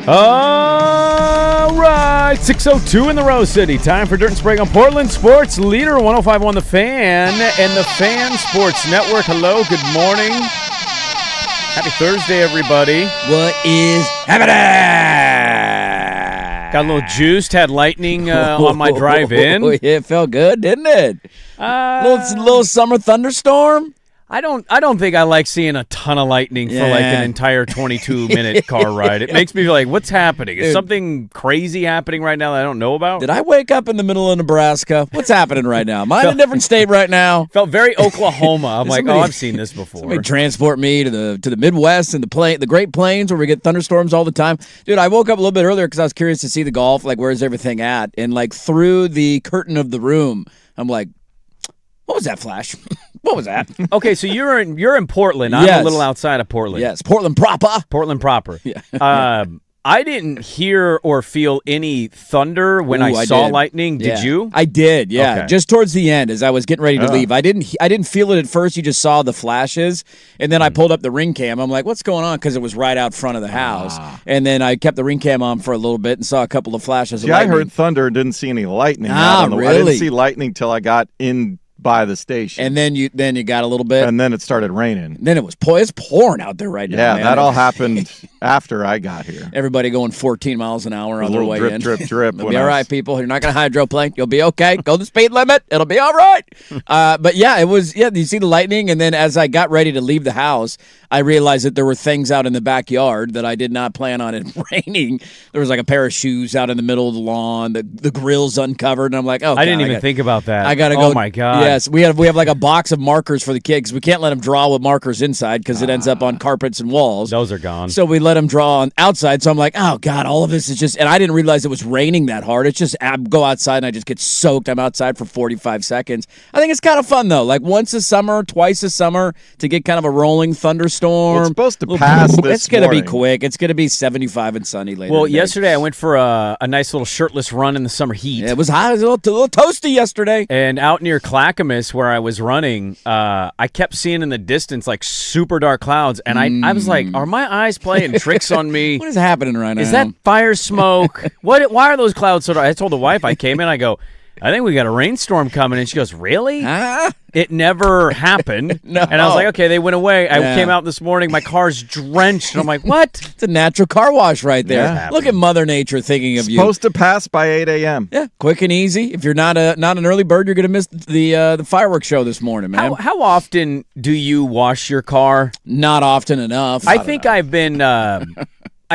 All right, 6:02 in the Rose City. Time for Dirt and Sprague on Portland Sports Leader 105.1 The Fan and the Fan Sports Network. Hello, good morning. Happy Thursday, everybody. What is happening? Got a little juiced, had lightning on my drive in. It felt good, didn't it? Little summer thunderstorm. I don't think I like seeing a ton of lightning for like an entire 22-minute car ride. It makes me feel like, what's happening? Is something crazy happening right now that I don't know about? Did I wake up in the middle of Nebraska? What's happening right now? Am I in a different state right now? Felt very Oklahoma. I'm like, I've seen this before. Somebody transport me to the Midwest and the Great Plains where we get thunderstorms all the time. Dude, I woke up a little bit earlier because I was curious to see the golf, like where's everything at? And like through the curtain of the room, I'm like, what was that flash? What was that? Okay, so you're in Portland. I'm a little outside of Portland. Yes, Portland proper. Portland proper. Yeah. I didn't hear or feel any thunder when I saw lightning. Did you? I did. Yeah, okay. Just towards the end, as I was getting ready to leave, I didn't feel it at first. You just saw the flashes, and then I pulled up the ring cam. I'm like, "What's going on?" Because it was right out front of the house, and then I kept the ring cam on for a little bit and saw a couple of flashes. I heard thunder and didn't see any lightning. Really? I didn't see lightning till I got in by the station, and then you got a little bit, and then it started raining. And then it was it's pouring out there right now. Yeah, man. that all happened after I got here. Everybody going 14 miles an hour on their way in. Drip. It'll be all right, people. You're not going to hydroplane. You'll be okay. Go the speed limit. It'll be all right. But yeah, it was. Yeah, you see the lightning, and then as I got ready to leave the house, I realized that there were things out in the backyard that I did not plan on it raining. There was like a pair of shoes out in the middle of the lawn. The grill's uncovered, and I'm like, oh, I didn't even think about that. I got to go. Oh my god. Yes, we have like a box of markers for the kids. We can't let them draw with markers inside because it ends up on carpets and walls. Those are gone. So we let let them draw on outside. So I'm like, oh God, all of this is just, and I didn't realize it was raining that hard. It's just, I go outside and I just get soaked. I'm outside for 45 seconds. I think it's kind of fun though. Like once a summer, twice a summer to get kind of a rolling thunderstorm. Well, it's supposed to pass this It's going to be morning. quick. It's going to be 75 and sunny later. Well, today. yesterday I went for a nice little shirtless run in the summer heat. It was hot. It was a little toasty yesterday. And out near Clackamas, where I was running, I kept seeing in the distance like super dark clouds, and I was like, "Are my eyes playing tricks on me? What is happening right now? Is that fire smoke? Why are those clouds so dark?" I told the wife, I came in, I go, "I think we got a rainstorm coming," and she goes, "Really?" It never happened. No. And I was like, "Okay, they went away." I Yeah. came out this morning, my car's drenched, and I'm like, "What?" It's a natural car wash right there. Yeah. Look at Mother Nature thinking of you. Supposed to pass by 8 a.m. Yeah, quick and easy. If you're not an early bird, you're going to miss the fireworks show this morning, man. How often do you wash your car? Not often enough. I think I've been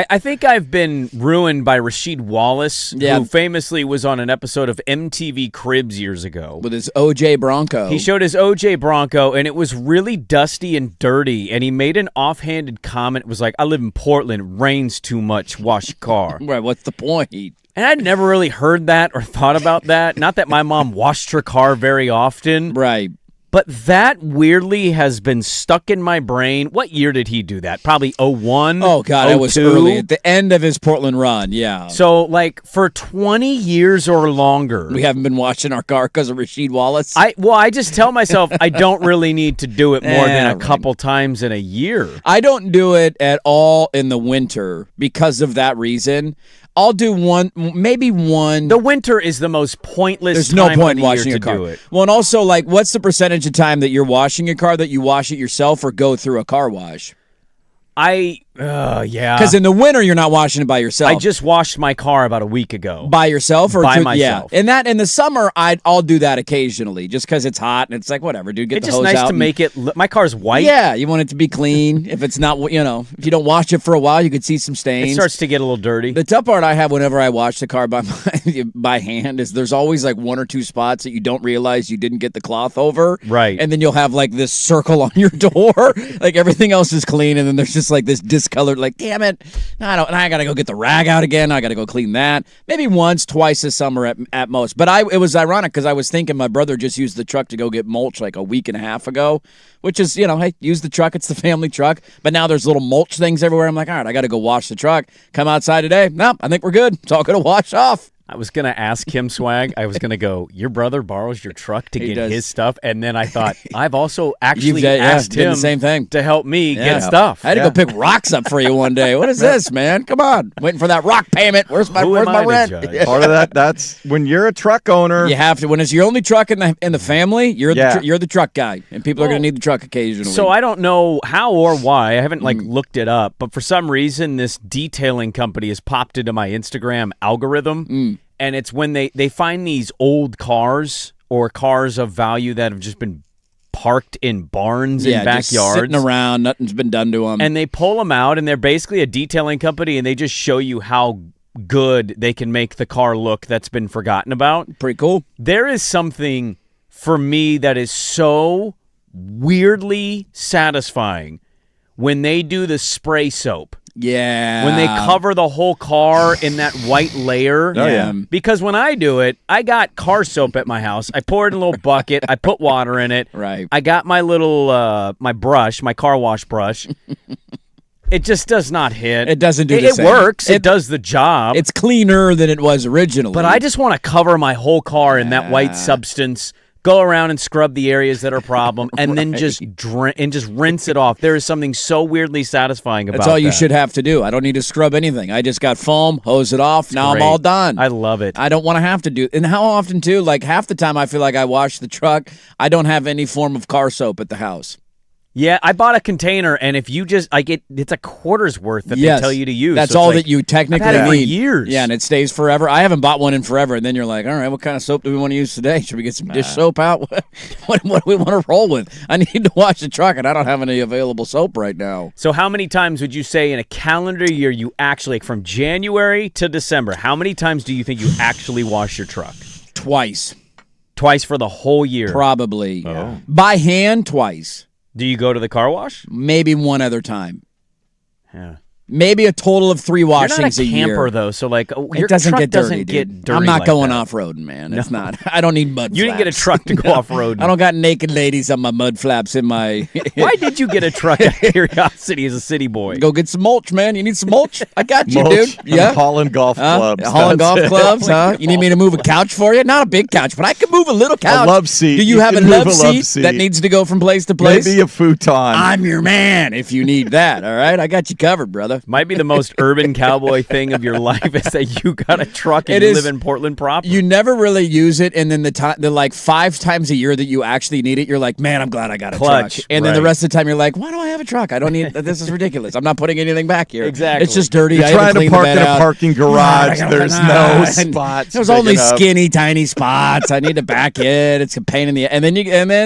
I think I've been ruined by Rasheed Wallace, Yeah. who famously was on an episode of MTV Cribs years ago. with his OJ Bronco. He showed his OJ Bronco, and it was really dusty and dirty, and he made an offhanded comment. It was like, "I live in Portland, rains too much, wash your car." Right, what's the point? And I'd never really heard that or thought about that. Not that my mom washed her car very often. Right. But that weirdly has been stuck in my brain. What year did he do that? Probably 01? Oh, God, it was 02? early. At the end of his Portland run, yeah. So, like, for 20 years or longer, We haven't been washing our car because of Rasheed Wallace. I just tell myself I don't really need to do it more than a right. couple times in a year. I don't do it at all in the winter because of that reason. I'll do one, maybe one. The winter is the most pointless There's time no of point the in washing year your to car. do it. Well, and also, like, what's the percentage of time that you're washing your car that you wash it yourself or go through a car wash? Yeah. Because in the winter, you're not washing it by yourself. I just washed my car about a week ago. by yourself or By to, myself. Yeah, and that in the summer, I'll do that occasionally, just because it's hot and it's like whatever, dude. Get It's the just hose nice out to and- make it my car's white. Yeah, you want it to be clean. If it's not, if you don't wash it for a while, you could see some stains. It starts to get a little dirty. The tough part I have whenever I wash the car by hand is there's always like one or two spots that you don't realize you didn't get the cloth over. Right. And then you'll have like this circle on your door. Like everything else is clean, and then there's just like this discolored, like, damn it. I gotta go get the rag out again. I gotta go clean that. Maybe once, twice this summer at most. But it was ironic because I was thinking my brother just used the truck to go get mulch like a week and a half ago, which is, hey, use the truck. It's the family truck. But now there's little mulch things everywhere. I'm like, all right, I got to go wash the truck. Come outside today. No, I think we're good. It's all going to wash off. I was going to ask him, Swag. I was going to go, your brother borrows your truck to He get does. his stuff. And then I thought, I've also actually Did asked the him same thing. to help me Yeah. get stuff. I had to go pick rocks up for you one day. What is this, man? Come on. Waiting for that rock payment. Where's my Who am I to rent? judge? Part of that's when you're a truck owner. You have to. When it's your only truck in the family, you're Yeah. you're the truck guy, and people are going to need the truck occasionally. So I don't know how or why. I haven't looked it up, but for some reason this detailing company has popped into my Instagram algorithm, and it's when they find these old cars or cars of value that have just been parked in barns and just backyards. sitting around, nothing's been done to them. And they pull them out, and they're basically a detailing company, and they just show you how good they can make the car look that's been forgotten about. Pretty cool. There is something for me that is so weirdly satisfying when they do the spray soap. Yeah. When they cover the whole car in that white layer. Oh, yeah. Because when I do it, I got car soap at my house. I pour it in a little bucket. I put water in it. Right. I got my little, my brush, my car wash brush. It just does not hit. It doesn't do it. the It same. works. It does the job. It's cleaner than it was originally. But I just want to cover my whole car in that white substance. Go around and scrub the areas that are a problem, and then just rinse it off. There is something so weirdly satisfying about that. That's all you should have to do. I don't need to scrub anything. I just got foam, hose it off. Now Great. I'm all done. I love it. I don't want to have to do. And how often too? Like half the time, I feel like I wash the truck. I don't have any form of car soap at the house. Yeah, I bought a container, and if you just it's a quarter's worth that Yes. they tell you to use. That's So it's all like, that you technically I've had it for need. years. Yeah, and it stays forever. I haven't bought one in forever, and then you're like, all right, what kind of soap do we want to use today? Should we get some dish soap out? What do we want to roll with? I need to wash the truck, and I don't have any available soap right now. So how many times would you say in a calendar year you actually, like from January to December, how many times do you think you actually wash your truck? Twice, Twice for the whole year. probably. Oh. By hand, twice. Do you go to the car wash? Maybe one other time. Yeah. Maybe a total of 3 You're washings not a camper, year. though, so like your It doesn't truck get dirty, doesn't get dude. dirty. I'm not like going that. off-roading, man. It's not. I don't need mud You didn't get a flaps. truck to go off-road. I don't got naked ladies on my mud flaps in my... Why did you get a truck out of curiosity as a city boy? Go get some mulch, man. You need some mulch? I got you, Mulch dude. and Yeah. Holland golf clubs. Holland That's golf it. clubs, huh? You need me to move a couch for you? Not a big couch, but I can move a little couch. love seat. Do you You have a can love move a love seat that seat. needs to go from place to place? Maybe a futon. I'm your man if you need that, all right? I got you covered, brother. Might be the most urban cowboy thing of your life is that you got a truck and It you is- live in Portland proper. You never really use it, and then the like 5 times a year that you actually need it, you're like, man, I'm glad I got a Clutch, truck. And then the right. rest of the time, you're like, why do I have a truck? I don't need. This is ridiculous. I'm not putting anything back here. Exactly. It's just dirty. You're I haven't trying to cleaned park the in bed a out. parking garage. There's no And spots. There's big only enough. skinny, tiny spots. I need to back it. It's a pain in the. And then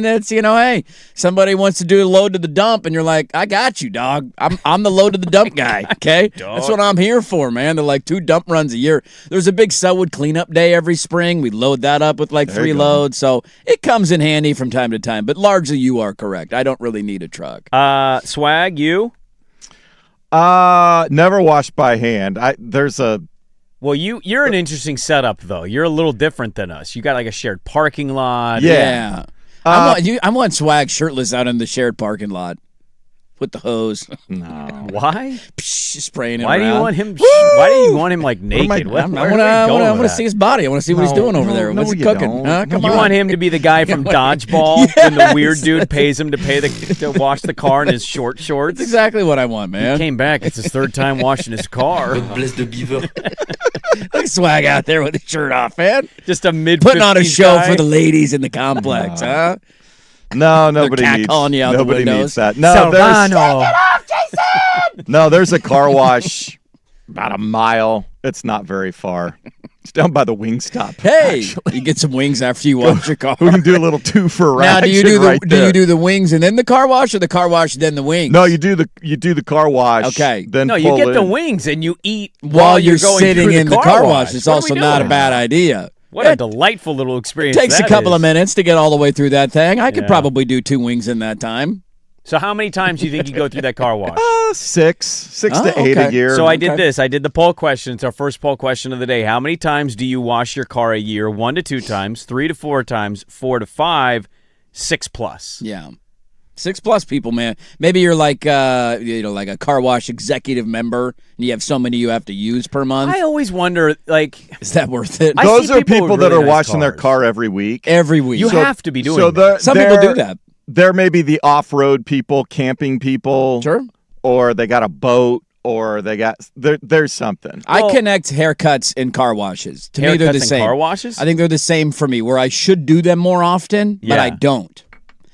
it's hey, somebody wants to do a load to the dump, and you're like, I got you, dog. I'm the load to the dump guy. Okay, that's what I'm here for, man. They're like 2 dump runs a year. There's a big Selwood cleanup day every spring. We load that up with like There 3 you go. loads, so it comes in handy from time to time. But largely, you are correct. I don't really need a truck. Swag, you? Never washed by hand. Well, you're an interesting setup though. You're a little different than us. You got like a shared parking lot. Yeah. I want Swag shirtless out in the shared parking lot with the hose. No. Why? Spraying it Why do you around. want him? Why do you want him like am I- naked? Where I are we want going with to that? see his body. I want to see what he's No, doing over no, there. no, What's he you cooking? don't. Huh? Come You on. want him to be the guy from Dodgeball when the weird dude pays him to wash the car in his short shorts? That's exactly what I want, man. Came back. It's his 3rd time washing his car. Look at Swag out there with his shirt off, man. Just a mid Putting on a show guy. for the ladies in the complex, huh? No, nobody needs. catcalling you out the Nobody windows. needs that. No, Silvano. there's a car wash about a mile. It's not very far. It's down by the Wingstop. Hey, actually. you get some wings after you wash your car. We can do a little 2 for Now, action do you do the right do there. you do the wings and then the car wash, or the car wash then the wings? No, you do the car wash. Okay. Then No, you pull get the in. wings and you eat while you're going sitting through in the car wash. It's What are also we not a doing? bad idea. What a delightful little experience. Takes a that couple is. of minutes to get all the way through that thing. I could Yeah. probably do 2 wings in that time. So how many times do you think you go through that car wash? 6 Oh, to 8 okay. a year. So I did Okay. this. I did the poll question. It's our first poll question of the day. How many times do you wash your car a year? 1 to 2 times, 3 to 4 times, 4 to 5, 6+. Yeah. 6+ people, man. Maybe you're like like a car wash executive member, and you have so many you have to use per month. I always wonder, like, Is that worth it? I Those see are people people with that really are nice washing their cars. car every week. Every week. you have to be doing so that. Some people do that. There may be the off-road people, camping people, Sure. or they got a boat, or they got there's something. I Well- connect haircuts and car washes. To me, they're Haircuts the and same. car washes? I think they're the same for me, where I should do them more often, but Yeah. I don't.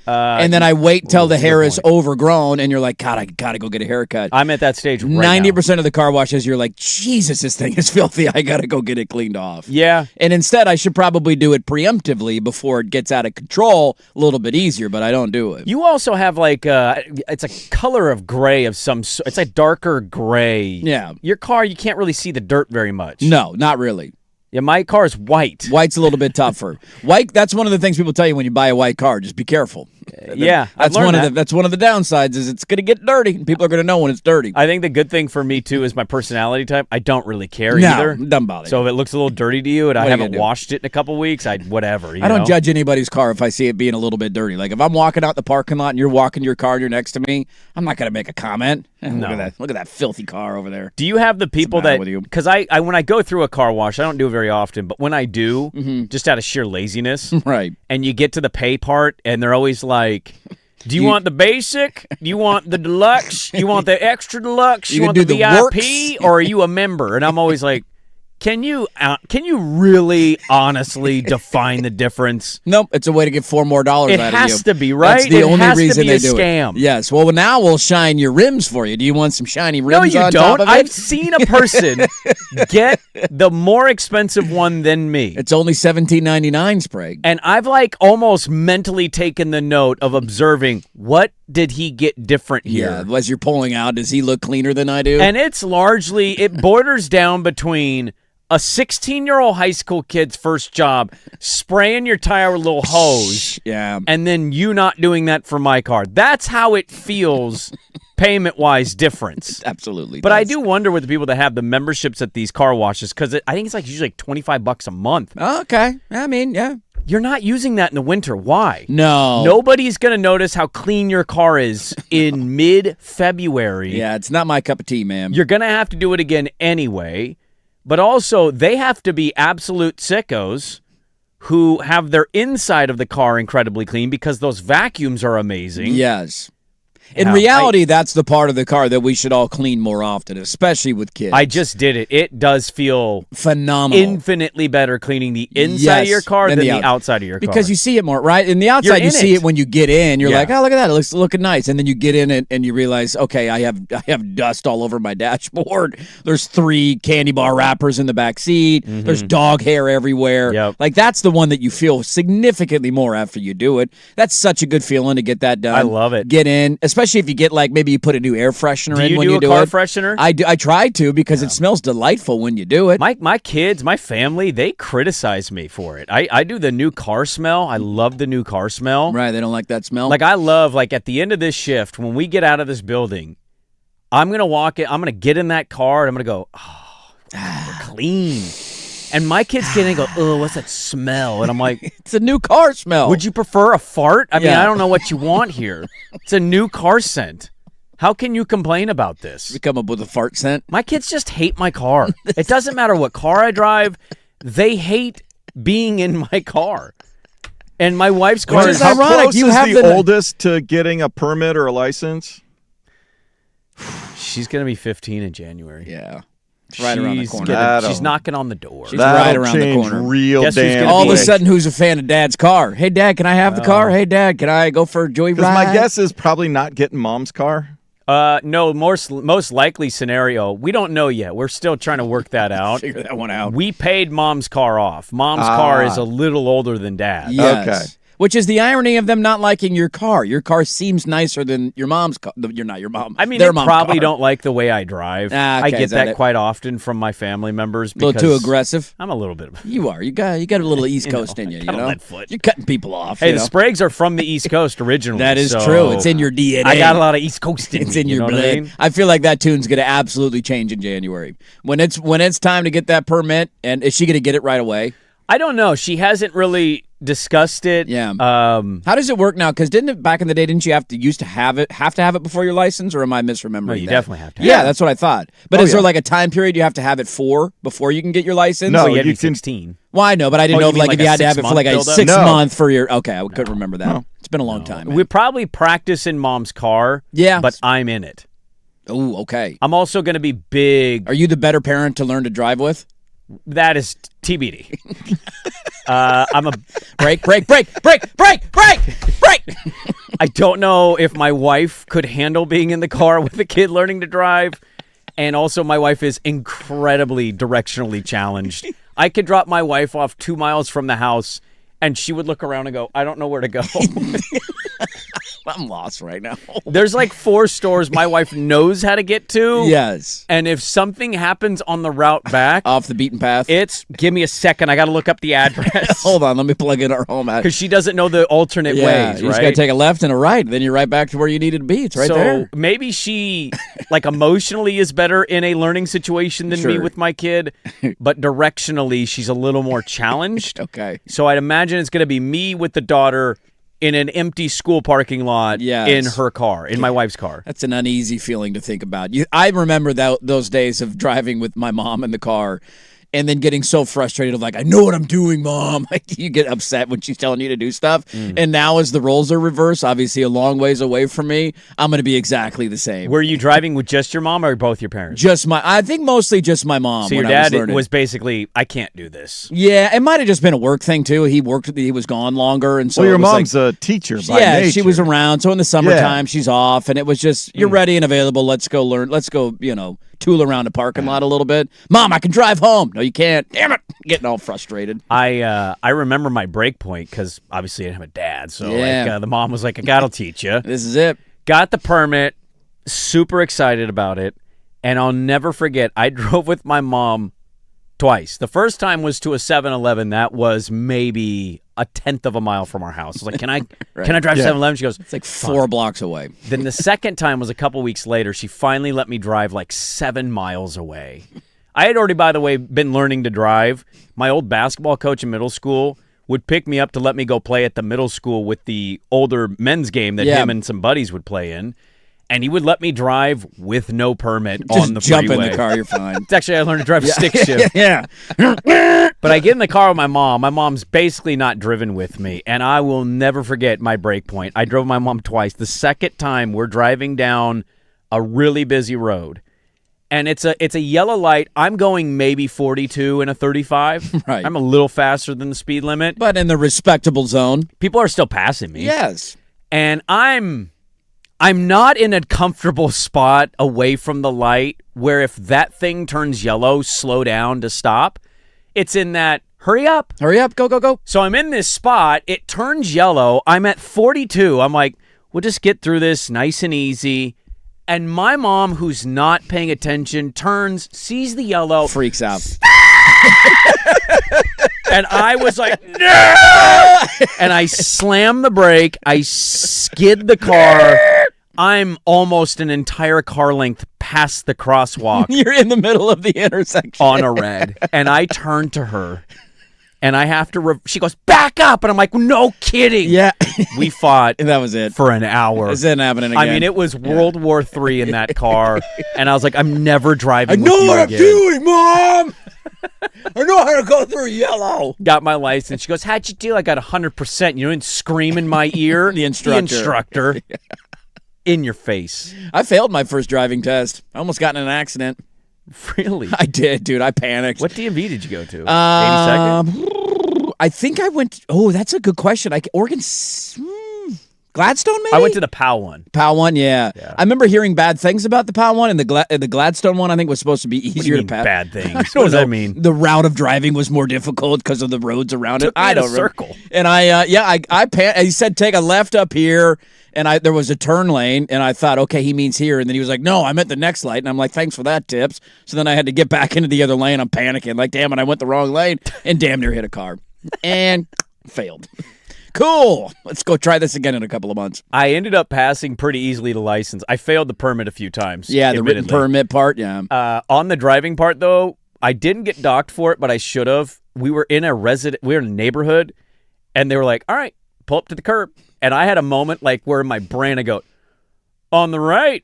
And then I wait till the hair is overgrown, and you're like, God, I gotta go get a haircut. I'm at that stage right 90% of the car washes, you're like, Jesus, this thing is filthy. I gotta go get it cleaned off. now. Yeah. And instead, I should probably do it preemptively before it gets out of control. A little bit easier, but I don't do it. You also have like it's a color of gray of some sort. It's a darker gray. Yeah. Your car, you can't really see the dirt very much. No, not really. Yeah, my car is white. White's a little bit tougher. White, that's one of the things people tell you when you buy a white car. Just be careful. Yeah, I've That's learned one of that. that's one of the downsides is it's going to get dirty. And people are going to know when it's dirty. I think the good thing for me too is my personality type. I don't really care No, either. doesn't bother So if it looks a little dirty to you and I What are you haven't gonna do? washed it in a couple weeks, whatever. I don't know? judge anybody's car if I see it being a little bit dirty. Like if I'm walking out the parking lot and you're walking your car and you're next to me, I'm not going to make a comment. No. Look at that filthy car over there. Do you have the people matter that with you? because I when I go through a car wash, I don't do it very often, but when I do, just out of sheer laziness, Right. and you get to the pay part, and they're always like, "Do you want the basic? Do you want the deluxe? You want the extra deluxe? You You want can the do the VIP, works." or are you a member?" And I'm always like, Can you really honestly define the difference? Nope, it's a way to get $4 more out It of you. has to be, right? That's the It only has to reason be they a do scam. it. Yes. Well, now we'll shine your rims for you. Do you want some shiny rims No, you on don't. top of it? I've seen a person get the more expensive one than me. It's only $17.99, Sprague. And I've like almost mentally taken the note of observing what did he get different here. Yeah, as you're pulling out, does he look cleaner than I do? And it's largely, it borders down between a 16-year-old high school kid's first job, spraying your tire with a little hose, and then you not doing that for my car. That's how it feels payment-wise difference. Absolutely. But I do wonder with the people that have the memberships at these car washes, because I think it's like usually like $25 a month. Okay. I mean, yeah. You're not using that in the winter. Why? No. Nobody's going to notice how clean your car is in mid-February. Yeah, it's not my cup of tea, man. You're going to have to do it again anyway. But also, they have to be absolute sickos who have their inside of the car incredibly clean because those vacuums are amazing. Yes. In reality, that's the part of the car that we should all clean more often, especially with kids. I just did it. It does feel phenomenal. Infinitely better cleaning the inside of your car than the outside of your car. Because you see it more, right? In the outside, you see it when you get in. You're like, oh, look at that. It looks looking nice. And then you get in and you realize, okay, I have dust all over my dashboard. There's 3 candy bar wrappers in the back seat. Mm-hmm. There's dog hair everywhere. Yep. Like, that's the one that you feel significantly more after you do it. That's such a good feeling to get that done. I love it. Get in, especially if you get, like, maybe you put a new air freshener in when you do a car it. freshener? I try to because it smells delightful when you do it. My kids, my family, they criticize me for it. I do the new car smell. I love the new car smell. Right, they don't like that smell. Like I love, like at the end of this shift, when we get out of this building, I'm going to walk in, I'm going to get in that car and I'm going to go, oh, we're clean. And my kids get in and go, oh, what's that smell? And I'm like, it's a new car smell. Would you prefer a fart? I mean, I don't know what you want here. It's a new car scent. How can you complain about this? You come up with a fart scent? My kids just hate my car. It doesn't matter what car I drive. They hate being in my car. And my wife's car Which is ironic. How close you is have the oldest to getting a permit or a license? She's going to be 15 in January. Yeah. Right around the corner. She's knocking on the door. She's right around the corner. Real damn all of a sudden, who's a fan of Dad's car? Hey, Dad, can I have the car? Hey, Dad, can I go for a joyride? Because my guess is probably not getting Mom's car. No, most likely scenario. We don't know yet. We're still trying to work that out. Figure that one out. We paid Mom's car off. Mom's car is a little older than Dad's. Yes. Okay. Which is the irony of them not liking your car. Your car seems nicer than your mom's car. You're not your mom. I mean, they probably don't like the way I drive. Okay, I get that quite often from my family members. A little too aggressive? I'm a little bit. You are. You got a little East Coast in you, you know? Lead foot. You're cutting people off. Hey, the Spragues are from the East Coast originally. That is true. It's in your DNA. I got a lot of East Coast in me. It's in your blood. I mean? I feel like that tune's going to absolutely change in January. When it's time to get that permit, and is she going to get it right away? I don't know. She hasn't really discussed it. Yeah. How does it work now? Because back in the day, didn't you have to have it before your license, or am I misremembering? No, you that? definitely have to. Yeah, that's what I thought. But is there like a time period you have to have it for before you can get your license? No, you have to you be 16. Well, I know, but I didn't know if you had to have it for like a 6 month for your. Okay, I couldn't remember that. No. It's been a long time. We probably practice in Mom's car. Yeah, but I'm in it. Oh, okay. I'm also going to be big. Are you the better parent to learn to drive with? That is TBD. I'm a break. I don't know if my wife could handle being in the car with a kid learning to drive. And also my wife is incredibly directionally challenged. I could drop my wife off 2 miles from the house and she would look around and go, I don't know where to go. I'm lost right now. There's like 4 stores my wife knows how to get to. Yes. And if something happens on the route back. Off the beaten path. It's, give me a second. I got to look up the address. Hold on. Let me plug in our home address. Because she doesn't know the alternate ways, right? You just got to take a left and a right. Then you're right back to where you needed to be. It's right there. So maybe she, like, emotionally is better in a learning situation than me with my kid. But directionally, she's a little more challenged. Okay. So I'd imagine it's going to be me with the daughter in an empty school parking lot in her car, in my wife's car. That's an uneasy feeling to think about. I remember those days of driving with my mom in the car and then getting so frustrated of like, I know what I'm doing, Mom. Like, you get upset when she's telling you to do stuff. And now as the roles are reversed, obviously a long ways away from me, I'm going to be exactly the same. Were you driving with just your mom or both your parents? I think mostly just my mom. So your dad was basically, I can't do this. Yeah, it might have just been a work thing too. He was gone longer. And so your mom's a teacher by nature. She was around. So in the summertime, she's off. And it was just, you're ready and available. Let's go learn. Let's go, tool around the parking lot a little bit. Mom, I can drive home. No, you can't. Damn it. Getting all frustrated. I remember my break point because obviously I didn't have a dad. So the mom was like, I got to teach you. This is it. Got the permit. Super excited about it. And I'll never forget, I drove with my mom Twice. The first time was to a 7-Eleven that was maybe a tenth of a mile from our house. I was like, can I drive 7-Eleven? She goes, It's like 4 blocks away. Then the second time was a couple weeks later. She finally let me drive like 7 miles away. I had already, by the way, been learning to drive. My old basketball coach in middle school would pick me up to let me go play at the middle school with the older men's game that him and some buddies would play in. And he would let me drive with no permit on the jump freeway. in the car, you're fine. It's actually, I learned to drive a stick shift. Yeah. But I get in the car with my mom. My mom's basically not driven with me. And I will never forget my break point. I drove my mom twice. The second time, we're driving down a really busy road. And it's a yellow light. I'm going maybe 42 in a 35. Right. I'm a little faster than the speed limit. But in the respectable zone. People are still passing me. Yes. And I'm not in a comfortable spot away from the light where if that thing turns yellow, slow down to stop. It's in that, hurry up. Hurry up, go, go, go. So I'm in this spot. It turns yellow. I'm at 42. I'm like, we'll just get through this nice and easy. And my mom, who's not paying attention, turns, sees the yellow. Freaks out. And I was like, no! And I slammed the brake. I skid the car. I'm almost an entire car length past the crosswalk. You're in the middle of the intersection. On a red. And I turned to her. And I have to, she goes, back up. And I'm like, no kidding. Yeah. We fought And that was it. for an hour. This isn't happening again. I mean, it was World War III in that car. And I was like, I'm never driving with know you what again. I'm doing, Mom. I know how to go through yellow. Got my license. She goes, how'd you do? I got 100%. You didn't scream in my ear. The instructor. The instructor. In your face. I failed my first driving test. I almost got in an accident. Really? I did, dude. I panicked. What DMV did you go to? 82nd? I think I went. Oh, that's a good question. Oregon, Gladstone, maybe. I went to the POW one. POW one, yeah. I remember hearing bad things about the POW one, and the Gladstone one I think was supposed to be easier What do you mean to pass. bad things? I What don't does know. that mean? The route of driving was more difficult because of the roads around it. Took me I in a don't remember. circle. And he said take a left up here, and there was a turn lane, and I thought, okay, he means here, and then he was like, no, I'm at the next light, and I'm like, thanks for that, tips. So then I had to get back into the other lane. I'm panicking, like, damn it, I went the wrong lane, and damn near hit a car, and failed. Cool. Let's go try this again in a couple of months. I ended up passing pretty easily to license. I failed the permit a few times. Yeah, the written admittedly. permit part, yeah. On the driving part, though, I didn't get docked for it, but I should have. We were in a neighborhood, and they were like, all right, pull up to the curb. And I had a moment like where in my brain I go, on the right?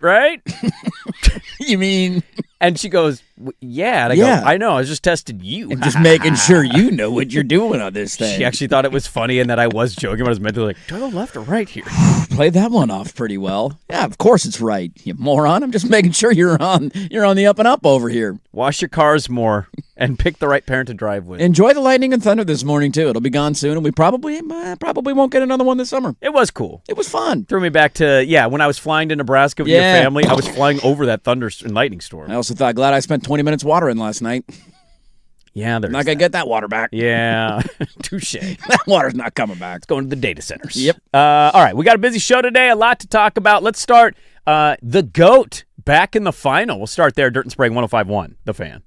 You mean? And she goes, yeah. And I go, I know. I was just testing you. And just making sure you know what you're doing on this thing. She actually thought it was funny and that I was joking, but I was mentally like, do I go left or right here? Played that one off pretty well. Yeah, of course it's right, you moron. I'm just making sure you're on the up and up over here. Wash your cars more and pick the right parent to drive with. Enjoy the lightning and thunder this morning too. It'll be gone soon, and we probably won't get another one this summer. It was cool. It was fun. Threw me back to, when I was flying to Nebraska with your family, I was flying over that thunder and lightning storm. I also thought, glad I spent 20 minutes watering last night. Yeah, there's Not going to get that water back. Yeah, touche. That water's not coming back. It's going to the data centers. Yep. All right, we got a busy show today, a lot to talk about. Let's start the GOAT back in the final. We'll start there, Dirt and Sprague 105.1, The Fan.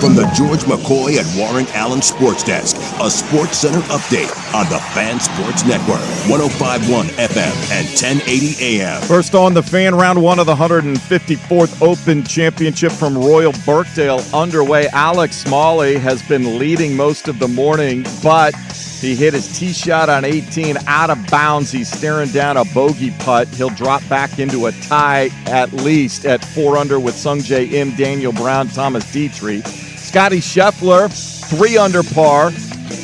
From the George McCoy and Warren Allen Sports Desk, a Sports Center update on the Fan Sports Network, 105.1 FM and 1080 AM. First on the Fan, round one of the 154th Open Championship from Royal Birkdale underway. Alex Smalley has been leading most of the morning, but he hit his tee shot on 18 out of bounds. He's staring down a bogey putt. He'll drop back into a tie at least at 4 under with Sungjae Im, Daniel Brown, Thomas Dietrich. Scotty Scheffler, 3 under par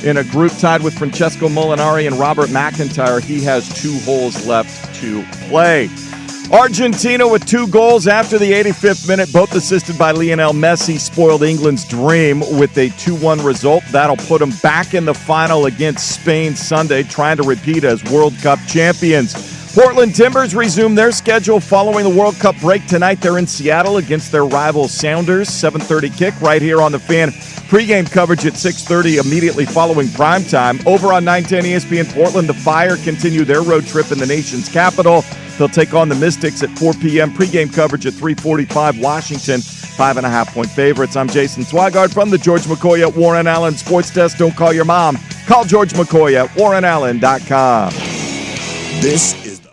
in a group tied with Francesco Molinari and Robert McIntyre. He has 2 holes left to play. Argentina with 2 goals after the 85th minute, both assisted by Lionel Messi, spoiled England's dream with a 2-1 result. That'll put them back in the final against Spain Sunday, trying to repeat as World Cup champions. Portland Timbers resume their schedule following the World Cup break tonight. They're in Seattle against their rival Sounders. 7:30 kick right here on the Fan. Pre-game coverage at 6:30 immediately following primetime. Over on 910 ESPN Portland, the Fire continue their road trip in the nation's capital. They'll take on the Mystics at 4 p.m. Pre-game coverage at 3:45. Washington, 5.5-point favorites. I'm Jason Swigard from the George McCoy at Warren Allen Sports Desk. Don't call your mom. Call George McCoy at warrenallen.com. This is the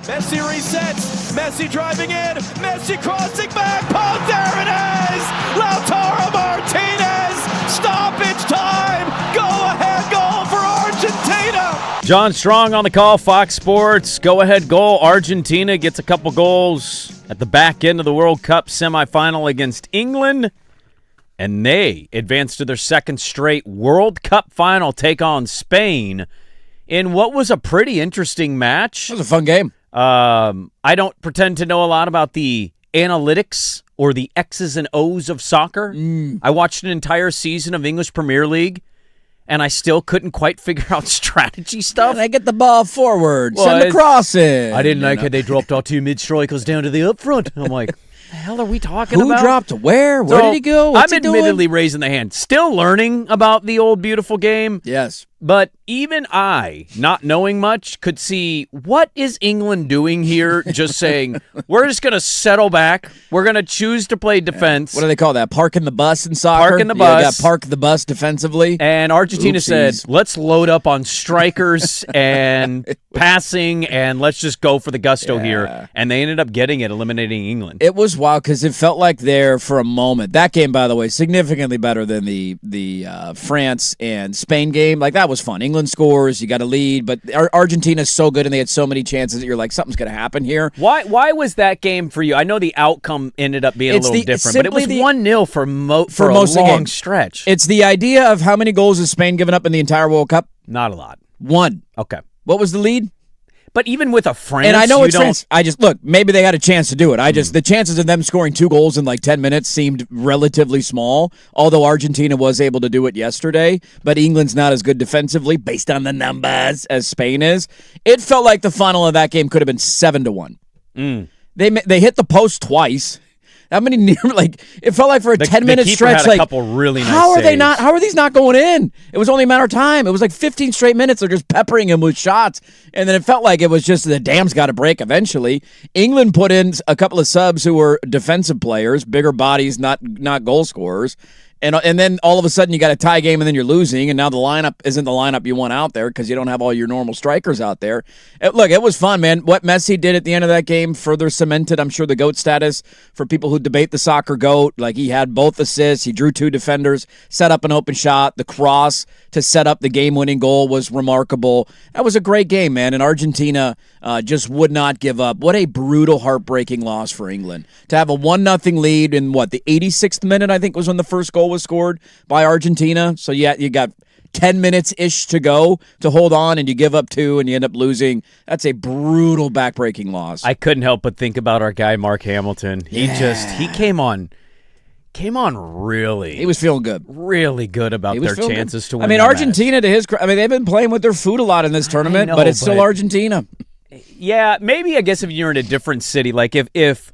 Messi resets. Messi driving in. Messi crossing back. Post. There it is. Lautaro Martinez. Stoppage time. Go ahead goal for Argentina. John Strong on the call, Fox Sports. Go-ahead goal. Argentina gets a couple goals at the back end of the World Cup semifinal against England, and they advance to their second straight World Cup final, take on Spain in what was a pretty interesting match. It was a fun game. I don't pretend to know a lot about the analytics or the X's and O's of soccer. I watched an entire season of English Premier League, and I still couldn't quite figure out strategy stuff. They get the ball forward, send the cross in. I didn't like how they dropped our 2 mid-strikers down to the up front. I'm like, the hell are we talking Who about? dropped where? Where did he go? What's I'm he doing? admittedly raising the hand. Still learning about the old beautiful game. Yes. But even I, not knowing much, could see what is England doing here, just saying, we're just going to settle back. We're going to choose to play defense. What do they call that? Parking the bus in soccer? Parking the bus. You got park the bus defensively. And Argentina Oopsies. said, let's load up on strikers and passing, and let's just go for the gusto here. And they ended up getting it, eliminating England. It was wild because it felt like there for a moment. That game, by the way, significantly better than the France and Spain game. Like, that was fun. England scores, you got to lead, but Argentina's so good and they had so many chances that you're like, something's going to happen here. Why was that game for you? I know the outcome ended up being a little different, but it was 1-0 for most of the long game. stretch. It's the idea of how many goals has Spain given up in the entire World Cup? Not a lot. 1. Okay. What was the lead? But even with a France, and I know it's France. I just look. Maybe they had a chance to do it. The chances of them scoring 2 goals in like 10 minutes seemed relatively small. Although Argentina was able to do it yesterday, but England's not as good defensively based on the numbers as Spain is. It felt like the final of that game could have been 7-1. They hit the post twice. How many it felt like for a 10-minute stretch. Had a couple really nice how are saves. they not? How are these not going in? It was only a matter of time. It was like 15 straight minutes. They're just peppering him with shots, and then it felt like it was just the dam's got to break eventually. England put in a couple of subs who were defensive players, bigger bodies, not goal scorers. And then all of a sudden you got a tie game and then you're losing, and now the lineup isn't the lineup you want out there because you don't have all your normal strikers out there. Look, it was fun, man. What Messi did at the end of that game further cemented, I'm sure, the GOAT status for people who debate the soccer GOAT. Like, he had both assists. He drew 2 defenders, set up an open shot. The cross to set up the game-winning goal was remarkable. That was a great game, man, and Argentina just would not give up. What a brutal, heartbreaking loss for England. To have a 1-0 lead in, the 86th minute, I think, was when the first goal was scored by Argentina. So, yeah, you got 10 minutes-ish to go to hold on, and you give up 2, and you end up losing. That's a brutal, back-breaking loss. I couldn't help but think about our guy, Mark Hamilton. He came on really. He was feeling good. Really good about their chances to win. I mean, that Argentina, match. they've been playing with their food a lot in this tournament, but it's still Argentina. Yeah, maybe I guess if you're in a different city, like if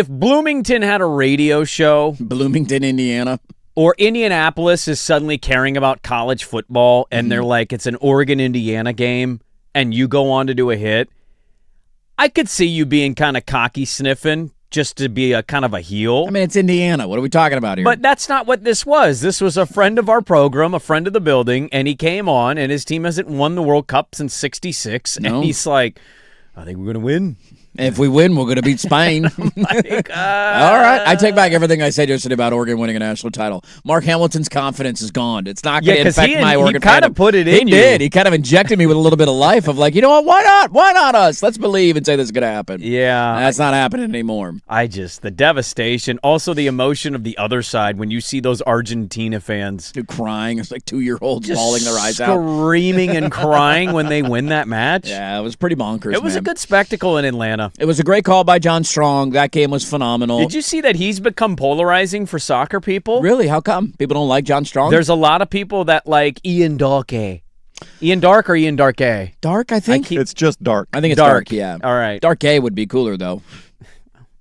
Bloomington had a radio show, Bloomington, Indiana, Or Indianapolis is suddenly caring about college football, and they're like, it's an Oregon-Indiana game, and you go on to do a hit. I could see you being kind of cocky sniffing just to be a kind of a heel. I mean, it's Indiana. What are we talking about here? But that's not what this was. This was a friend of our program, a friend of the building, and he came on, and his team hasn't won the World Cup since '66, No. and he's like, I think we're going to win. If we win, we're going to beat Spain. All right. I take back everything I said yesterday about Oregon winning a national title. Mark Hamilton's confidence is gone. It's not going to affect my Oregon. He kind of put it in you. He did. He kind of injected me with a little bit of life of like, you know what? Why not? Why not us? Let's believe and say this is going to happen. Yeah. That's not happening anymore. The devastation, also the emotion of the other side when you see those Argentina fans. They're crying. It's like 2-year-olds Just bawling their eyes out. Screaming and crying when they win that match. Yeah, it was pretty bonkers, It was man. a good spectacle in Atlanta. It was a great call by John Strong. That game was phenomenal. Did you see that he's become polarizing for soccer people? Really? How come? People don't like John Strong? There's a lot of people that like Ian Darke. Ian Dark or Ian Darke? Dark, I think. It's just dark. I think it's dark, yeah. All right. Dark A would be cooler, though.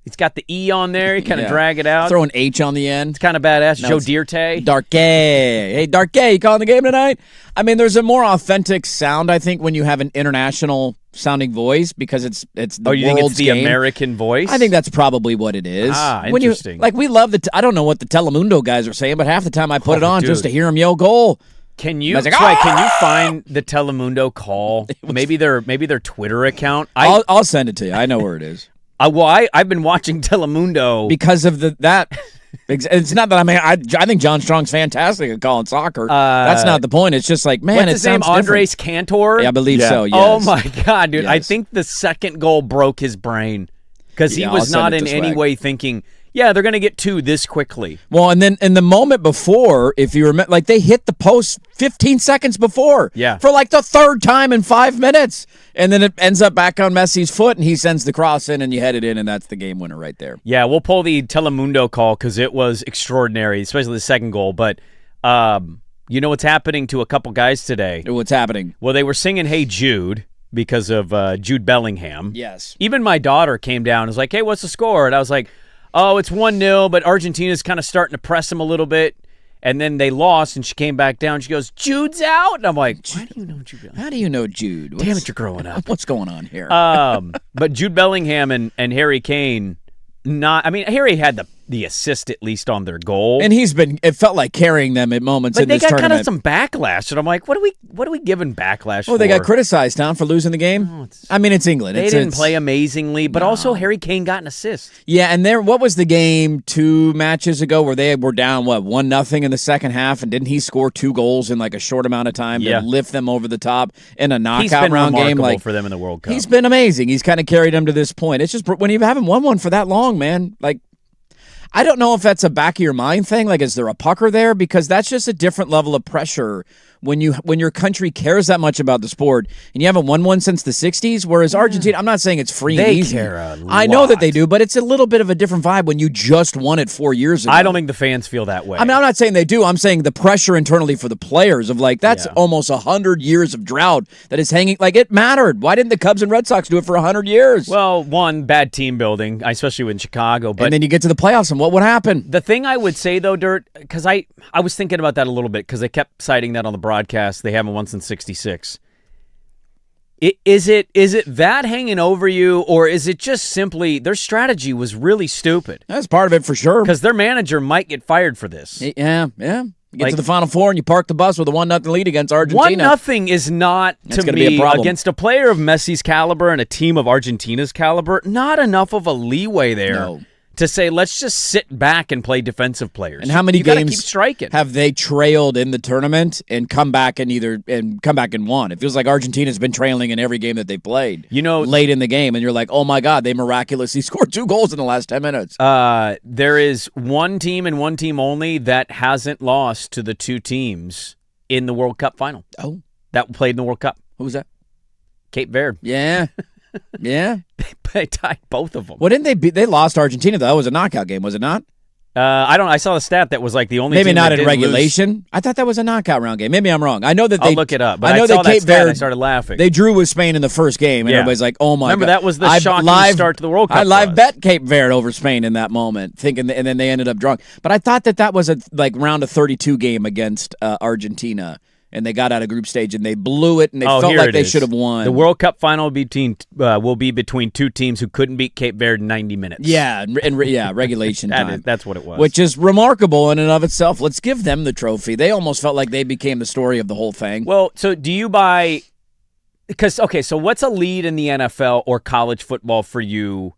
He's got the E on there. You kind of Yeah. drag it out. Throw an H on the end. It's kind of badass. No, Joe it's Dierte. Dark A. Hey, Dark A, you calling the game tonight? I mean, there's a more authentic sound, I think, when you have an international sounding voice because it's the Oh, you think it's world's the game. American voice? I think that's probably what it is. Ah, When interesting. we love I don't know what the Telemundo guys are saying, but half the time I put it on dude. just to hear them yell goal. Can you? I was like, That's right. Can you find the Telemundo call? Maybe their Twitter account. I'll send it to you. I know where it is. I've been watching Telemundo Because of that. It's not that I think John Strong's fantastic at calling soccer. That's not the point. It's just like, man, What's it his name? sounds different. Andres Cantor. Yeah, I believe Yeah. so. Yes. Oh my God, dude! I Yes. think the second goal broke his brain because he Yeah, was I'll send not it in to any Sprague. way thinking, yeah, they're going to get two this quickly. Well, and then in the moment before, if you remember, like they hit the post 15 seconds before. Yeah. For like the third time in 5 minutes. And then it ends up back on Messi's foot, and he sends the cross in, and you head it in, and that's the game winner right there. Yeah, we'll pull the Telemundo call because it was extraordinary, especially the second goal. But you know what's happening to a couple guys today? What's happening? Well, they were singing "Hey Jude" because of Jude Bellingham. Yes. Even my daughter came down and was like, "Hey, what's the score?" And I was like, "Oh, it's 1-0, but Argentina's kind of starting to press them a little bit." And then they lost, and she came back down. She goes, "Jude's out," and I'm like, "Why do you know Jude Bellingham?" How do you know Jude? Damn it, you're growing up. What's going on here? But Jude Bellingham and Harry Kane, Harry had the assist at least on their goal, and it felt like carrying them at moments but in they this got kind tournament. of some backlash, and I'm like, what are we giving backlash for? Oh, they got criticized, Tom, for losing the game? I mean, it's England. They didn't play amazingly, but also Harry Kane got an assist. Yeah, and what was the game 2 matches ago where they were down, 1-0 in the second half, and didn't he score 2 goals in like a short amount of time Yeah. to lift them over the top in a knockout He's been round game? remarkable for them in the World Cup. He's been amazing. He's kind of carried them to this point. It's just when you haven't won one for that long, man, like, I don't know if that's a back of your mind thing. Like, is there a pucker there? Because that's just a different level of pressure when your country cares that much about the sport and you haven't won one since the 60s. Whereas Argentina, I'm not saying it's free and They easy. care a I know that lot. they do, but it's a little bit of a different vibe when you just won it 4 years ago. I don't think the fans feel that way. I mean, I'm not saying they do. I'm saying the pressure internally for the players of like, that's Yeah. almost 100 years of drought that is hanging. Like, it mattered. Why didn't the Cubs and Red Sox do it for 100 years? Well, one, bad team building, especially in Chicago. But and then you get to the playoffs, and what would happen? the thing I would say, though, Dirt, because I was thinking about that a little bit because they kept citing that on the broadcast. They haven't won since '66. Is it that hanging over you, or is it just simply their strategy was really stupid? That's part of it for sure. Because their manager might get fired for this. Yeah. You get Like- to the Final Four and you park the bus with a 1-0 lead against Argentina. 1-0 is not, That's to gonna be a me, problem. against a player of Messi's caliber and a team of Argentina's caliber, not enough of a leeway there No. to say, let's just sit back and play defensive players. And how many you gotta games keep striking. have they trailed in the tournament and come back and won? It feels like Argentina's been trailing in every game that they've played. You know- late in the game, and you're like, oh my God, they miraculously scored 2 goals in the last 10 minutes. There is one team and one team only that hasn't lost to the 2 teams in the World Cup final Oh, that played in the World Cup. who was that? Cape Verde. Yeah. Yeah. They tied both of them. Well, didn't they beat? They lost Argentina, though. That was a knockout game, was it not? I saw the stat that was like the only Maybe team not that in didn't regulation. lose. I thought that was a knockout round game. Maybe I'm wrong. I know that I'll look it up. But I know saw that that Cape stat, Verde. I started laughing. They drew with Spain in the first game, and Yeah. everybody's like, "Oh my Remember, god!" that was the shocking start to the World Cup I for live us. bet Cape Verde over Spain in that moment, thinking, and then they ended up drawing. But I thought that was a round of 32 game against Argentina. And they got out of group stage, and they blew it, and they felt like they should have won. The World Cup final will be between two teams who couldn't beat Cape Verde in 90 minutes. Yeah, regulation time. That's what it was. Which is remarkable in and of itself. Let's give them the trophy. They almost felt like they became the story of the whole thing. Well, so do you buy – because, okay, so what's a lead in the NFL or college football for you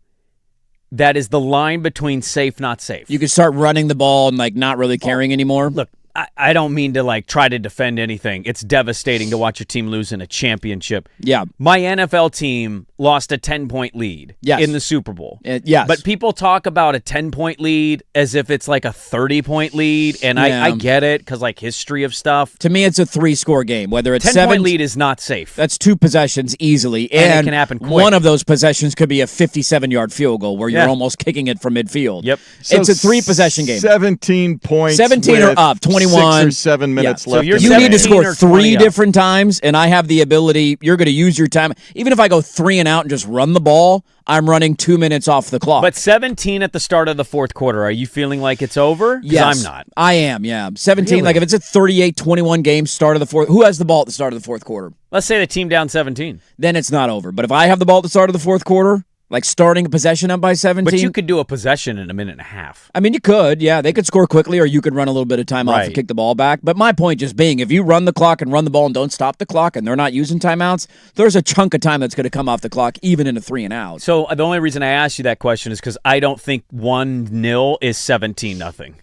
that is the line between safe, not safe? You could start running the ball and, not really caring anymore. Look, I don't mean to try to defend anything. It's devastating to watch your team lose in a championship. Yeah. My NFL team lost a 10-point lead in the Super Bowl. Yes. But people talk about a 10-point lead as if it's like a 30-point lead, and I get it because history of stuff. To me, it's a 3-score game. Whether it's 10-point lead is not safe. That's 2 possessions easily. And it can happen quick. One of those possessions could be a 57-yard field goal where you're almost kicking it from midfield. Yep. It's a 3-possession game. 17 points. 17 or up, 21. 6 or 7 minutes left. you're You need to score 3 different times, and I have the ability. You're going to use your time. Even if I go 3 and out and just run the ball, I'm running 2 minutes off the clock. But 17 at the start of the fourth quarter, are you feeling like it's over? Because yes, I'm not. I am, yeah. 17, Really? if it's a 38-21 game, start of the fourth. Who has the ball at the start of the fourth quarter? Let's say the team down 17. Then it's not over. But if I have the ball at the start of the fourth quarter, starting a possession up by 17. But you could do a possession in a minute and a half. I mean, you could, yeah. They could score quickly, or you could run a little bit of time off and kick the ball back. But my point just being, if you run the clock and run the ball and don't stop the clock, and they're not using timeouts, there's a chunk of time that's going to come off the clock, even in a 3 and out. So the only reason I asked you that question is because I don't think 1-0 is 17-0.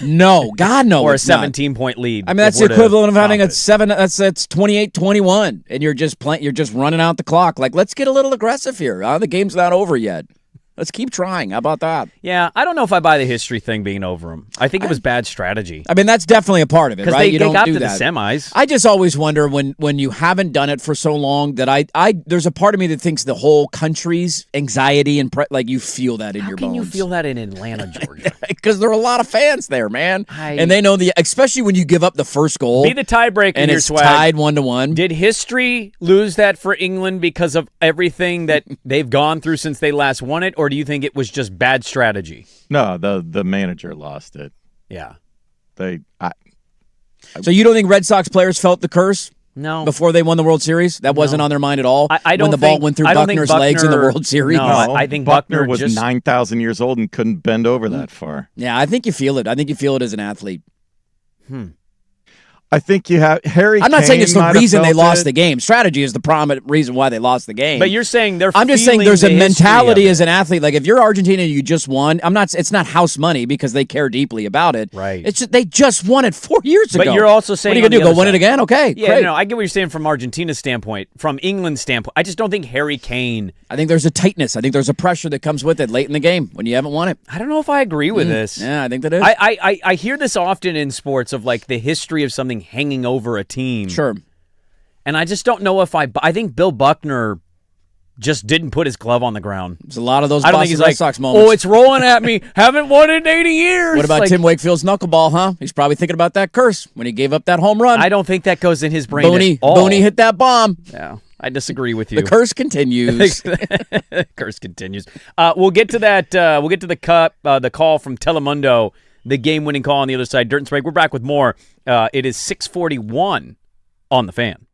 No, God, no. Or a it's not. 17-point lead. I mean, that's the equivalent of having a 7. That's 28-21, and you're just playing. You're just running out the clock. Let's get a little aggressive here. The game's not over yet. Let's keep trying. How about that? Yeah, I don't know if I buy the history thing being over them. I think it was bad strategy. I mean, that's definitely a part of it, right? Because You they don't got do to that. the semis. I just always wonder when you haven't done it for so long that I there's a part of me that thinks the whole country's anxiety and you feel that in your bones. How can you feel that in Atlanta, Georgia? Because there are a lot of fans there, man, I- and they know especially when you give up the first goal Be the tiebreaker and here, it's Swag. tied 1-1. Did history lose that for England because of everything that they've gone through since they last won it, or do you think it was just bad strategy? No, the manager lost it. Yeah. So you don't think Red Sox players felt the curse? No. Before they won the World Series? That wasn't on their mind at all? I don't when the ball think- went through I don't think Buckner's legs in the Buckner- World Series? No, I think Buckner was just 9,000 years old and couldn't bend over that far. Yeah, I think you feel it. I think you feel it as an athlete. I think you have Harry. I'm not saying it's the Kane might have reason they felt lost it. the game. Strategy is the prominent reason why they lost the game. But you're saying they're I'm just saying feeling there's a the history mentality of as it. an athlete. Like if you're Argentina and you just won, it's not house money because they care deeply about it. Right. It's just, they just won it 4 years ago. But you're also saying what are you gonna on do? the Go other win it side- again? Okay, Yeah, great. no, I get what you're saying from Argentina's standpoint. From England's standpoint, I just don't think Harry Kane. I think there's a tightness. I think there's a pressure that comes with it late in the game when you haven't won it. I don't know if I agree with this. Yeah, I think that is. I hear this often in sports of the history of something hanging over a team. Sure. And I just don't know if I think Bill Buckner just didn't put his glove on the ground. There's a lot of those I don't Boston think he's Red like, Sox moments. oh, it's rolling at me. Haven't won in 80 years. What about Tim Wakefield's knuckleball, huh? He's probably thinking about that curse when he gave up that home run. I don't think that goes in his brain at all. Booney hit that bomb. Yeah, I disagree with you. The curse continues. Curse continues. We'll get to that. We'll get to the call from Telemundo, the game-winning call on the other side. Dirt and Sprague. We're back with more. It is 6:41 on the Fan.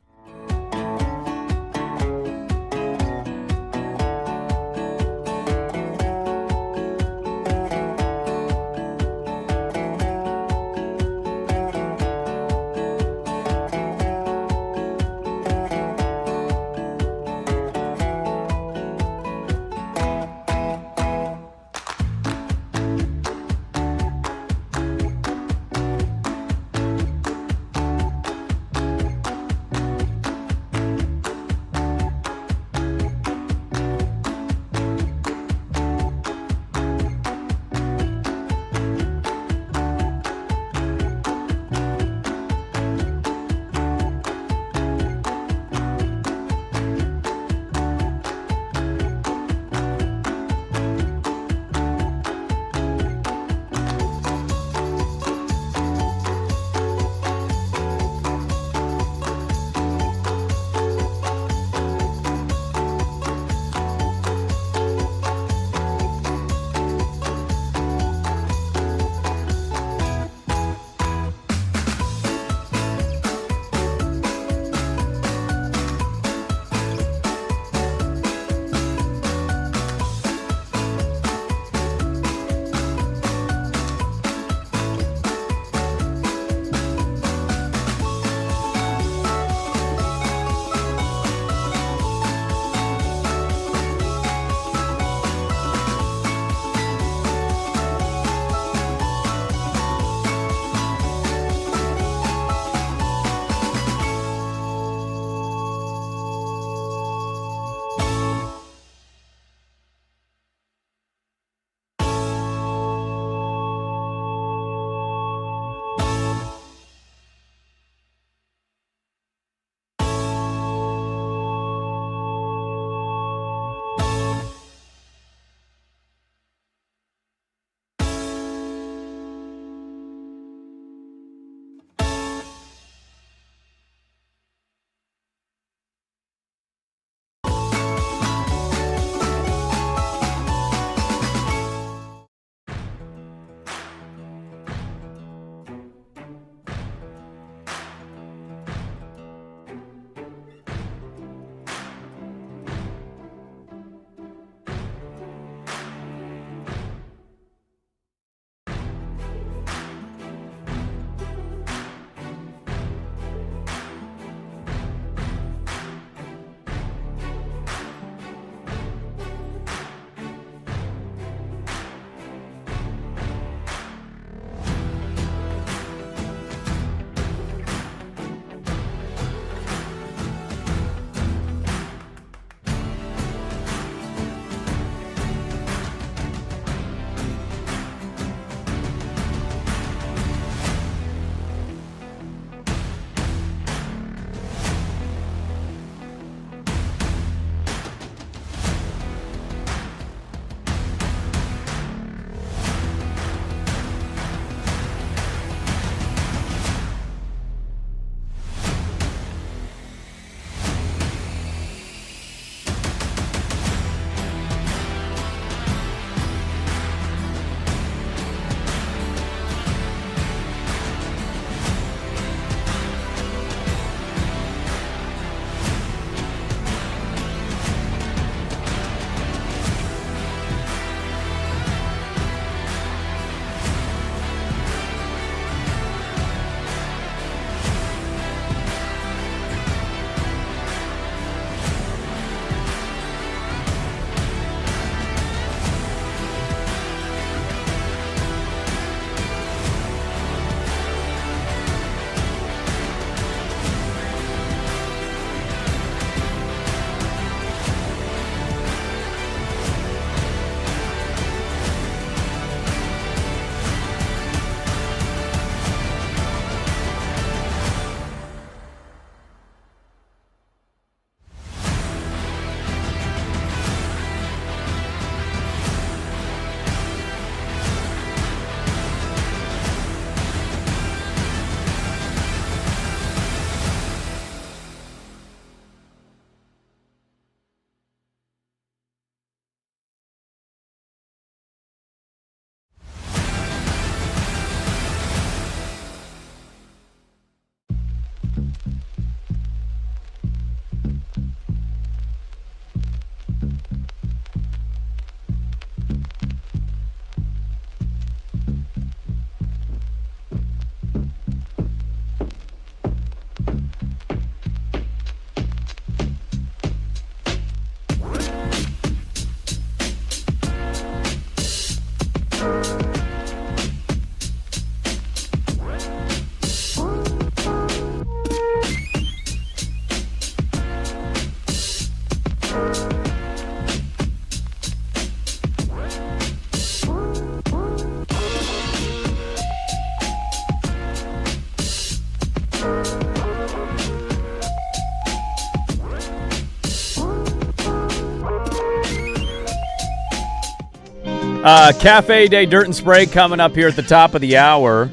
Cafe Day Dirt and Sprague coming up here at the top of the hour.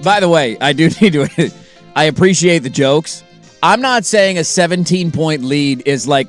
By the way, I do need to. I appreciate the jokes. I'm not saying a 17-point lead is like,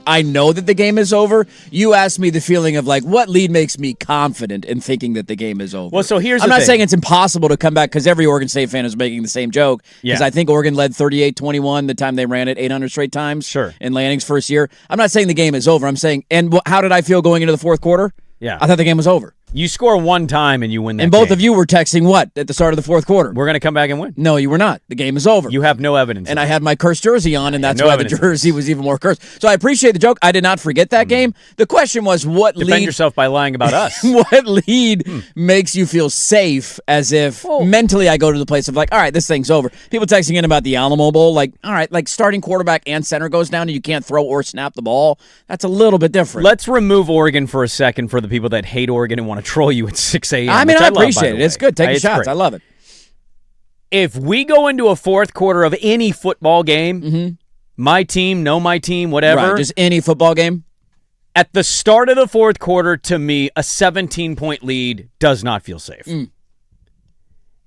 I know that the game is over. You asked me the feeling of like, what lead makes me confident in thinking that the game is over? Well, so here's I'm the not thing. saying it's impossible to come back because every Oregon State fan is making the same joke. Because I think Oregon led 38-21 the time they ran it 800 straight times. Sure. In Lanning's first year. I'm not saying the game is over. I'm saying, and how did I feel going into the fourth quarter? Yeah. I thought the game was over. You score one time and you win that And both game. of you were texting what at the start of the fourth quarter? We're going to come back and win. No, you were not. The game is over. You have no evidence. And of I it. had my cursed jersey on, and that's no why the evidence. jersey was even more cursed. So I appreciate the joke. I did not forget that game. The question was, what Defend lead? yourself by lying about us. What lead makes you feel safe? As if mentally, I go to the place of like, all right, this thing's over. People texting in about the Alamo Bowl, like, all right, like starting quarterback and center goes down, and you can't throw or snap the ball. That's a little bit different. Let's remove Oregon for a second for the people that hate Oregon and want to troll you at 6 a.m. I mean, which I love, by appreciate the it. It's way. good. Taking It's shots. great. I love it. If we go into a fourth quarter of any football game, my team, whatever, Right, just any football game. at the start of the fourth quarter, to me, a 17-point lead does not feel safe.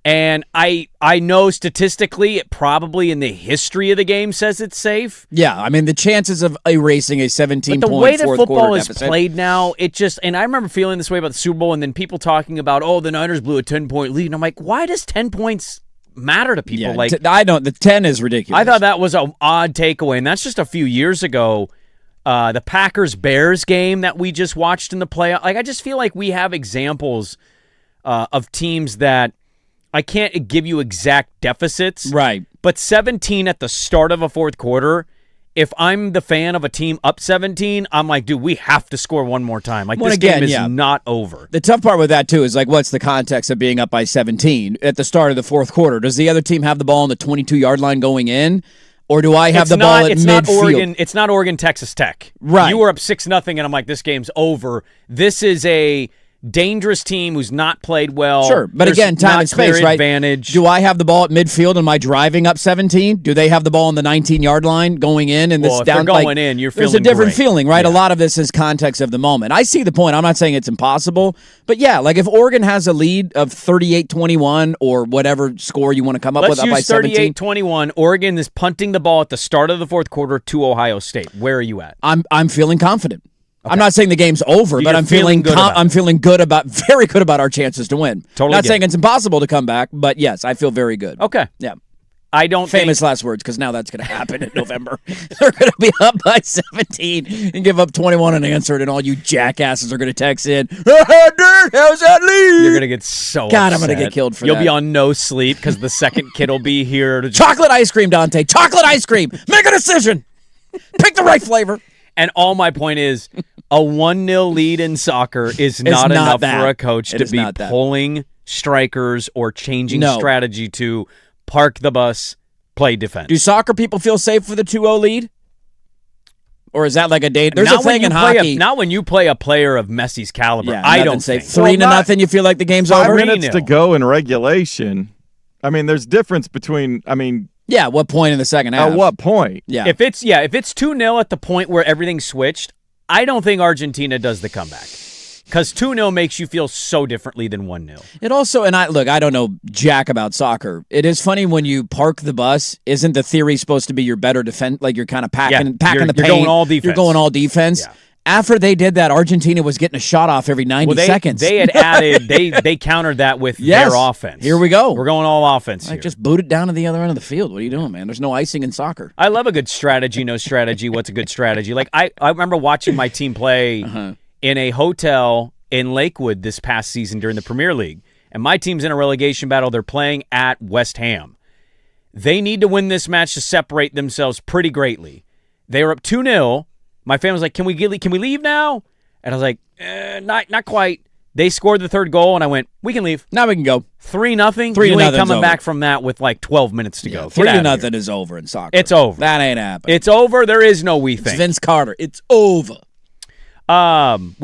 And I know statistically it probably in the history of the game says it's safe. Yeah, I mean, the chances of erasing a 17-point But the way that fourth football quarter is deficit, played now, it just, and I remember feeling this way about the Super Bowl and then people talking about, oh, the Niners blew a 10-point lead. And I'm like, why does 10 points matter to people? yeah, Like, I don't. The 10 is ridiculous. I thought that was an odd takeaway, and that's just a few years ago. The Packers-Bears game that we just watched in the playoff. Like, I just feel like we have examples of teams that I can't give you exact deficits. Right. But 17 at the start of a fourth quarter, if I'm the fan of a team up 17, I'm like, dude, we have to score one more time. Like, Well, this again, game is yeah. not over. The tough part with that, too, is like, what's the context of being up by 17 at the start of the fourth quarter? Does the other team have the ball on the 22-yard line going in? Or do I have the ball at it's midfield? It's not Oregon, Texas Tech. Right. You were up 6-0, and I'm like, this game's over. This is a dangerous team who's not played well. Sure, but There's again, time not and space, clear right? advantage. Do I have the ball at midfield? Am I driving up 17? Do they have the ball on the 19-yard line going in? And this Well, if down they're like, going in, you're there's a feeling different great. feeling, right? Yeah. A lot of this is context of the moment. I see the point. I'm not saying it's impossible, but yeah, like if Oregon has a lead of 38-21 or whatever score you want to come up Let's with up by use 17, 38-21. Oregon is punting the ball at the start of the fourth quarter to Ohio State. Where are you at? I'm feeling confident. I'm not saying the game's over, but You're I'm feeling good about it. I'm feeling good about very good about our chances to win. Totally Not get saying it. it's impossible to come back, but yes, I feel very good. Okay. Yeah. I don't Famous think... last words, because now that's going to happen in November. They're going to be up by 17 and give up 21 unanswered, and all you jackasses are going to text in, Dirt, how's that lead? You're going to get so God, I'm upset. gonna get killed for You'll that. be on no sleep because the second kid will be here. To Chocolate ice cream, Dante. Chocolate ice cream. Make a decision. Pick the right flavor. And all my point is, a 1-0 lead in soccer is not not enough that. for a coach It to is be not that. pulling strikers or changing No. strategy to park the bus, play defense. Do soccer people feel safe with a 2-0 lead? Or is that like a day? There's Not a when thing you in play hockey. not when you play a player of Messi's caliber. Yeah, I nothing don't safe. think. 3-0, you feel like the game's 5 over? minutes to 3-0. go in regulation. I mean, there's difference between, Yeah, what point in the second half? at what point? Yeah. If it's 2-0 at the point where everything's switched, I don't think Argentina does the comeback. Because 2-0 makes you feel so differently than 1-0. It also, and I don't know jack about soccer. It is funny when you park the bus, isn't the theory supposed to be you're better defense, like you're kind of packing you're the paint. going all defense. You're going all defense. Yeah. After they did that, Argentina was getting a shot off every 90 seconds. They had added, they countered that with Yes. their offense. Here we go. We're going all offense here. Like, just boot it down to the other end of the field. What are you doing, man? There's no icing in soccer. I love a good strategy, no strategy. What's a good strategy? Like, I remember watching my team play in a hotel in Lakewood this past season during the Premier League, and my team's in a relegation battle. They're playing at West Ham. They need to win this match to separate themselves pretty greatly. They were up 2-0. My family was like, can we leave now? And I was like, not quite. They scored the third goal, and I went, we can leave. Now we can go. 3-0. 3-0 You ain't coming over. back from that with like 12 minutes to go. 3-0 is over in soccer. It's over. That ain't happening. It's over. There is no we It's think. Vince Carter. It's over. We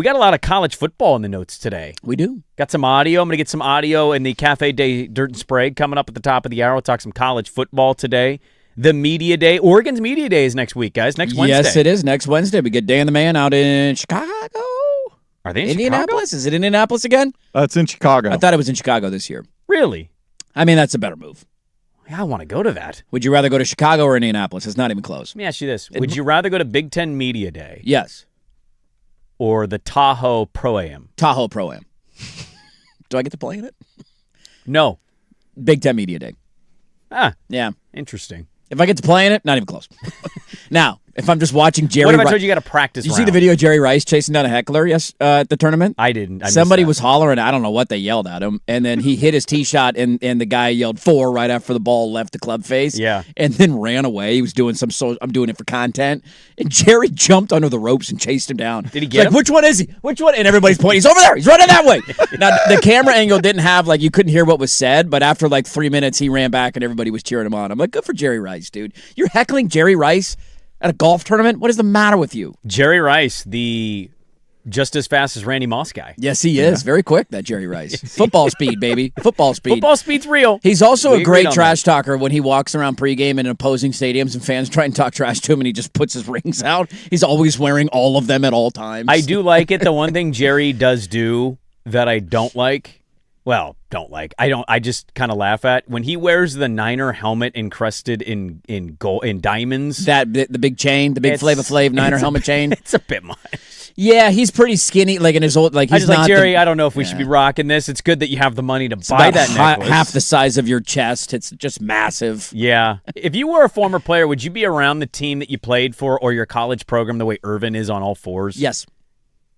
got a lot of college football in the notes today. We do. Got some audio. I'm going to get some audio in the Cafe Day Dirt and Sprague coming up at the top of the hour. We'll talk some college football today. The Media Day. Oregon's Media Day is next week, guys. Next Wednesday. Yes, it is. Next Wednesday. We get Dan the Man out in Chicago. Are they in Indianapolis? Is it Indianapolis again? That's in Chicago. I thought it was in Chicago this year. Really? I mean, that's a better move. Yeah, I want to go to that. Would you rather go to Chicago or Indianapolis? It's not even close. Let me ask you this. Would you rather go to Big Ten Media Day Yes. or the Tahoe Pro-Am? Tahoe Pro-Am. Do I get to play in it? No. Big Ten Media Day. Ah, Yeah. interesting. If I get to play in it, not even close. Now, if I'm just watching Jerry What if I Rice. told you got to practice Did you see round? the video of Jerry Rice chasing down a heckler at the tournament? I didn't. I missed Somebody that. was hollering. I don't know what they yelled at him. And then he hit his tee shot, and the guy yelled 4 right after the ball left the club face. Yeah. And then ran away. He was doing I'm doing it for content. And Jerry jumped under the ropes and chased him down. Did he get him? Which one is he? Which one? And everybody's pointing. He's over there. He's running that way. Now, the camera angle didn't have, you couldn't hear what was said. But after 3 minutes, he ran back and everybody was cheering him on. I'm like, good for Jerry Rice, dude. You're heckling Jerry Rice at a golf tournament? What is the matter with you? Jerry Rice, the just as fast as Randy Moss guy. Yes, he is. Very quick, that Jerry Rice. Football speed, baby. Football speed. Football speed's real. He's also We a agreed great on trash talker when he walks around pregame in opposing stadiums and fans try and talk trash to him and he just puts his rings out. He's always wearing all of them at all times. I do like it. The one thing Jerry does do that I don't like, I just kind of laugh at when he wears the Niner helmet encrusted in gold in diamonds. the big chain, the big Flava Flav Niner helmet chain. It's a bit much. Yeah, he's pretty skinny, in his old he's I just not Jerry. I don't know if we should be rocking this. It's good that you have the money to buy about that necklace. half the size of your chest. It's just massive. Yeah. If you were a former player, would you be around the team that you played for or your college program the way Irvin is on all fours? Yes.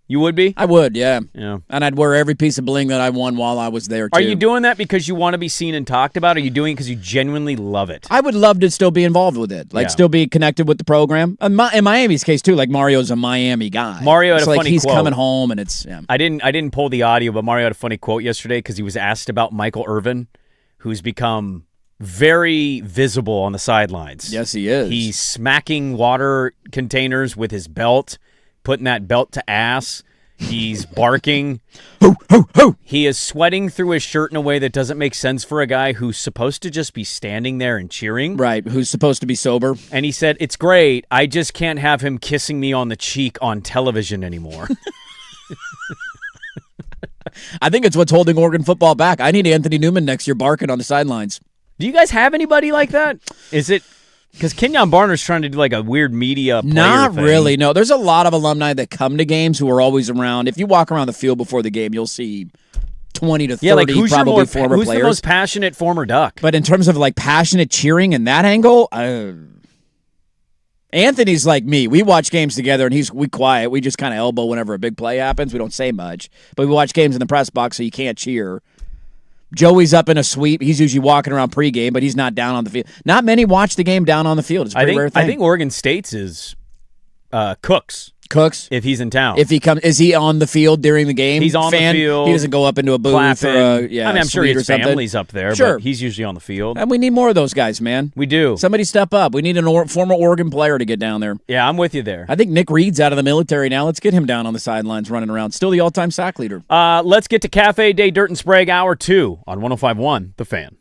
You would be? I would, yeah. Yeah. And I'd wear every piece of bling that I won while I was there, too. Are you doing that because you want to be seen and talked about? Or are you doing it because you genuinely love it? I would love to still be involved with it. Still be connected with the program. In Miami's case, too, Mario's a Miami guy. Mario had a funny he's quote. coming home, and it's... Yeah. I didn't pull the audio, but Mario had a funny quote yesterday because he was asked about Michael Irvin, who's become very visible on the sidelines. Yes, he is. He's smacking water containers with his belt, putting that belt to ass. He's barking. Ho, ho, ho. He is sweating through his shirt in a way that doesn't make sense for a guy who's supposed to just be standing there and cheering. Right, who's supposed to be sober. And he said, it's great. I just can't have him kissing me on the cheek on television anymore. I think it's what's holding Oregon football back. I need Anthony Newman next year barking on the sidelines. Do you guys have anybody like that? Is it... Because Kenyon Barner's trying to do a weird media player Not thing. really, no. There's a lot of alumni that come to games who are always around. If you walk around the field before the game, you'll see 20 to 30 who's probably former who's players. the most passionate former Duck? But in terms of passionate cheering in that angle, Anthony's like me. We watch games together, and we quiet. We just kind of elbow whenever a big play happens. We don't say much. But we watch games in the press box, so you can't cheer. Joey's up in a sweep. He's usually walking around pregame, but he's not down on the field. Not many watch the game down on the field. It's a pretty rare thing. I think Oregon State's is Cooks. Cooks, if he's in town. If he comes, is he on the field during the game? He's on the field. He doesn't go up into a booth clapping. or I'm sure his family's up there, sure. But he's usually on the field. And we need more of those guys, man. We do. Somebody step up. We need a former Oregon player to get down there. Yeah, I'm with you there. I think Nick Reed's out of the military now. Let's get him down on the sidelines running around. Still the all-time sack leader. Let's get to Cafe Day Dirt and Sprague Hour 2 on 105.1 The Fan.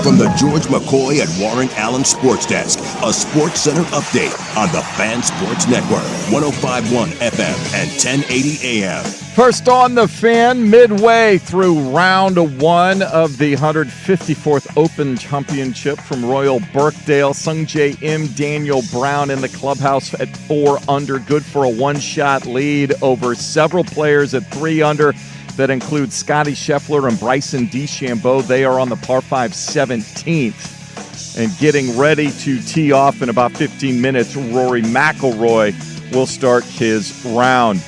From the George McCoy and Warren Allen Sports Desk, a Sports Center update on the Fan Sports Network, 105.1 FM and 1080 AM. First on the Fan, midway through round one of the 154th Open Championship from Royal Birkdale. Sung Jae Im, Daniel Brown in the clubhouse at 4 under, good for a one-shot lead over several players at 3 under. That includes Scotty Scheffler and Bryson DeChambeau. They are on the par 5 17th and getting ready to tee off in about 15 minutes. Rory McIlroy will start his round.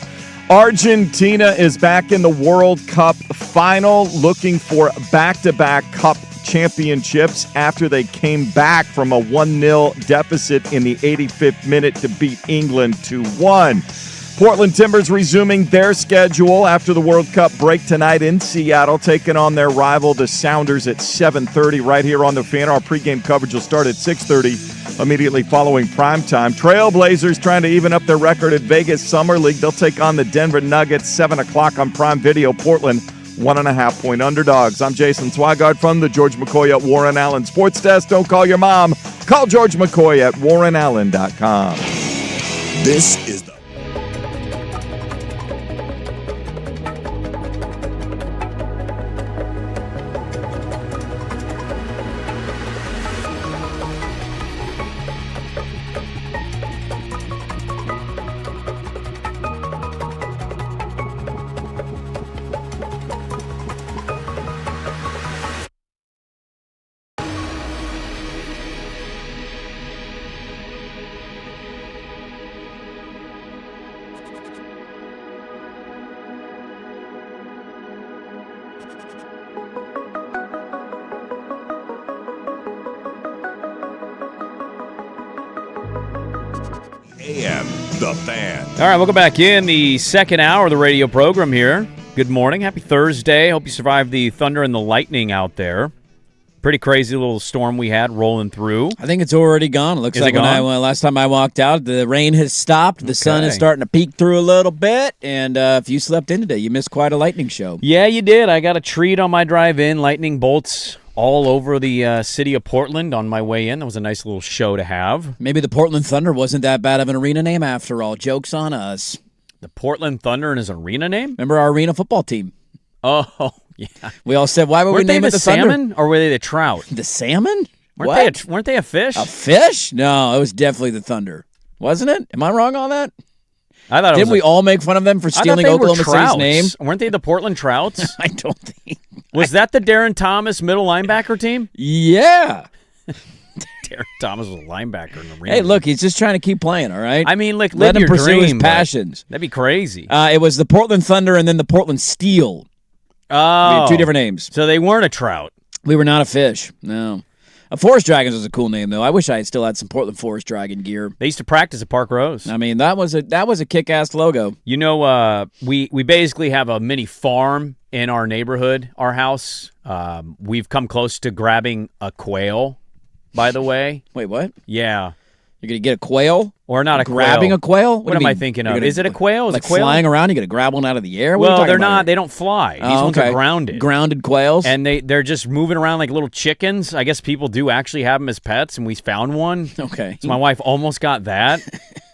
Argentina is back in the World Cup final, looking for back-to-back Cup championships after they came back from a 1-0 deficit in the 85th minute to beat England 2-1. Portland Timbers resuming their schedule after the World Cup break tonight in Seattle, taking on their rival, the Sounders, at 7:30 right here on the Fan. Our pregame coverage will start at 6:30, immediately following primetime. Trailblazers trying to even up their record at Vegas Summer League. They'll take on the Denver Nuggets, 7 o'clock on Prime Video. Portland, 1.5-point underdogs. I'm Jason Swigard from the George McCoy at Warren Allen Sports Desk. Don't call your mom. Call George McCoy at warrenallen.com. This is the AM, the Fan. All right, welcome back in the second hour of the radio program here. Good morning. Happy Thursday. Hope you survived the thunder and the lightning out there. Pretty crazy little storm we had rolling through. I think it's already gone. It looks like last time I walked out, the rain has stopped. The sun is starting to peek through a little bit. And if you slept in today, you missed quite a lightning show. Yeah, you did. I got a treat on my drive in. Lightning bolts all over the city of Portland on my way in. That was a nice little show to have. Maybe the Portland Thunder wasn't that bad of an arena name after all. Joke's on us. The Portland Thunder and his arena name? Remember our arena football team? Oh, yeah. We all said, why would we name it the salmon, Thunder? or were they the trout? The salmon? Weren't they a fish? A fish? No, it was definitely the Thunder. Wasn't it? Am I wrong on that? I thought Didn't we all make fun of them for stealing Oklahoma City's name? Weren't they the Portland Trouts? I don't think. Was that the Darren Thomas middle linebacker team? Yeah. Darren Thomas was a linebacker in the arena. Hey, look, he's just trying to keep playing, all right? I mean, like, let him your pursue his dream, passions. That'd be crazy. It was the Portland Thunder and then the Portland Steel. Oh. We had 2 different names. So they weren't a trout. We were not a fish, no. Forest Dragons was a cool name, though. I wish I had still had some Portland Forest Dragon gear. They used to practice at Park Rose. I mean, that was a kick-ass logo. You know, we basically have a mini farm in our neighborhood, our house. We've come close to grabbing a quail, by the way. Wait, what? Yeah. You're going to get a quail? Or not a grabbing quail. a quail? What am I thinking of? Is it a quail? Is like a quail flying around? You got to grab one out of the air? Well, they're not. They don't fly. These ones are grounded. Grounded quails? And they're just moving around like little chickens. I guess people do actually have them as pets, and we found one. Okay. So my wife almost got that.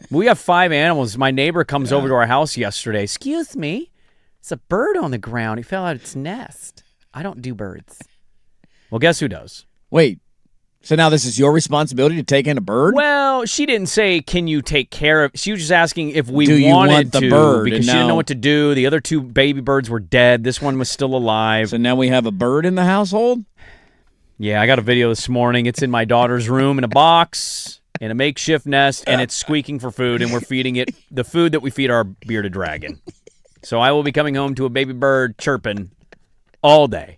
We have 5 animals. My neighbor comes over to our house yesterday. Excuse me. It's a bird on the ground. He fell out of its nest. I don't do birds. Well, guess who does? Wait. So now this is your responsibility to take in a bird? Well, she didn't say, can you take care of... She was just asking if we do you wanted want the to, bird? because she didn't know what to do. The other 2 baby birds were dead. This one was still alive. So now we have a bird in the household? Yeah, I got a video this morning. It's in my daughter's room in a box, in a makeshift nest, and it's squeaking for food, and we're feeding it the food that we feed our bearded dragon. So I will be coming home to a baby bird chirping all day.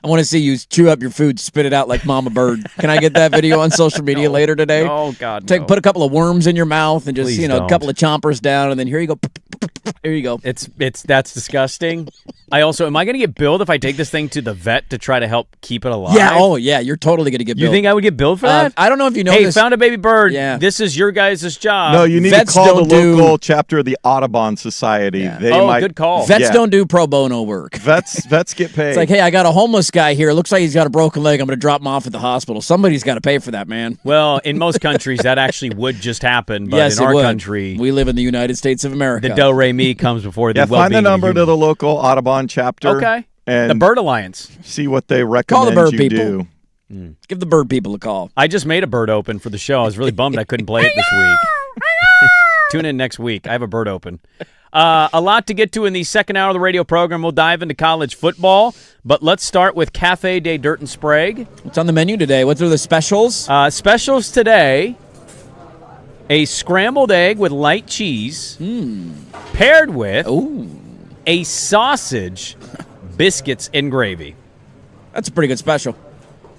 I want to see you chew up your food, spit it out like Mama Bird. Can I get that video on social media later today? Oh, God, no. Put a couple of worms in your mouth and just, Please a couple of chompers down, and then here you go. Here you go. That's disgusting. Am I going to get billed if I take this thing to the vet to try to help keep it alive? Yeah. Oh, yeah. You're totally going to get billed. You think I would get billed for that? I don't know if you know Hey, this. found a baby bird. Yeah. This is your guys' job. No, you need Vets to call the don't local chapter of the Audubon Society. Yeah. They Oh, might, good call. Vets don't do pro bono work. Vets get paid. It's like, hey, I got a homeless guy here. It looks like he's got a broken leg. I'm going to drop him off at the hospital. Somebody's got to pay for that, man. Well, in most countries, that actually would just happen. But Yes, in it our would. country, We live in the United States of America. the do-re-mi comes before the yeah, well-being find the of number to human. the local Audubon chapter. Okay. And The Bird Alliance. see what they Call recommend the bird you people. do. Give the bird people a call. I just made a bird open for the show. I was really bummed I couldn't play it this week. Tune in next week. I have a bird open. A lot to get to in the second hour of the radio program. We'll dive into college football, but let's start with Cafe de Dirt and Sprague. What's on the menu today? What are the specials? Specials today, a scrambled egg with light cheese paired with a sausage, biscuits, and gravy. That's a pretty good special.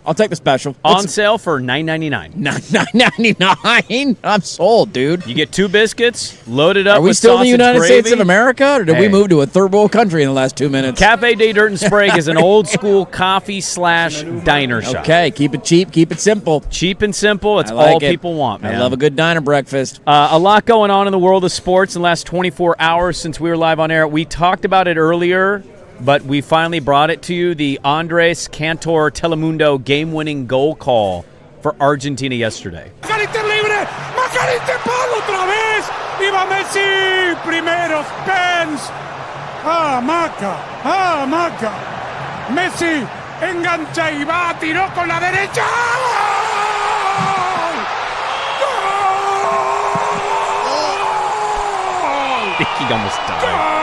I'll take the special. On sale for $9.99. $9.99. I'm sold, dude. You get 2 biscuits, loaded up Are we with still in the sausage United gravy. States of America, or did we Hey. move to a third world country in the last 2 minutes? Cafe de Dirt and Sprague is an old school coffee/diner shop. Okay, keep it cheap, keep it simple. Cheap and simple. It's I like all it. people want, man. I love a good diner breakfast. A lot going on in the world of sports in the last 24 hours since we were live on air. We talked about it earlier, but we finally brought it to you. The Andres Cantor Telemundo game-winning goal call for Argentina yesterday. Macarita libre, Macarita palo otra vez, y va Messi, primeros, Pens, Maca, Messi engancha y va, tiró con la derecha, ¡Gol! I think he almost died.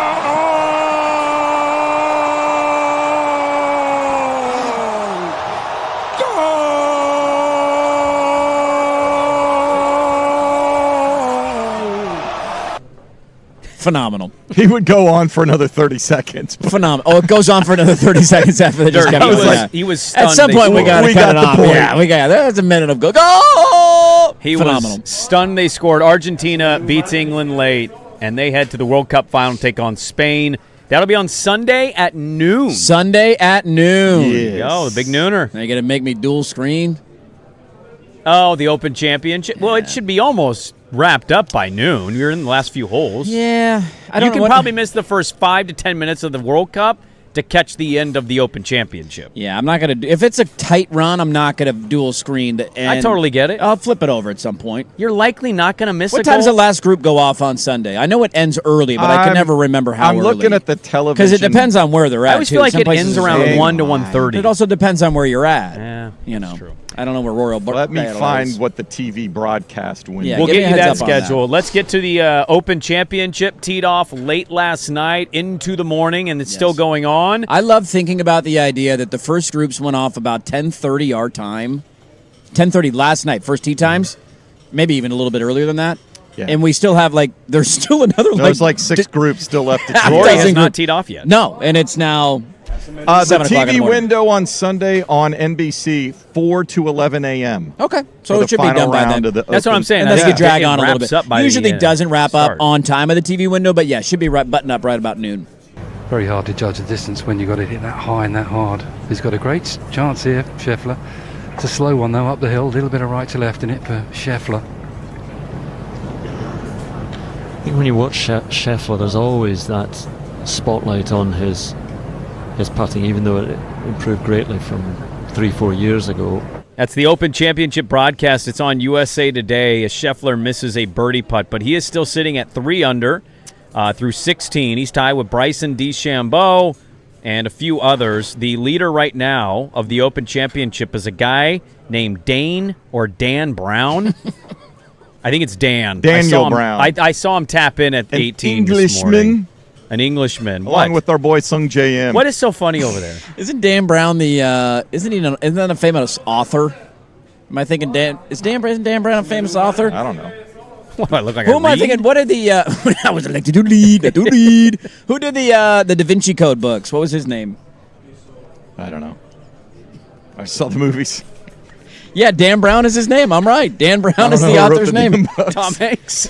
Phenomenal. He would go on for another 30 seconds. Phenomenal. Oh, it goes on for another 30 seconds after they just Dirt, kept he going. was- Yeah. he was stunned At some they point, we scored. got to We cut got it the off. point. Yeah, there's a minute of go. He Phenomenal. was stunned they scored. Argentina beats England late, and they head to the World Cup final to take on Spain. That'll be on Sunday at noon. Sunday at noon. Yes. Yo, the big nooner. Are you going to make me dual screen? Oh, the Open Championship. Well, it should be almost wrapped up by noon. You're in the last few holes. Yeah. I don't You know can what- probably miss the first 5 to 10 minutes of the World Cup to catch the end of the Open Championship. Yeah, I'm not going to. If it's a tight run, I'm not going to dual screen. I totally get it. I'll flip it over at some point. You're likely not going to miss What a time's goal. the last group go off on Sunday? I know it ends early, but I can I'm- never remember how I'm early. looking at the television. Because it depends on where they're at. I always too. feel like Some it places ends are around saying- 1 to Hang on. 1:30. It also depends on where you're at. Yeah, you know. that's true. I don't know where Royal Let me Barbados find is. what the TV broadcast window. Yeah, We'll give get me a you that heads up on that. schedule. Let's get to the Open Championship. Teed off late last night into the morning, and it's still going on. I love thinking about the idea that the first groups went off about 10:30 our time. 10:30 last night, first tee times. Maybe even a little bit earlier than that. Yeah. And we still have, there's still another, There's like 6 groups still left to Half choose. Rory dozen has not group- teed off yet. No, and it's now The 7 o'clock in the TV morning. window on Sunday on NBC, 4 to 11 a.m. Okay, so for it should the be final done by round then. of the That's what Open. I'm saying. And that's Yeah. going to drag It on a little wraps bit. up by the Usually end. doesn't wrap up Start. on time of the TV window, but yeah, should be button up right about noon. Very hard to judge the distance when you've got to hit that high and that hard. He's got a great chance here, Scheffler. It's a slow one though, up the hill, a little bit of right to left in it for Scheffler. I think when you watch Scheffler, there's always that spotlight on his putting, even though it improved greatly from 3-4 years ago. That's the Open Championship broadcast. It's on USA Today as Scheffler misses a birdie putt, but he is still sitting at 3 under through 16. He's tied with Bryson DeChambeau and a few others. The leader right now of the Open Championship is a guy named Dan Brown. I think it's Dan. Daniel Brown. I saw him tap in at An 18 this morning. Englishman, An Englishman. along What? with our boy Sung J.M. What is so funny over there? Isn't Dan Brown isn't that a famous author? Am I thinking isn't Dan Brown a famous author? I don't know. What, I look like Who a am I reed? thinking? What did I was elected to lead. Who did the Da Vinci Code books? What was his name? I don't know. I saw the movies. Yeah, Dan Brown is his name. I'm right. Dan Brown is the author's name. Tom Hanks.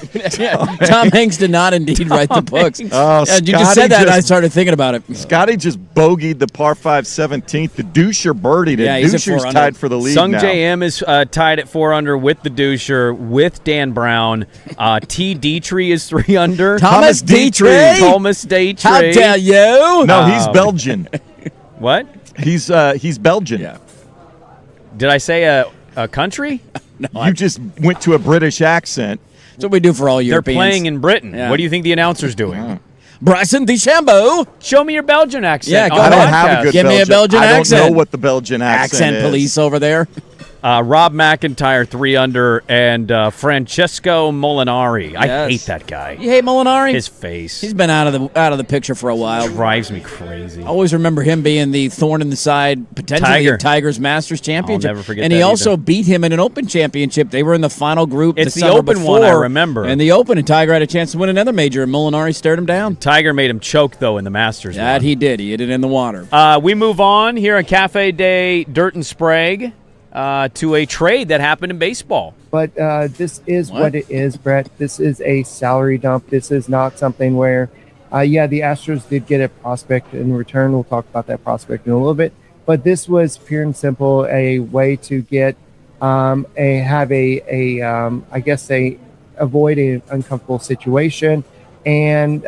Tom Hanks did not indeed write the books. Oh, You just said that, and I started thinking about it. Scotty just bogeyed the par 5 17th. The Dusher birdied it. Yeah, he's at Dusher's 4 under. tied for the lead Sung now. J.M. is tied at 4 under with the Dusher, with Dan Brown. T. Dietrich is 3 under. Thomas Dietrich. Thomas Dietrich. How dare you? No, he's Belgian. What? He's Belgian. Yeah. Did I say a country? You just went to a British accent. That's what we do for all They're Europeans. playing in Britain. Yeah. What do you think the announcer's doing? Bryson DeChambeau. Show me your Belgian accent. Yeah, go on I the don't ahead. have a good Give me a Belgian I don't accent. know what the Belgian accent is. Police over there. Rob McIntyre 3 under, and Francesco Molinari. I Yes. hate that guy. You hate Molinari? His face He's been out of the picture for a while. drives me crazy. I always remember him being the thorn in the side, potentially Tiger. of Tiger's Masters Championship. I'll never forget and that he also either. beat him in an Open Championship. They were in the final group. It's the summer Open one, I before, remember. And the Open, and Tiger had a chance to win another major, and Molinari stared him down. Tiger made him choke, though, in the Masters. That one. he did. He hit it in the water. We move on here on Cafe Day, Dirt and Sprague, to a trade that happened in baseball. But this is What? what it is, Brett. This is a salary dump. This is not something where, the Astros did get a prospect in return. We'll talk about that prospect in a little bit. But this was pure and simple a way to get avoid an uncomfortable situation and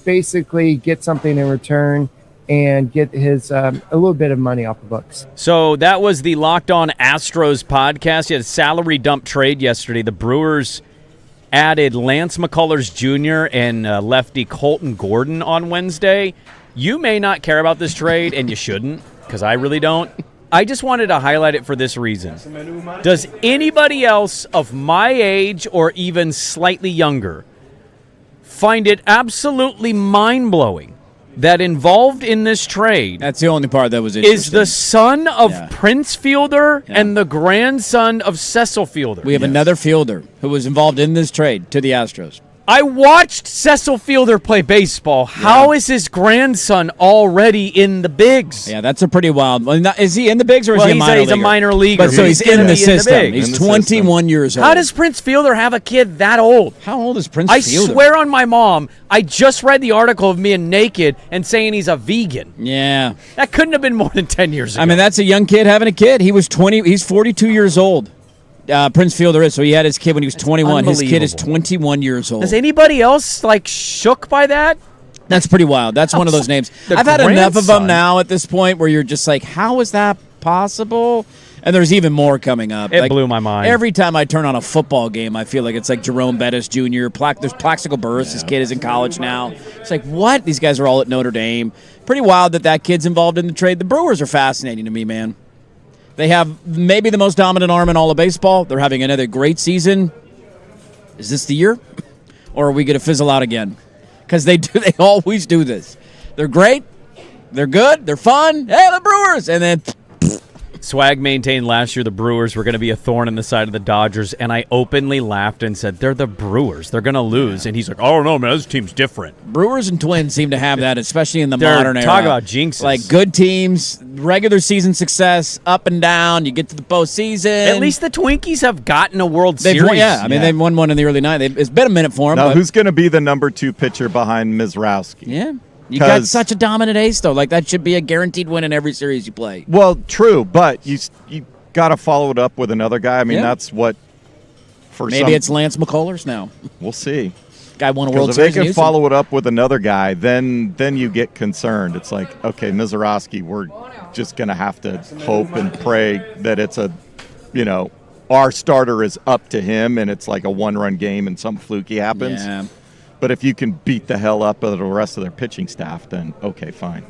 basically get something in return and get his a little bit of money off the books. So that was the Locked On Astros podcast. You had a salary dump trade yesterday. The Brewers added Lance McCullers Jr. and lefty Colton Gordon on Wednesday. You may not care about this trade, and you shouldn't, because I really don't. I just wanted to highlight it for this reason. Does anybody else of my age or even slightly younger find it absolutely mind-blowing that involved in this trade That's the only part that was interesting. is the son of Yeah. Prince Fielder Yeah. and the grandson of Cecil Fielder? We have another fielder who was involved in this trade to the Astros. I watched Cecil Fielder play baseball. How is his grandson already in the bigs? Yeah, that's a pretty wild one. Is he in the bigs or is Well, he a he's a- minor he's a leaguer? minor leaguer. But so He's he's gonna in the be in the system. bigs. He's In the 21 years old. How does Prince Fielder have a kid that old? How old is Prince I Fielder? swear on my mom, I just read the article of me and naked and saying he's a vegan. Yeah. That couldn't have been more than 10 years ago. I mean, that's a young kid having a kid. He's 42 years old. Prince Fielder is. So he had his kid when he was 21. His kid is unbelievable. 21 years old. Is anybody else shook by that? That's pretty wild. That's one of those names. The I've had enough of them grandson. now at this point where you're just like, how is that possible? And there's even more coming up. It blew my mind. Every time I turn on a football game, I feel like it's like Jerome Bettis Jr., there's Plaxico Burress. His kid is in college now. It's like, what? These guys are all at Notre Dame. Pretty wild that kid's involved in the trade. The Brewers are fascinating to me, man. They have maybe the most dominant arm in all of baseball. They're having another great season. Is this the year? Or are we going to fizzle out again? Because they always do this. They're great. They're good. They're fun. Hey, the Brewers. And then Swag maintained last year the Brewers were going to be a thorn in the side of the Dodgers, and I openly laughed and said, they're the Brewers. They're going to lose. And he's like, oh, no, man, this team's different. Brewers and Twins seem to have that, especially in the They're- modern era. talk about jinxes. Like good teams, regular season success, up and down. You get to the postseason. At least the Twinkies have gotten a World they've Series. won. Yeah, I mean they've won one in the early 90s. It's been a minute for them. Now, but who's going to be the number 2 pitcher behind Mizrowski? yeah, you got 'Cause- such a dominant ace though. Like that should be a guaranteed win in every series you play. Well, true, but you got to follow it up with another guy. I mean, Yeah. that's what for Maybe it's Lance McCullers now. We'll see. Guy won a World Because if they Series. in can Houston. follow it up with another guy, then you get concerned. It's like, okay, Mizrowski, we're just going to have to hope and pray that it's our starter is up to him and it's like a one-run game and some fluky happens. Yeah. But if you can beat the hell up of the rest of their pitching staff, then okay, fine.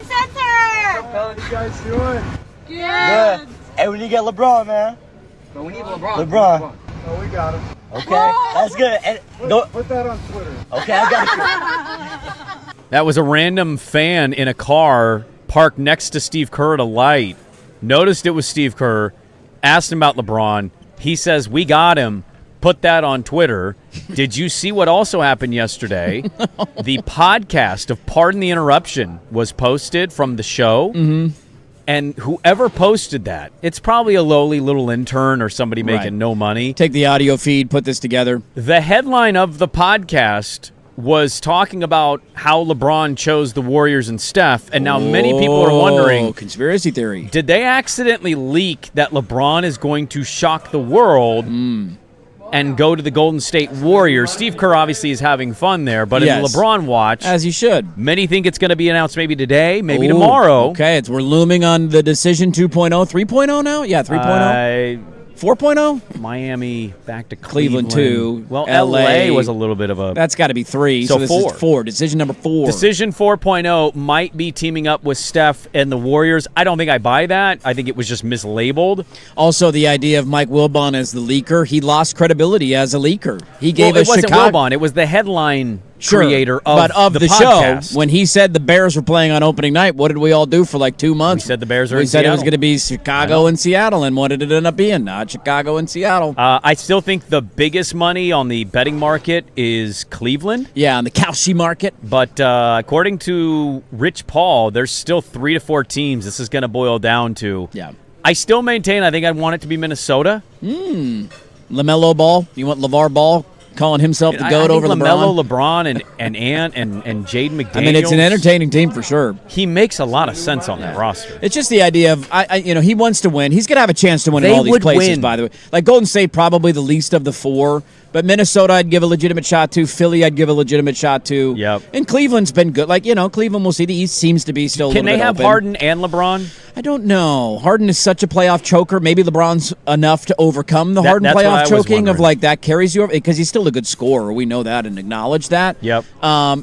How you guys doing? Good. Hey, we need to get LeBron, man. But we need LeBron. LeBron. Oh, we got him. Okay, that's good. And Put that on Twitter. okay, I got you. That was a random fan in a car parked next to Steve Kerr at a light. Noticed it was Steve Kerr. Asked him about LeBron. He says, we got him. Put that on Twitter. Did you see what also happened yesterday? The podcast of Pardon the Interruption was posted from the show. Mm-hmm. And whoever posted that, it's probably a lowly little intern or somebody making no money. Take the audio feed, put this together. The headline of the podcast was talking about how LeBron chose the Warriors and Steph, and now many people are wondering, conspiracy theory. Did they accidentally leak that LeBron is going to shock the world and go to the Golden State Warriors? Steve Kerr obviously is having fun there, but in the LeBron watch, as he should, many think it's going to be announced maybe today, maybe tomorrow. Okay, we're looming on the decision 2.0, 3.0 now? Yeah, 3.0. 4.0? Miami back to Cleveland 2. Well, LA was a little bit of a... That's got to be 3. So this 4. is 4. Decision number 4. Decision 4.0 might be teaming up with Steph and the Warriors. I don't think I buy that. I think it was just mislabeled. Also, the idea of Mike Wilbon as the leaker, he lost credibility as a leaker. He gave it wasn't Chicago... Wilbon. It was the headline creator of the podcast. show. When he said the Bears were playing on opening night, what did we all do for like 2 months? We said the Bears are in We said Seattle. it was going to be Chicago and Seattle, and what did it end up being? Not Chicago and Seattle. I still think the biggest money on the betting market is Cleveland. Yeah, on the Kalshi market. But according to Rich Paul, there's still 3 to 4 teams this is going to boil down to. Yeah. I still maintain I think I'd want it to be Minnesota. LaMelo Ball. You want LeVar Ball calling himself the GOAT over LaMelo, LeBron? LeBron, and Ant and Jaden McDaniels. I mean, it's an entertaining team for sure. He makes a lot of sense on that roster. It's just the idea of, he wants to win. He's going to have a chance to win They in all these would places, win. by the way. Like Golden State, probably the least of the 4. But Minnesota, I'd give a legitimate shot to. Philly, I'd give a legitimate shot to. Yep. And Cleveland's been good. Like, Cleveland, we'll see. The East seems to be still a Can little they bit have open. Harden and LeBron? I don't know. Harden is such a playoff choker. Maybe LeBron's enough to overcome the Harden that's what I playoff was choking of wondering. like that carries you over because he's still a good scorer. We know that and acknowledge that. Yep.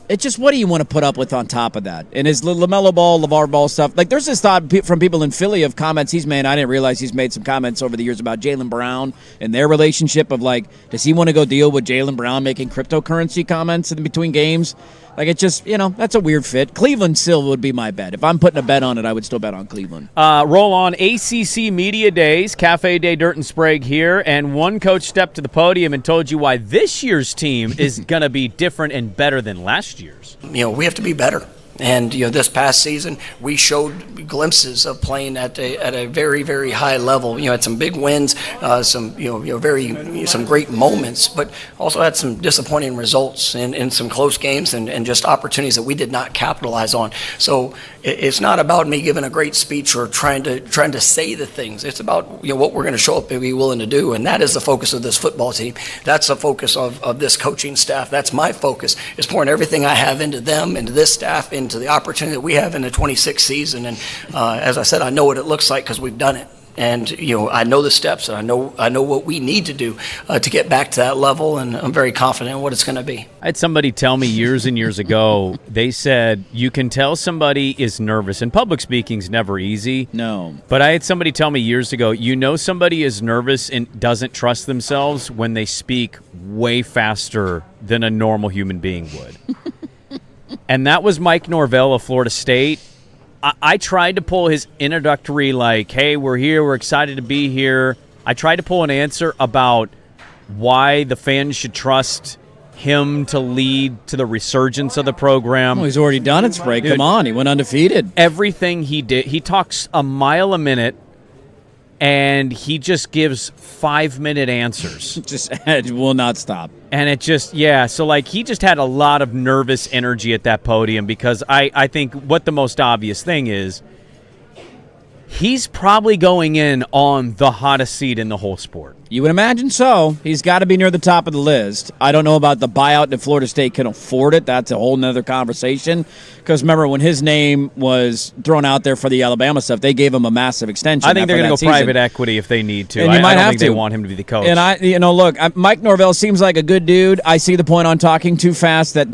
It's just what do you want to put up with on top of that? And his LaMelo Ball, LeVar Ball stuff. Like there's this thought from people in Philly of comments he's made. I didn't realize he's made some comments over the years about Jaylen Brown and their relationship of like, does he want to go deal with Jaylen Brown making cryptocurrency comments in between games? Like, it's just, that's a weird fit. Cleveland still would be my bet. If I'm putting a bet on it, I would still bet on Cleveland. Roll on ACC Media Days, Cafe Day, Dirt and Sprague here, and one coach stepped to the podium and told you why this year's team is going to be different and better than last year's. We have to be better. And this past season, we showed glimpses of playing at a very, very high level. Had some big wins, some great moments, but also had some disappointing results in some close games and just opportunities that we did not capitalize on. So it's not about me giving a great speech or trying to say the things. It's about what we're going to show up and be willing to do, and that is the focus of this football team. That's the focus of this coaching staff. That's my focus. Is pouring everything I have into them, into this staff, into the opportunity that we have in the 26th season. And as I said, I know what it looks like because we've done it. And I know the steps, and I know what we need to do to get back to that level, and I'm very confident in what it's going to be. I had somebody tell me years and years ago, they said, you can tell somebody is nervous, and public speaking's never easy. No. But I had somebody tell me years ago, somebody is nervous and doesn't trust themselves when they speak way faster than a normal human being would. And that was Mike Norvell of Florida State. I tried to pull his introductory, like, hey, we're here, we're excited to be here. I tried to pull an answer about why the fans should trust him to lead to the resurgence of the program. Well, he's already done it, Sprague. Come on, he went undefeated. Everything he did, he talks a mile a minute, and he just gives 5-minute answers. It will not stop. And it just, so like he just had a lot of nervous energy at that podium because I think what the most obvious thing is, he's probably going in on the hottest seat in the whole sport. You would imagine so. He's got to be near the top of the list. I don't know about the buyout that Florida State can afford it. That's a whole nother conversation. Because remember, when his name was thrown out there for the Alabama stuff, they gave him a massive extension. I think they're going to go private equity if they need to. And you might I don't have think to. They want him to be the coach. And look, Mike Norvell seems like a good dude. I see the point on talking too fast that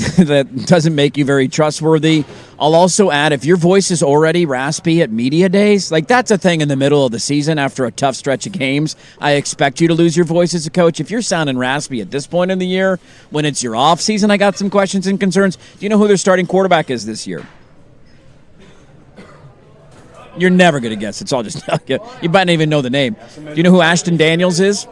doesn't make you very trustworthy. I'll also add, if your voice is already raspy at media days, like that's a thing in the middle of the season after a tough stretch of games. I expect you to lose your voice as a coach. If you're sounding raspy at this point in the year, when it's your off season, I got some questions and concerns. Do you know who their starting quarterback is this year? You're never going to guess. It's all just you might not even know the name. Do you know who Ashton Daniels is?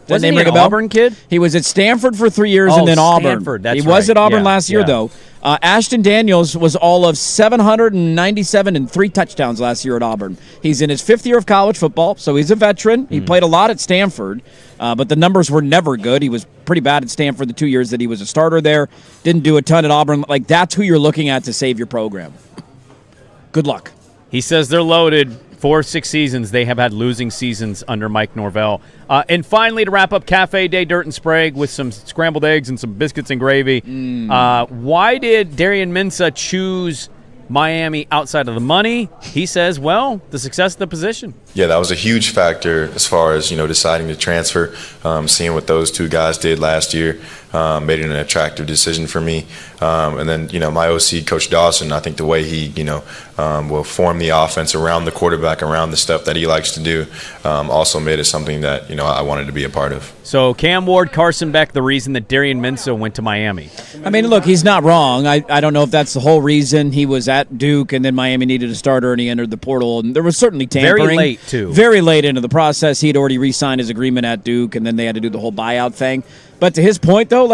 Does Wasn't he an Auburn kid? He was at Stanford for 3 years and then Auburn. Stanford, that's he was right. at Auburn last year, though. Ashton Daniels was all of 797 and 3 touchdowns last year at Auburn. He's in his 5th year of college football, so he's a veteran. He played a lot at Stanford, but the numbers were never good. He was pretty bad at Stanford the 2 years that he was a starter there. Didn't do a ton at Auburn. Like, that's who you're looking at to save your program. Good luck. He says they're loaded. 4 of 6 seasons, they have had losing seasons under Mike Norvell. And finally, to wrap up Cafe Day Dirt and Sprague with some scrambled eggs and some biscuits and gravy, why did Darian Mensah choose Miami outside of the money? He says, well, the success of the position. Yeah, that was a huge factor as far as, deciding to transfer. Seeing what those 2 guys did last year made it an attractive decision for me. And then, my OC, Coach Dawson, I think the way he, will form the offense around the quarterback, around the stuff that he likes to do, also made it something that, I wanted to be a part of. So Cam Ward, Carson Beck, the reason that Darian Mensah went to Miami. I mean, look, he's not wrong. I don't know if that's the whole reason. He was at Duke, and then Miami needed a starter, and he entered the portal. And there was certainly tampering. Very late, too. Very late into the process. He had already re-signed his agreement at Duke, and then they had to do the whole buyout thing. But to his point, though,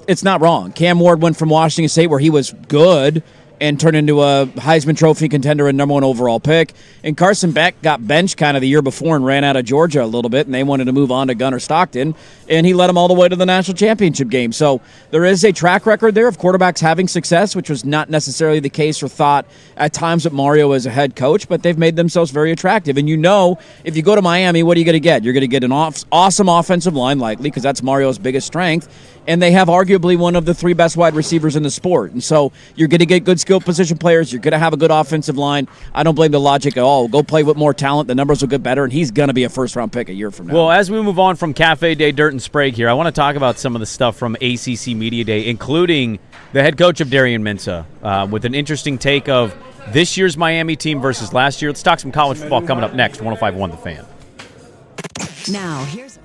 it's not wrong. Cam Ward went from Washington State, where he was good, and turned into a Heisman Trophy contender and number 1 overall pick. And Carson Beck got benched kind of the year before and ran out of Georgia a little bit, and they wanted to move on to Gunnar Stockton, and he led them all the way to the national championship game. So there is a track record there of quarterbacks having success, which was not necessarily the case or thought at times with Mario as a head coach, but they've made themselves very attractive. And if you go to Miami, what are you going to get? You're going to get an awesome offensive line, likely, because that's Mario's biggest strength. And they have arguably one of the 3 best wide receivers in the sport. And so you're going to get good skill position players. You're going to have a good offensive line. I don't blame the logic at all. Go play with more talent. The numbers will get better, and he's going to be a first-round pick a year from now. Well, as we move on from Cafe Day Dirt and Sprague here, I want to talk about some of the stuff from ACC Media Day, including the head coach of Darian Mensah, with an interesting take of this year's Miami team versus last year. Let's talk some college football coming up next. 105.1 The Fan. Now, here's...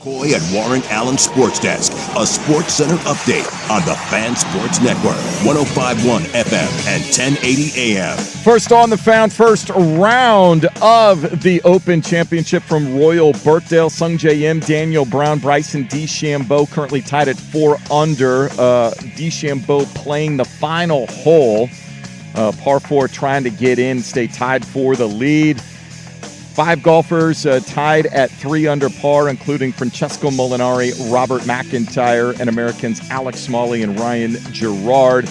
McCoy and Warren Allen Sports Desk, a Sports Center update on the Fan Sports Network, 105.1 FM and 1080 AM. First on the Fan, first round of the Open Championship from Royal Birkdale. Sung J M, Daniel Brown, Bryson DeChambeau currently tied at 4 under. DeChambeau playing the final hole. Par 4 trying to get in, stay tied for the lead. 5 golfers tied at 3 under par, including Francesco Molinari, Robert McIntyre, and Americans Alex Smalley and Ryan Gerard.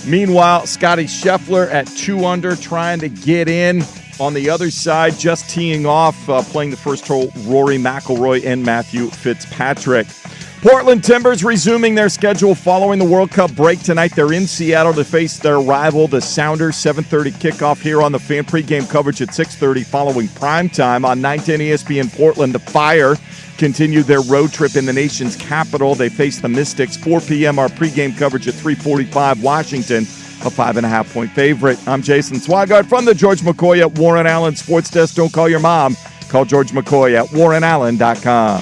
Meanwhile, Scotty Scheffler at 2 under, trying to get in. On the other side, just teeing off, playing the first hole, Rory McIlroy and Matthew Fitzpatrick. Portland Timbers resuming their schedule following the World Cup break tonight. They're in Seattle to face their rival, the Sounders. 7:30 kickoff here on the Fan. Pregame coverage at 6:30 following primetime on 910 ESPN Portland. The Fire continue their road trip in the nation's capital. They face the Mystics. 4 p.m. our pregame coverage at 3:45. Washington, a 5.5-point favorite. I'm Jason Swigard from the George McCoy at Warren Allen Sports Desk. Don't call your mom. Call George McCoy at warrenallen.com.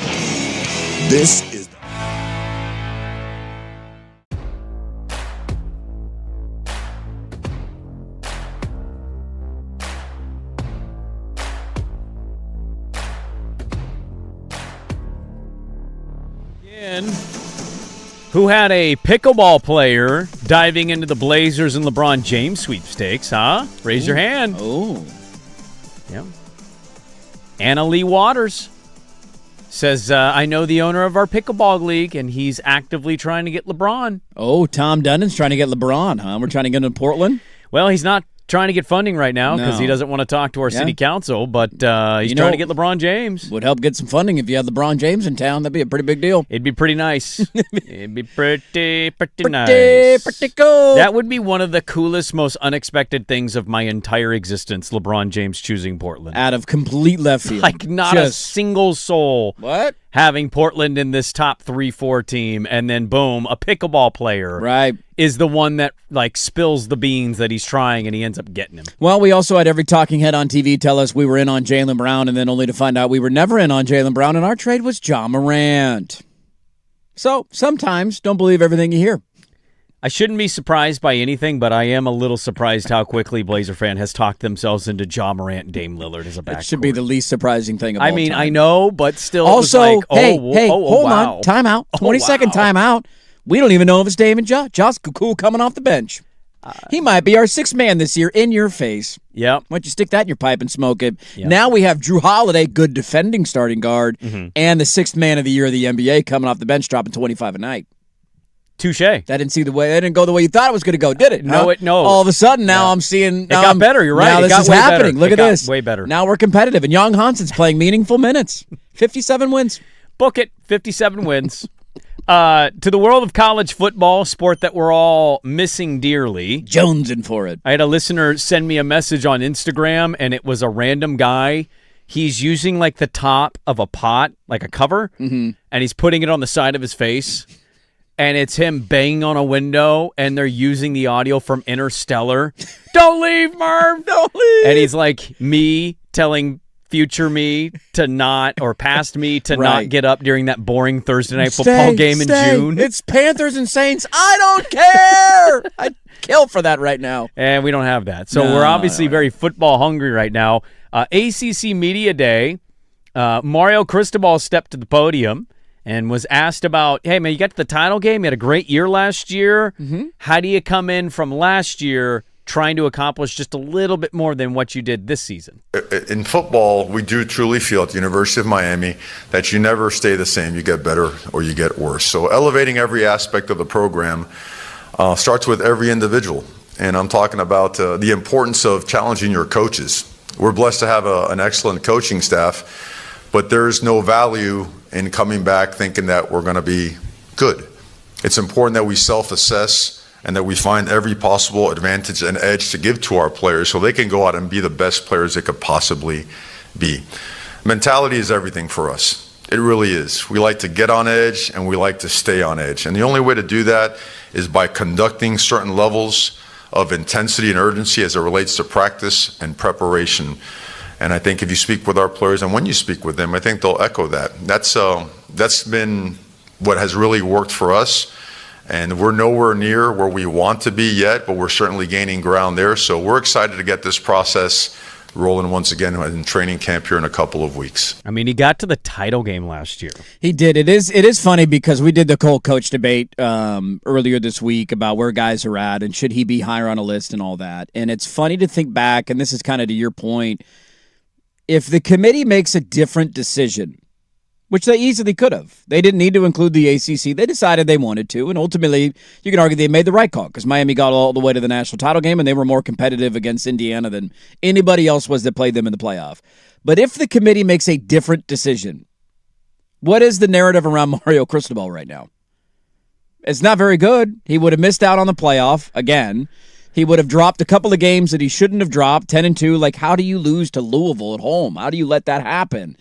This is who had a pickleball player diving into the Blazers and LeBron James sweepstakes, huh? Raise your hand. Oh. Yeah. Anna Lee Waters says, I know the owner of our pickleball league, and he's actively trying to get LeBron. Oh, Tom Dunnan's trying to get LeBron, huh? We're trying to get him to Portland? Well, he's not trying to get funding right now because he doesn't want to talk to our city council, but he's trying to get LeBron James. Would help get some funding if you had LeBron James in town. That'd be a pretty big deal. It'd be pretty nice. It'd be pretty nice. Pretty cool. That would be one of the coolest, most unexpected things of my entire existence, LeBron James choosing Portland. Out of complete left field. Like not a single soul. What? Having Portland in this top 3-4 team, and then boom, a pickleball player is the one that like spills the beans that he's trying, and he ends up getting him. Well, we also had every talking head on TV tell us we were in on Jaylen Brown, and then only to find out we were never in on Jaylen Brown, and our trade was Ja Morant. So sometimes don't believe everything you hear. I shouldn't be surprised by anything, but I am a little surprised how quickly Blazer fan has talked themselves into Ja Morant and Dame Lillard as a backcourt. It should be the least surprising thing of all time. I know, but still. Also, it was like, hold wow. on, time out, 20-second time out. We don't even know if it's Dame and Ja. Ja's cool coming off the bench. He might be our sixth man this year in your face. Yep. Why don't you stick that in your pipe and smoke it? Yep. Now we have Drew Holiday, good defending starting guard, and the sixth man of the year of the NBA coming off the bench, dropping 25 a night. Touche. That didn't go the way you thought it was going to go, did it? No. All of a sudden, now I'm seeing. It got better. You're right. Now this is happening. Look at this. Way better. Now we're competitive, and Young Hanson's playing meaningful minutes. 57 wins. Book it. 57 wins. To the world of college football, sport that we're all missing dearly. Jonesing for it. I had a listener send me a message on Instagram, and it was a random guy. He's using like the top of a pot, like a cover, and he's putting it on the side of his face. And it's him banging on a window, and they're using the audio from Interstellar. Don't leave, Merv! Don't leave! And he's like me telling future me to not, or past me to not get up during that boring Thursday night football game in June. It's Panthers and Saints. I don't care! I'd kill for that right now. And we don't have that. So we're obviously very football hungry right now. ACC Media Day, Mario Cristobal stepped to the podium and was asked about, hey, man, you got to the title game. You had a great year last year. How do you come in from last year trying to accomplish just a little bit more than what you did this season? In football, we do truly feel at the University of Miami that you never stay the same. You get better or you get worse. So elevating every aspect of the program starts with every individual. And I'm talking about the importance of challenging your coaches. We're blessed to have an excellent coaching staff, but there's no value in coming back thinking that we're going to be good. It's important that we self-assess and that we find every possible advantage and edge to give to our players so they can go out and be the best players they could possibly be. Mentality is everything for us. It really is. We like to get on edge and we like to stay on edge. And the only way to do that is by conducting certain levels of intensity and urgency as it relates to practice and preparation. And I think if you speak with our players and when you speak with them, I think they'll echo that. That's been what has really worked for us. And we're nowhere near where we want to be yet, but we're certainly gaining ground there. So we're excited to get this process rolling once again in training camp here in a couple of weeks. I mean, he got to the title game last year. He did. It is funny because we did the whole coach debate earlier this week about where guys are at and should he be higher on a list and all that. And it's funny to think back, and this is kind of to your point, if the committee makes a different decision, which they easily could have. They didn't need to include the ACC. They decided they wanted to, and ultimately, you can argue they made the right call because Miami got all the way to the national title game, and they were more competitive against Indiana than anybody else was that played them in the playoff. But if the committee makes a different decision, what is the narrative around Mario Cristobal right now? It's not very good. He would have missed out on the playoff again. He would have dropped a couple of games that he shouldn't have dropped, 10-2. Like, how do you lose to Louisville at home? How do you let that happen?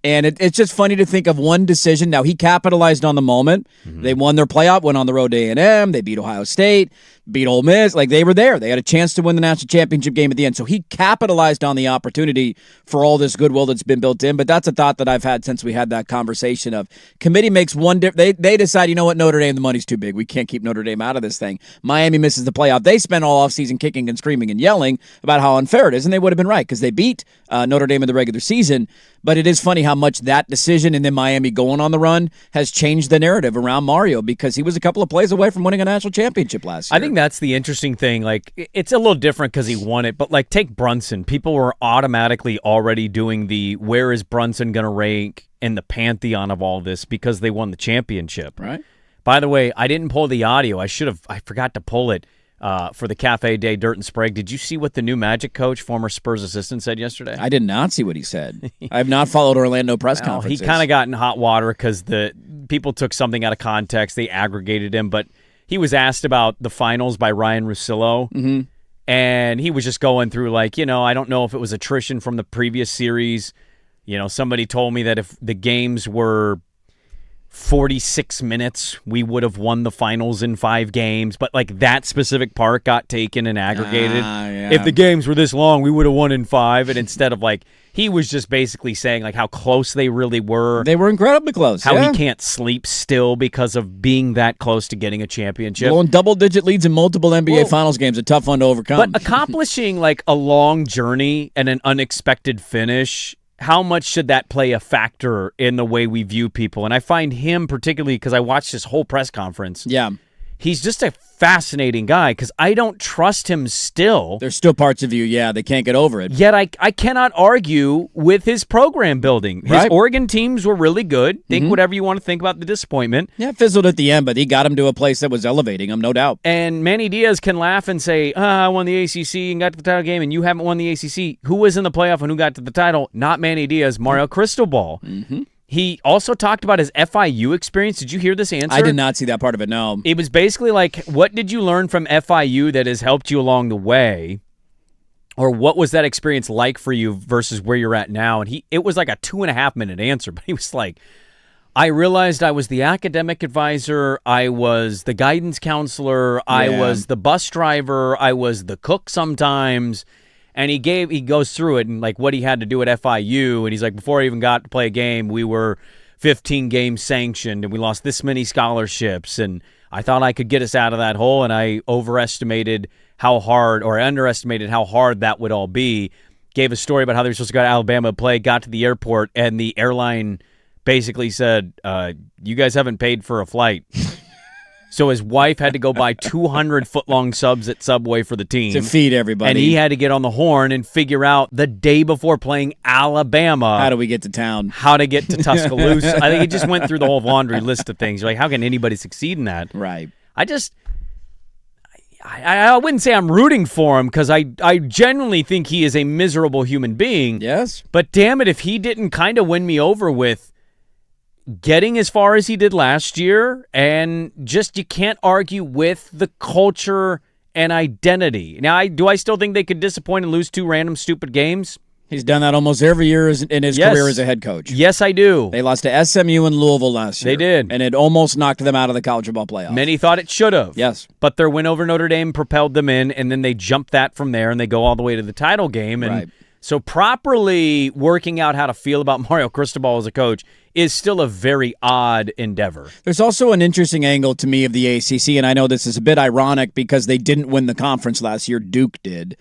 And it's just funny to think of one decision. Now, he capitalized on the moment. Mm-hmm. They won their playoff, went on the road to A&M. They beat Ohio State, beat Ole Miss. Like, they were there. They had a chance to win the national championship game at the end. So he capitalized on the opportunity for all this goodwill that's been built in. But that's a thought that I've had since we had that conversation of committee makes one they decide, you know what, Notre Dame, the money's too big. We can't keep Notre Dame out of this thing. Miami misses the playoff. They spent all offseason kicking and screaming and yelling about how unfair it is. And they would have been right because they beat Notre Dame in the regular season. But it is funny how much that decision and then Miami going on the run has changed the narrative around Mario because he was a couple of plays away from winning a national championship last year. I think that's the interesting thing. Like, it's a little different because he won it, but like, take Brunson. People were automatically already doing the where is Brunson going to rank in the pantheon of all this because they won the championship. Right. By the way, I didn't pull the audio. I forgot to pull it. For the Cafe Day Dirt and Sprague. Did you see what the new Magic coach, former Spurs assistant, said yesterday? I did not see what he said. I have not followed Orlando press conferences. He kind of got in hot water because the people took something out of context. They aggregated him, but he was asked about the finals by Ryan Russillo, mm-hmm. and he was just going through like, I don't know if it was attrition from the previous series. Somebody told me that if the games were 46 minutes, we would have won the finals in 5 games, but like that specific part got taken and aggregated. Yeah. If the games were this long, we would have won in 5, and instead of like, he was just basically saying like how close they really were. They were incredibly close. How he can't sleep still because of being that close to getting a championship. Blowing double-digit leads in multiple NBA Finals games, a tough one to overcome. But accomplishing like a long journey and an unexpected finish, how much should that play a factor in the way we view people? And I find him particularly, because I watched his whole press conference. Yeah. He's just a fascinating guy because I don't trust him still. There's still parts of you, they can't get over it. Yet I cannot argue with his program building. His Right. Oregon teams were really good. Think whatever you want to think about the disappointment. Yeah, it fizzled at the end, but he got him to a place that was elevating him, no doubt. And Manny Diaz can laugh and say, I won the ACC and got to the title game, and you haven't won the ACC. Who was in the playoff and who got to the title? Not Manny Diaz, Mario Cristobal. Mm-hmm. He also talked about his FIU experience. Did you hear this answer? I did not see that part of it, no. It was basically like, what did you learn from FIU that has helped you along the way? Or what was that experience like for you versus where you're at now? And it was like a 2.5-minute answer, but he was like, I realized I was the academic advisor, I was the guidance counselor, I was the bus driver, I was the cook sometimes. And he goes through it and like what he had to do at FIU. And he's like, before I even got to play a game, we were 15 games sanctioned and we lost this many scholarships. And I thought I could get us out of that hole. And I underestimated how hard that would all be. Gave a story about how they were supposed to go to Alabama to play, got to the airport, and the airline basically said, you guys haven't paid for a flight. So his wife had to go buy 200 foot-long subs at Subway for the team. To feed everybody. And he had to get on the horn and figure out the day before playing Alabama. How do we get to town? How to get to Tuscaloosa. I think he just went through the whole laundry list of things. You're like, how can anybody succeed in that? Right. I wouldn't say I'm rooting for him because I genuinely think he is a miserable human being. Yes. But damn it, if he didn't kind of win me over with getting as far as he did last year, and just you can't argue with the culture and identity. Now, do I still think they could disappoint and lose 2 random stupid games? He's done that almost every year in his career as a head coach. Yes, I do. They lost to SMU and Louisville last year. They did. And it almost knocked them out of the college football playoff. Many thought it should have. Yes. But their win over Notre Dame propelled them in, and then they jumped that from there, and they go all the way to the title game. And So properly working out how to feel about Mario Cristobal as a coach is still a very odd endeavor. There's also an interesting angle to me of the ACC, and I know this is a bit ironic because they didn't win the conference last year. Duke did.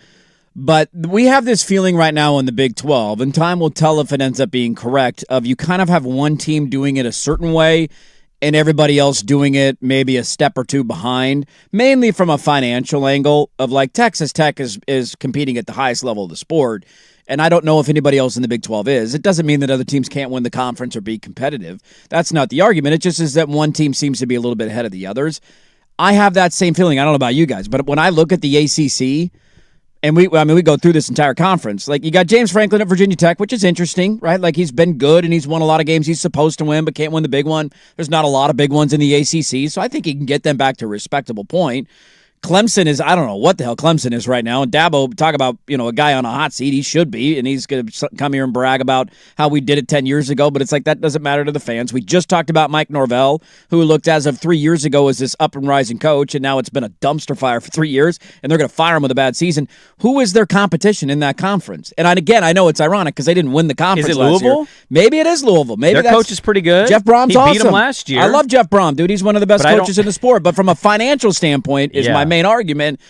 But we have this feeling right now in the Big 12, and time will tell if it ends up being correct, of you kind of have one team doing it a certain way and everybody else doing it maybe a step or two behind, mainly from a financial angle of like Texas Tech is competing at the highest level of the sport, and I don't know if anybody else in the Big 12 is. It doesn't mean that other teams can't win the conference or be competitive. That's not the argument. It just is that one team seems to be a little bit ahead of the others. I have that same feeling. I don't know about you guys, but when I look at the ACC, and we go through this entire conference. Like, you got James Franklin at Virginia Tech, which is interesting, right? Like, he's been good and he's won a lot of games he's supposed to win, but can't win the big one. There's not a lot of big ones in the ACC, so I think he can get them back to a respectable point. Clemson is, I don't know what the hell Clemson is right now. And Dabo, talk about, a guy on a hot seat. He should be, and he's going to come here and brag about how we did it 10 years ago, but it's like that doesn't matter to the fans. We just talked about Mike Norvell, who looked as of 3 years ago as this up and rising coach, and now it's been a dumpster fire for 3 years, and they're going to fire him with a bad season. Who is their competition in that conference? And again, I know it's ironic because they didn't win the conference last year. Louisville? Maybe it is Louisville. Maybe their coach is pretty good. Jeff Brom's awesome. He beat him last year. I love Jeff Brom, dude. He's one of the best coaches in the sport. But from a financial standpoint is my main argument.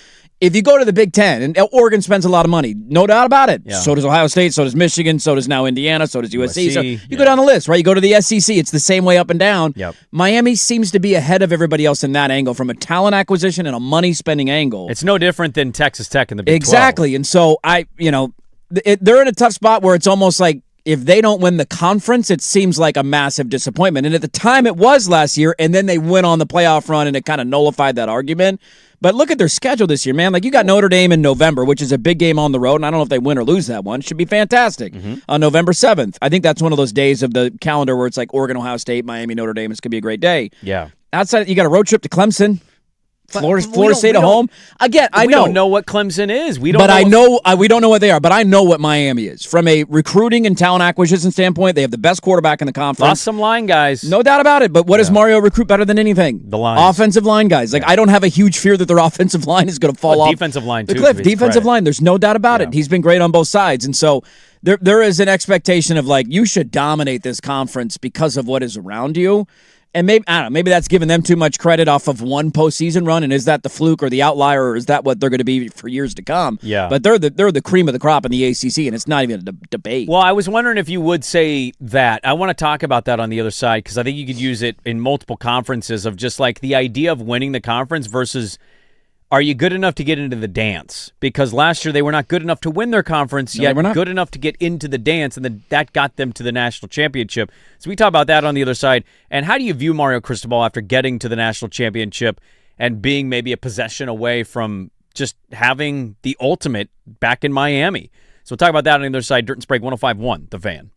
If you go to the Big Ten, and Oregon spends a lot of money, no doubt about it. Yeah. So does Ohio State, so does Michigan, so does now Indiana, so does USC. So you go down the list, right? You go to the SEC, it's the same way up and down. Yep. Miami seems to be ahead of everybody else in that angle from a talent acquisition and a money-spending angle. It's no different than Texas Tech in the Big 12. Exactly. And so they're in a tough spot where it's almost like if they don't win the conference, it seems like a massive disappointment. And at the time it was last year, and then they went on the playoff run and it kind of nullified that argument. But look at their schedule this year, man. Like, you got Notre Dame in November, which is a big game on the road, and I don't know if they win or lose that one. Should be fantastic. On November 7th. I think that's one of those days of the calendar where it's like Oregon, Ohio State, Miami, Notre Dame. It's going to be a great day. Yeah. Outside, you got a road trip to Clemson. Florida State at home. Again, I know. We don't know what Clemson is. We don't we don't know what they are, but I know what Miami is. From a recruiting and talent acquisition standpoint, they have the best quarterback in the conference. Lost some line guys. No doubt about it, but what does Mario recruit better than anything? The line. Offensive line guys. Like, I don't have a huge fear that their offensive line is going to fall off defensive line, the too, cliff. Defensive line, there's no doubt about it. He's been great on both sides, and so there is an expectation of, like, you should dominate this conference because of what is around you. And maybe, I don't know, maybe that's giving them too much credit off of one postseason run, and is that the fluke or the outlier, or is that what they're going to be for years to come? Yeah. But they're the cream of the crop in the ACC, and it's not even a debate. Well, I was wondering if you would say that. I want to talk about that on the other side, because I think you could use it in multiple conferences of just like the idea of winning the conference versus are you good enough to get into the dance? Because last year they were not good enough to win their conference, yet good enough to get into the dance, and then that got them to the national championship. So we talk about that on the other side. And how do you view Mario Cristobal after getting to the national championship and being maybe a possession away from just having the ultimate back in Miami? So we'll talk about that on the other side. Dirt and Sprague 105.1, The Fan.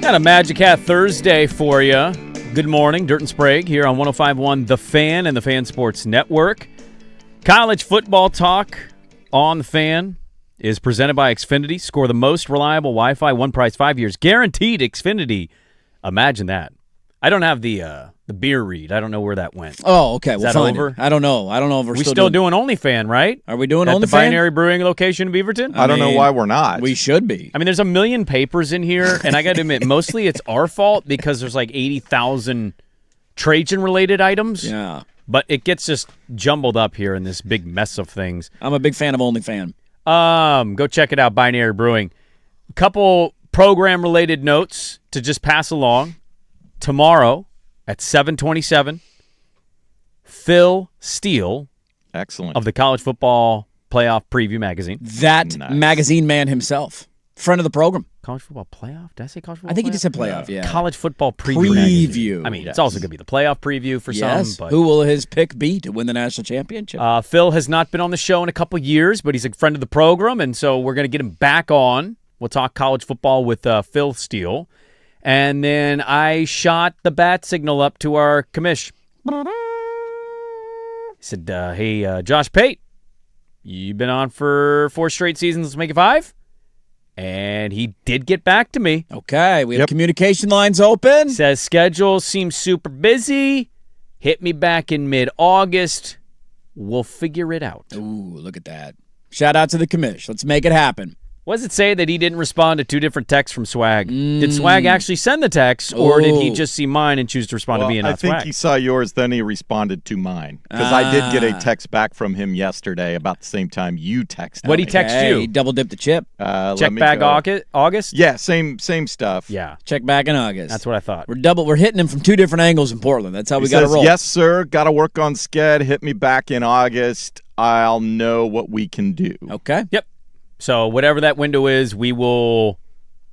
Got a Magic Hat Thursday for you. Good morning, Dirt and Sprague here on 105.1 The Fan and the Fan Sports Network. College football talk on The Fan is presented by Xfinity. Score the most reliable Wi-Fi, one price, 5 years. Guaranteed Xfinity. Imagine that. I don't have the beer read. I don't know where that went. Oh, okay. Is We'll that find over? it. I don't know. I don't know if we're still doing OnlyFan, right? Are we doing At OnlyFan? the Binary Brewing location in Beaverton? I don't know why we're not. We should be. I mean, there's a million papers in here, and I got to admit, mostly it's our fault because there's like 80,000 Trajan-related items. Yeah. But it gets just jumbled up here in this big mess of things. I'm a big fan of OnlyFan. Go check it out, Binary Brewing. A couple program-related notes to just pass along. Tomorrow at 7:27, Phil Steele, excellent, of the College Football Playoff Preview magazine. That magazine man himself. Friend of the program. College Football Playoff? Did I say College Football I think playoff? he just said playoff, yeah. College Football Preview magazine. Preview. I mean, it's also going to be the playoff preview for some. But Who will his pick be to win the national championship? Phil has not been on the show in a couple years, but he's a friend of the program, and so we're going to get him back on. We'll talk college football with Phil Steele. And then I shot the bat signal up to our commish. He said, hey, Josh Pate, you've been on for 4 straight seasons. Let's make it 5. And he did get back to me. Okay, we have communication lines open. Says schedule seems super busy. Hit me back in mid-August. We'll figure it out. Ooh, look at that. Shout out to the commish. Let's make it happen. What does it say that he didn't respond to 2 different texts from Swag? Did Swag actually send the text, or did he just see mine and choose to respond to me and not Swag? I think he saw yours, then he responded to mine. Because I did get a text back from him yesterday about the same time you texted me. What'd he text you? He double-dipped the chip. Check back August? Yeah, same stuff. Yeah. Check back in August. That's what I thought. We're hitting him from 2 different angles in Portland. That's how we got to says, roll. yes, sir. Got to work on Sked. Hit me back in August. I'll know what we can do. Okay. Yep. So whatever that window is, we will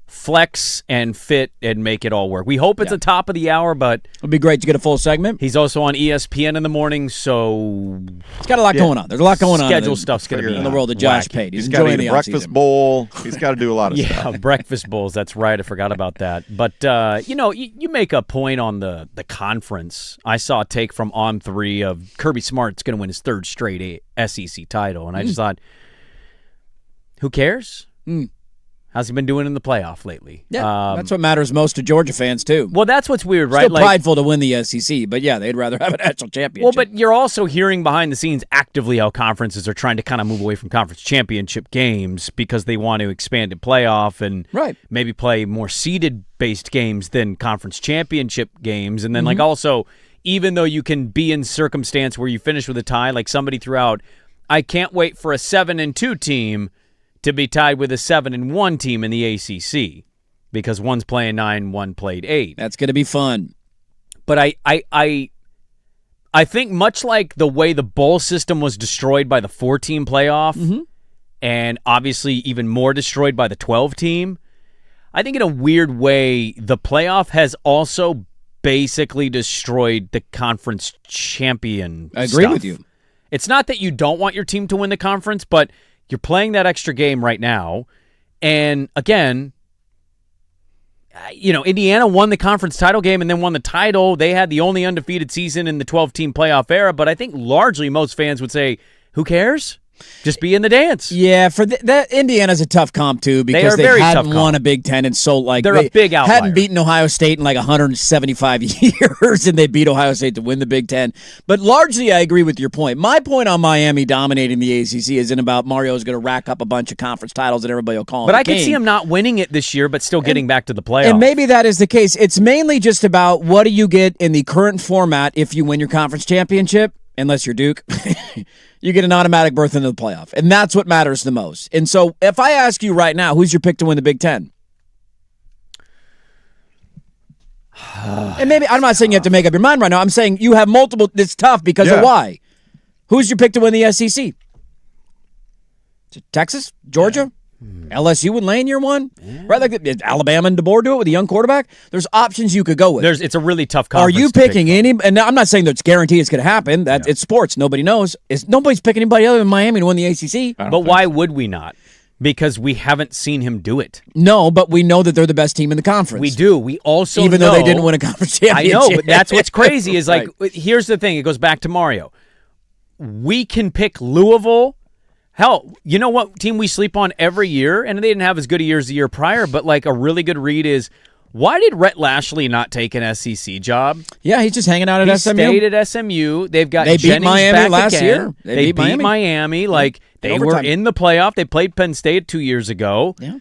flex and fit and make it all work. We hope it's the top of the hour, but it'd be great to get a full segment. He's also on ESPN in the morning, so it's got a lot going on. There's a lot going on. Schedule stuff's going to be in the world of Josh wacky. Pate. He's got to eat a breakfast bowl. He's got to do a lot of stuff. Yeah, breakfast bowls. That's right. I forgot about that. But you make a point on the conference. I saw a take from On3 of Kirby Smart's going to win his 3rd straight SEC title, and I just thought, who cares? How's he been doing in the playoff lately? Yeah, that's what matters most to Georgia fans, too. Well, that's what's weird, right? Still prideful to win the SEC, but yeah, they'd rather have a national championship. Well, but you're also hearing behind the scenes actively how conferences are trying to kind of move away from conference championship games because they want to expand the playoff and maybe play more seeded-based games than conference championship games. And then, also, even though you can be in circumstance where you finish with a tie, like somebody threw out, I can't wait for a 7-2 team to be tied with a 7-1 team in the ACC because one's playing 9, one played 8. That's going to be fun. But I think much like the way the bowl system was destroyed by the 4-team playoff and obviously even more destroyed by the 12-team, I think in a weird way the playoff has also basically destroyed the conference champion I agree stuff. with you. It's not that you don't want your team to win the conference, but you're playing that extra game right now. And again, Indiana won the conference title game and then won the title. They had the only undefeated season in the 12-team playoff era. But I think largely most fans would say, who cares? Just be in the dance. Yeah, for that Indiana's a tough comp too because they hadn't won a Big Ten, and so they're a big outlier. Hadn't beaten Ohio State in like 175 years, and they beat Ohio State to win the Big Ten. But largely, I agree with your point. My point on Miami dominating the ACC isn't about Mario's going to rack up a bunch of conference titles and everybody will call him. But I can see him not winning it this year, but still getting back to the playoffs. And maybe that is the case. It's mainly just about what do you get in the current format if you win your conference championship, unless you're Duke. You get an automatic berth into the playoff, and that's what matters the most. And so if I ask you right now, who's your pick to win the Big Ten? And maybe I'm not saying you have to make up your mind right now. I'm saying you have multiple. It's tough because of why. Who's your pick to win the SEC? Texas? Georgia? LSU would Lane year one? Right? Like Alabama and DeBoer do it with a young quarterback? There's options you could go with. It's a really tough conference. Are you picking any? And I'm not saying that it's guaranteed it's going to happen. It's sports. Nobody knows. Nobody's picking anybody other than Miami to win the ACC. But why would we not? Because we haven't seen him do it. No, but we know that they're the best team in the conference. We do. We also Even though they didn't win a conference championship. I know, but that's what's crazy is like, here's the thing. It goes back to Mario. We can pick Louisville. Hell, you know what team we sleep on every year? And they didn't have as good a year as the year prior, but like a really good read is, why did Rhett Lashley not take an SEC job? Yeah, he's just hanging out at SMU. He stayed at SMU. They've got They beat Jennings Miami back last again. year. They beat Miami. Like, they were in the playoff. They played Penn State 2 years ago. Yeah.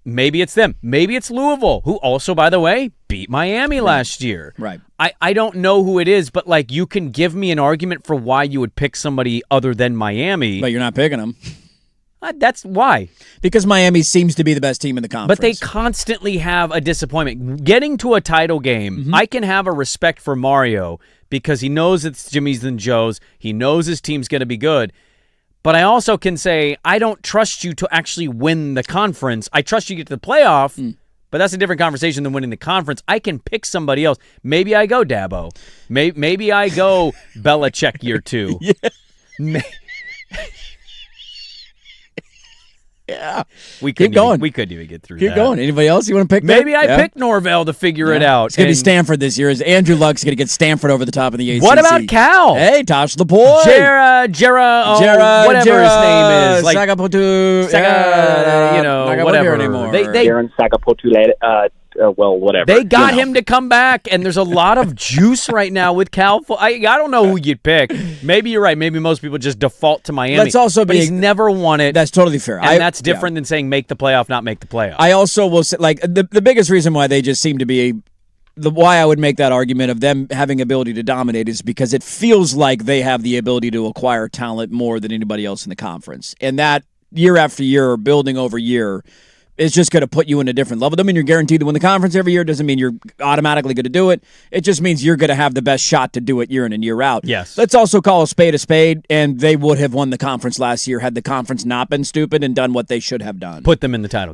Maybe it's them. Maybe it's Louisville, who also, by the way, beat Miami last year. Right. I don't know who it is, but like you can give me an argument for why you would pick somebody other than Miami. But you're not picking them. That's why. Because Miami seems to be the best team in the conference. But they constantly have a disappointment. Getting to a title game, I can have a respect for Mario because he knows it's Jimmy's and Joe's. He knows his team's going to be good. But I also can say, I don't trust you to actually win the conference. I trust you to get to the playoff, but that's a different conversation than winning the conference. I can pick somebody else. Maybe I go Dabo. Maybe I go Belichick year 2. Yeah. We Keep going. We couldn't even get through Keep that. going. Anybody else you want to pick? Maybe I pick Norvell to figure it out. It's going to be Stanford this year. Andrew Luck's going to get Stanford over the top of the ACC. What about Cal? Hey, Tosh the boy. Jera, whatever his name is. Like, Sagapotu. whatever. Anymore. Darren Sagapotu, whatever. They got him to come back, and there's a lot of juice right now with Cal. I don't know who you'd pick. Maybe you're right. Maybe most people just default to Miami. Let's also but he's never won it. That's totally fair. And that's different than saying make the playoff, not make the playoff. I also will say, like, the biggest reason why they just seem to be why I would make that argument of them having ability to dominate is because it feels like they have the ability to acquire talent more than anybody else in the conference. And that year after year, building over year, is just going to put you in a different level. Doesn't mean you're guaranteed to win the conference every year. Doesn't mean you're automatically going to do it. It just means you're going to have the best shot to do it year in and year out. Yes. Let's also call a spade, and they would have won the conference last year had the conference not been stupid and done what they should have done. Put them in the title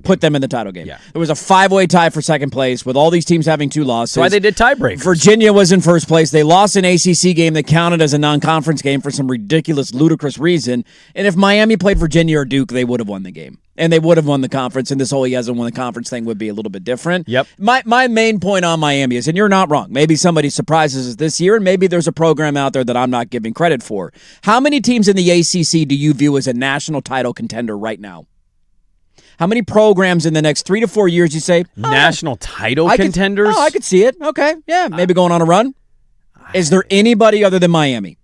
game. Yeah. There was a 5-way tie for second place with all these teams having 2 losses. That's why they did tiebreakers. Virginia was in first place. They lost an ACC game that counted as a non-conference game for some ridiculous, ludicrous reason. And if Miami played Virginia or Duke, they would have won the game. And they would have won the conference, and this whole he hasn't won the conference thing would be a little bit different. Yep. My main point on Miami is, and you're not wrong, maybe somebody surprises us this year, and maybe there's a program out there that I'm not giving credit for. How many teams in the ACC do you view as a national title contender right now? How many programs in the next 3 to 4 years you say? National title contenders? I could see it. Okay, yeah, maybe going on a run. Is there anybody other than Miami?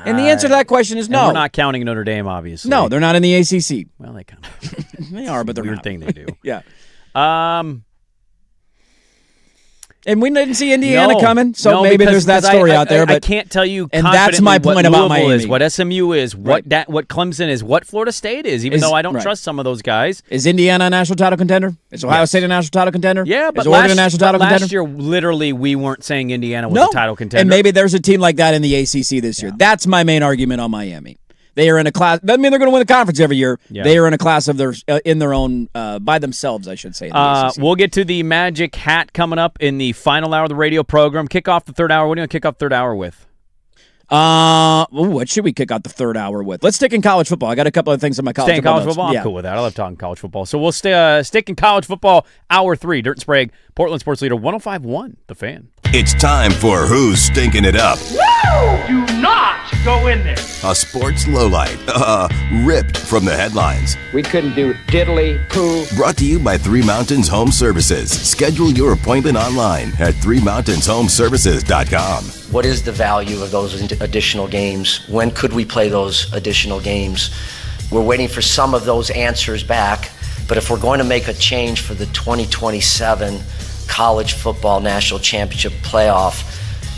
And the answer to that question is no. And we're not counting Notre Dame, obviously. No, they're not in the ACC. Well, they kind of they are, but they're weird not. thing they do. Yeah. And we didn't see Indiana coming, so maybe there's that story out there. But I can't tell you. And that's my point about Miami. Is what SMU is, what Clemson is, what Florida State is. Even though I don't trust some of those guys. Is Indiana a national title contender? Is Ohio State a national title contender? Yeah, but is Oregon a national title contender? Last year, literally, we weren't saying Indiana was a title contender. And maybe there's a team like that in the ACC this year. That's my main argument on Miami. They are in a class. Doesn't mean they're going to win the conference every year. Yeah. They are in a class of their in their own by themselves, I should say. In the ACC. We'll get to the Magic Hat coming up in the final hour of the radio program. Kick off the third hour. What are you going to kick off third hour with? What should we kick out the third hour with? Let's stick in college football. I got a couple of things on my college football. Stay in college football? I'm cool with that. I love talking college football. So we'll stick in college football, hour 3. Dirt and Sprague, Portland Sports Leader 105.1, The Fan. It's time for Who's Stinking It Up. Woo! Do not go in there. A sports lowlight, ripped from the headlines. We couldn't do diddly poo. Brought to you by Three Mountains Home Services. Schedule your appointment online at threemountainshomservices.com. What is the value of those additional games? When could we play those additional games? We're waiting for some of those answers back, but if we're going to make a change for the 2027 College Football National Championship playoff,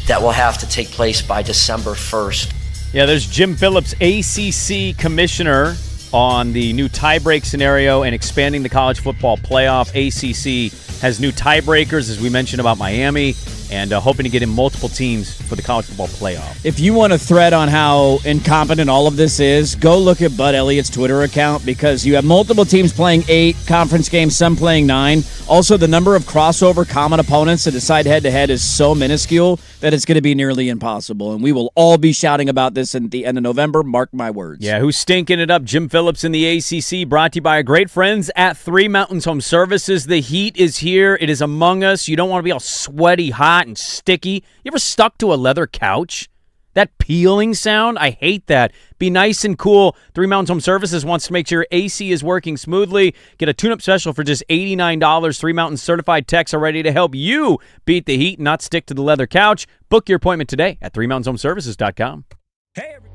that will have to take place by December 1st. Yeah, there's Jim Phillips, ACC commissioner, on the new tiebreak scenario and expanding the college football playoff. ACC has new tiebreakers, as we mentioned about Miami. and hoping to get in multiple teams for the college football playoff. If you want a thread on how incompetent all of this is, go look at Bud Elliott's Twitter account, because you have multiple teams playing 8 conference games, some playing 9. Also, the number of crossover common opponents to decide head-to-head is so minuscule that it's going to be nearly impossible. And we will all be shouting about this at the end of November. Mark my words. Yeah, who's stinking it up? Jim Phillips in the ACC, brought to you by our great friends at Three Mountains Home Services. The heat is here. It is among us. You don't want to be all sweaty, hot, and sticky. You ever stuck to a leather couch? That peeling sound, I hate that. Be nice and cool. Three Mountains Home Services wants to make sure AC is working smoothly. Get a tune-up special for just $89. Three Mountains certified techs are ready to help you beat the heat and not stick to the leather couch. Book your appointment today at threemountainhomeservices.com. Hey, everybody.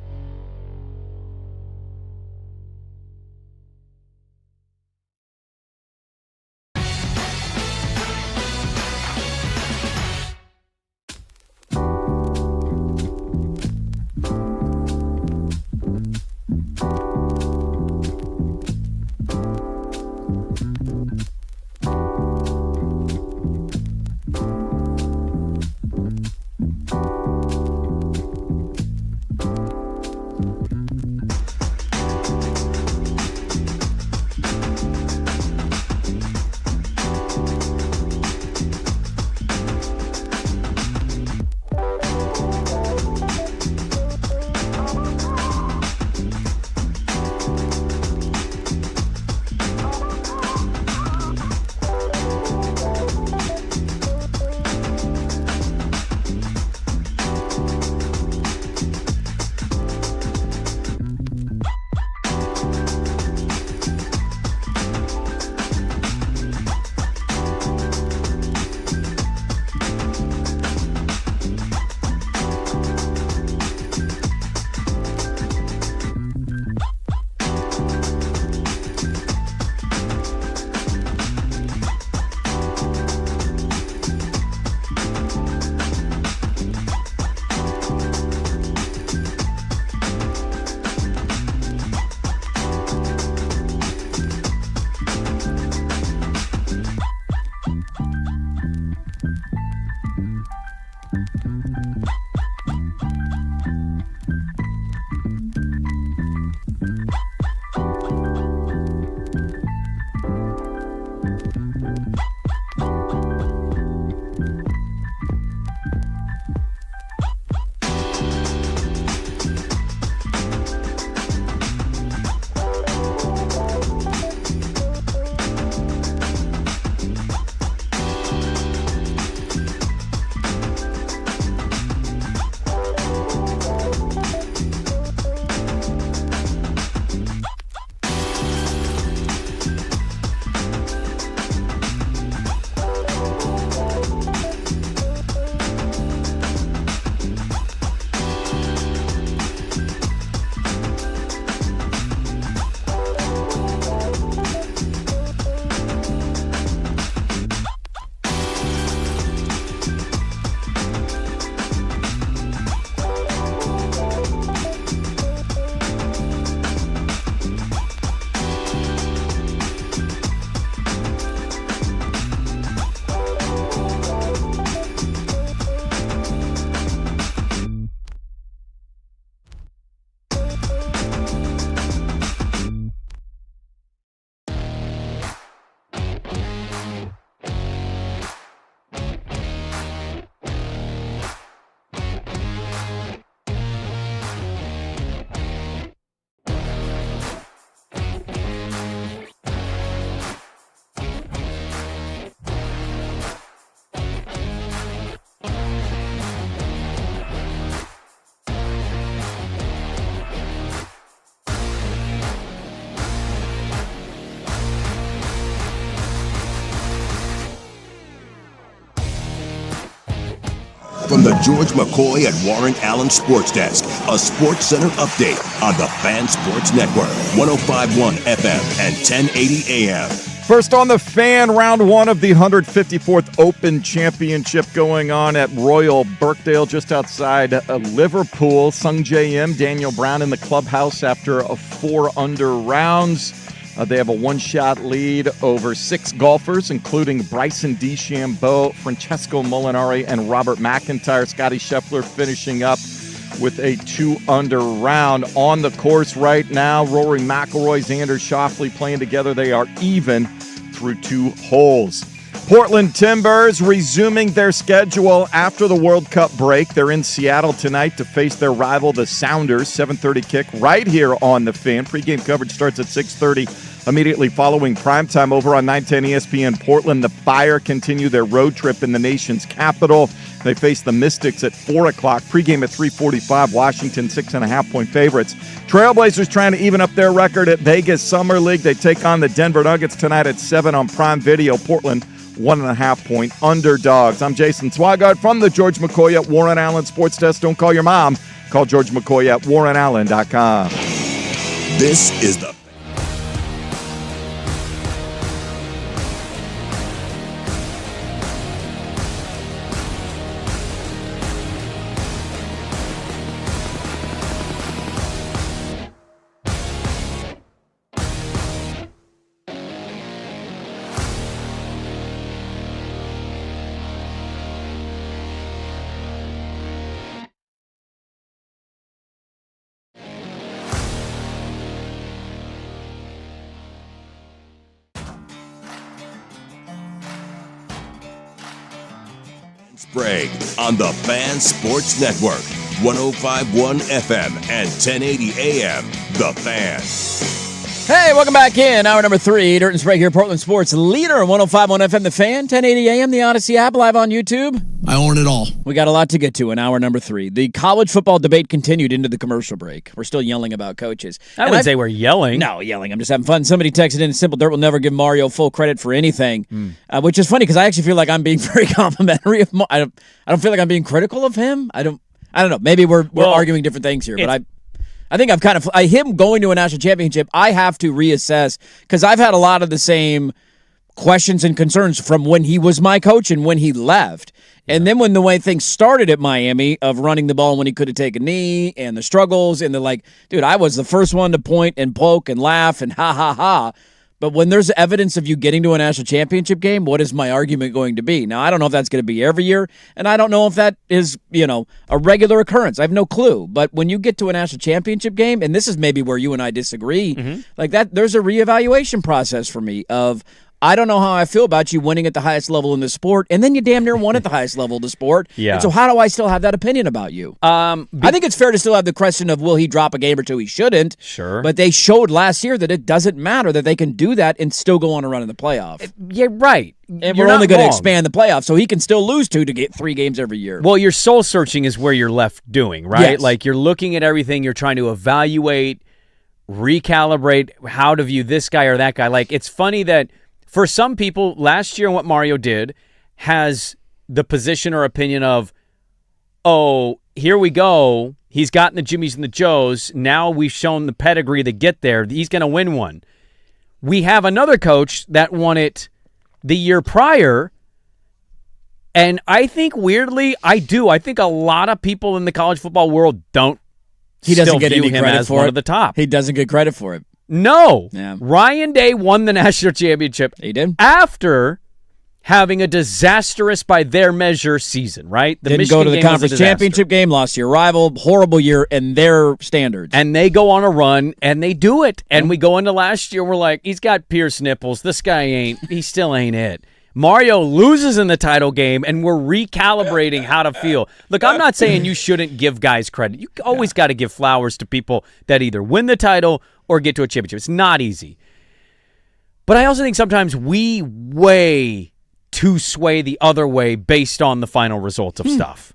From the George McCoy and Warren Allen Sports Desk, a Sports Center update on the Fan Sports Network, 105.1 FM and 1080 AM. First on the Fan, round one of the 154th Open Championship going on at Royal Birkdale, just outside Liverpool. Sung J.M., Daniel Brown in the clubhouse after a 4 under rounds. They have a one-shot lead over 6 golfers, including Bryson DeChambeau, Francesco Molinari, and Robert McIntyre. Scotty Scheffler finishing up with a 2-under round. On the course right now, Rory McIlroy, Xander Schauffele playing together. They are even through 2 holes. Portland Timbers resuming their schedule after the World Cup break. They're in Seattle tonight to face their rival, the Sounders. 7:30 kick right here on The Fan. Pre-game coverage starts at 6:30 immediately following primetime over on 910 ESPN. Portland, the Fire, continue their road trip in the nation's capital. They face the Mystics at 4 o'clock. Pre-game at 3:45. Washington 6.5-point favorites. Trailblazers trying to even up their record at Vegas Summer League. They take on the Denver Nuggets tonight at 7 on Prime Video. Portland 1.5-point underdogs. I'm Jason Swigard from the George McCoy at Warren Allen Sports Desk. Don't call your mom. Call George McCoy at warrenallen.com. This is the Sprague on the Fan Sports Network, 105.1 FM and 1080 AM. The Fan. Hey, welcome back in. Hour number 3. Dirt and Sprague here, Portland Sports leader, 105.1 FM, The Fan, 1080 AM, the Odyssey app, live on YouTube. I own it all. We got a lot to get to in hour number 3. The college football debate continued into the commercial break. We're still yelling about coaches. I wouldn't say we're yelling. No, yelling. I'm just having fun. Somebody texted in, Simple Dirt will never give Mario full credit for anything, which is funny because I actually feel like I'm being very complimentary of I don't feel like I'm being critical of him. I don't know. Maybe we're arguing different things here, but I think him going to a national championship, I have to reassess because I've had a lot of the same questions and concerns from when he was my coach and when he left. And then when the way things started at Miami of running the ball when he could have taken a knee and the struggles and dude, I was the first one to point and poke and laugh and ha, ha, ha. But when there's evidence of you getting to a national championship game, what is my argument going to be? Now, I don't know if that's going to be every year, and I don't know if that is, a regular occurrence. I have no clue. But when you get to a national championship game, and this is maybe where you and I disagree, like that, there's a reevaluation process for me of, I don't know how I feel about you winning at the highest level in the sport, and then you damn near won at the highest level of the sport. Yeah. And so how do I still have that opinion about you? I think it's fair to still have the question of will he drop a game or two? He shouldn't. Sure. But they showed last year that it doesn't matter, that they can do that and still go on a run in the playoff. Yeah, right. And we're only going to expand the playoff, so he can still lose 2 to get 3 games every year. Well, your soul searching is where you're left doing, right? Yes. Like you're looking at everything, you're trying to evaluate, recalibrate how to view this guy or that guy. Like it's funny that for some people, last year what Mario did has the position or opinion of, oh, here we go. He's gotten the Jimmies and the Joes. Now we've shown the pedigree to get there. He's going to win one. We have another coach that won it the year prior, and I think weirdly, I think a lot of people in the college football world don't. He doesn't get view any him credit as for one it. of the top. He doesn't get credit for it. No. Yeah. Ryan Day won the national championship. He did. After having a disastrous, by their measure, season, right? Didn't Michigan go to the game was a conference disaster. championship game, lost to your rival, horrible year in their standards. And they go on a run, and they do it. And we go into last year, we're like, he's got Pierce nipples. This guy he still ain't it. Mario loses in the title game, and we're recalibrating how to feel. Look, I'm not saying you shouldn't give guys credit. You always got to give flowers to people that either win the title or get to a championship. It's not easy. But I also think sometimes we way too sway the other way based on the final results of stuff.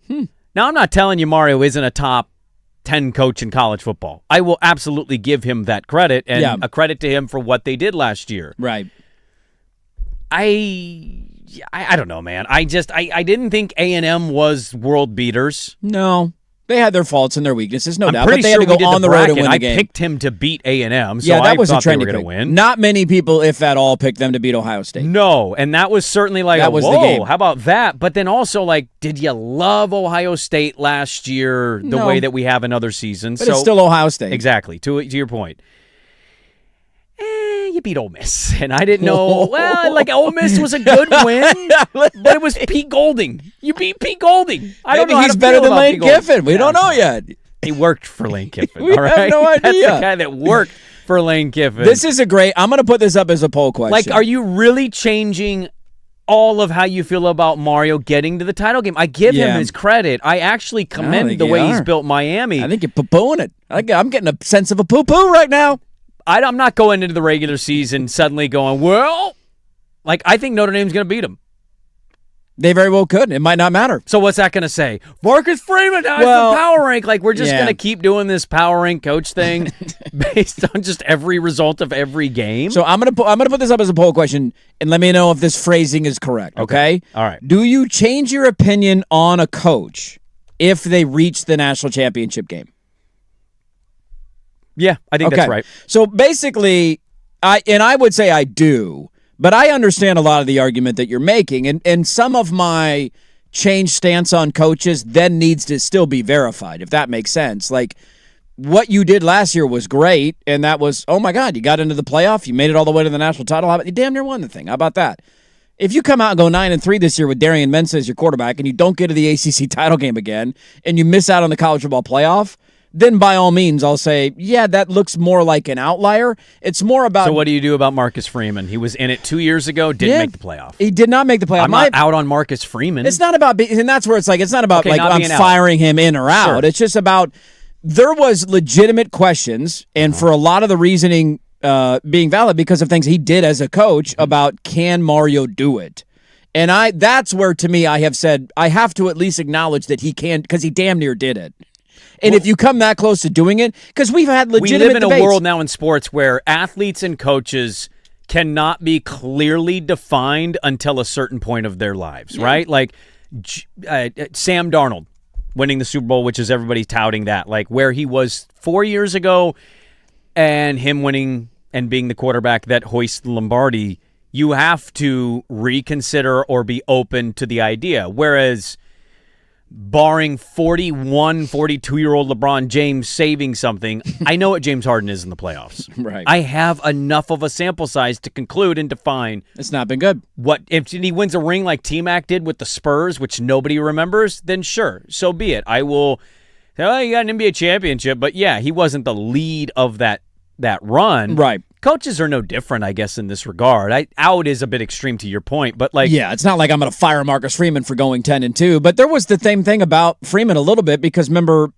Now, I'm not telling you Mario isn't a top 10 coach in college football. I will absolutely give him that credit and a credit to him for what they did last year. Right. I don't know, man. I didn't think A&M was world beaters. No. They had their faults and their weaknesses, no I'm doubt. pretty But they sure had to we go did on the the road and bracket. win the I game. picked him to beat A&M, so yeah, that I was thought a they were trendy going to pick. win. Not many people, if at all, picked them to beat Ohio State. No, and that was certainly like, that was whoa, the game. How about that? But then also, like, did you love Ohio State last year the way that we have in other seasons? But it's still Ohio State. Exactly, to your point. you beat Ole Miss. And I didn't know, well, like Ole Miss was a good win, but it was Pete Golding. You beat Pete Golding. I don't know how he's to better feel than about Lane Pete Golding. Kiffin. We don't know yet. He worked for Lane Kiffin, We all right? have no idea. That's the guy that worked for Lane Kiffin. This is I'm going to put this up as a poll question. Like, are you really changing all of how you feel about Mario getting to the title game? I give him his credit. I actually commend the way he's built Miami. I think you're poo-pooing it. I'm getting a sense of a poo-poo right now. I'm not going into the regular season suddenly going, well, like, I think Notre Dame's going to beat them. They very well could. It might not matter. So what's that going to say? Marcus Freeman has the power rank. Like, we're just going to keep doing this power rank coach thing based on just every result of every game. So I'm gonna put this up as a poll question, and let me know if this phrasing is correct. Okay. All right. Do you change your opinion on a coach if they reach the national championship game? Yeah, I think that's right. So basically, I would say I do. But I understand a lot of the argument that you're making, and some of my changed stance on coaches then needs to still be verified, if that makes sense. Like, what you did last year was great, and that was, oh my God, you got into the playoff, you made it all the way to the national title, you damn near won the thing. How about that? If you come out and go 9-3 this year with Darian Mensah as your quarterback, and you don't get to the ACC title game again, and you miss out on the college football playoff, then by all means, I'll say, yeah, that looks more like an outlier. It's more about... So what do you do about Marcus Freeman? He was in it 2 years ago, didn't make the playoff. He did not make the playoff. I'm not out on Marcus Freeman. It's not about... And that's where it's like, it's not about I'm firing him in or out. Sure. It's just about there was legitimate questions, and for a lot of the reasoning being valid because of things he did as a coach about can Mario do it? And that's where, to me, I have said I have to at least acknowledge that he can, because he damn near did it. And if you come that close to doing it, because we've had legitimate We live in debates. a world now in sports where athletes and coaches cannot be clearly defined until a certain point of their lives, right? Like Sam Darnold winning the Super Bowl, which is everybody touting that, like where he was 4 years ago, and him winning and being the quarterback that hoists the Lombardi, you have to reconsider or be open to the idea. Whereas barring 41, 42-year-old LeBron James saving something, I know what James Harden is in the playoffs. Right. I have enough of a sample size to conclude and define. It's not been good. What if he wins a ring like T-Mac did with the Spurs, which nobody remembers, then sure, so be it. I will say, oh, you got an NBA championship, but yeah, he wasn't the lead of that run. Right. Coaches are no different, I guess, in this regard. Out is a bit extreme to your point, but like... Yeah, it's not like I'm going to fire Marcus Freeman for going 10-2, but there was the same thing about Freeman a little bit because remember,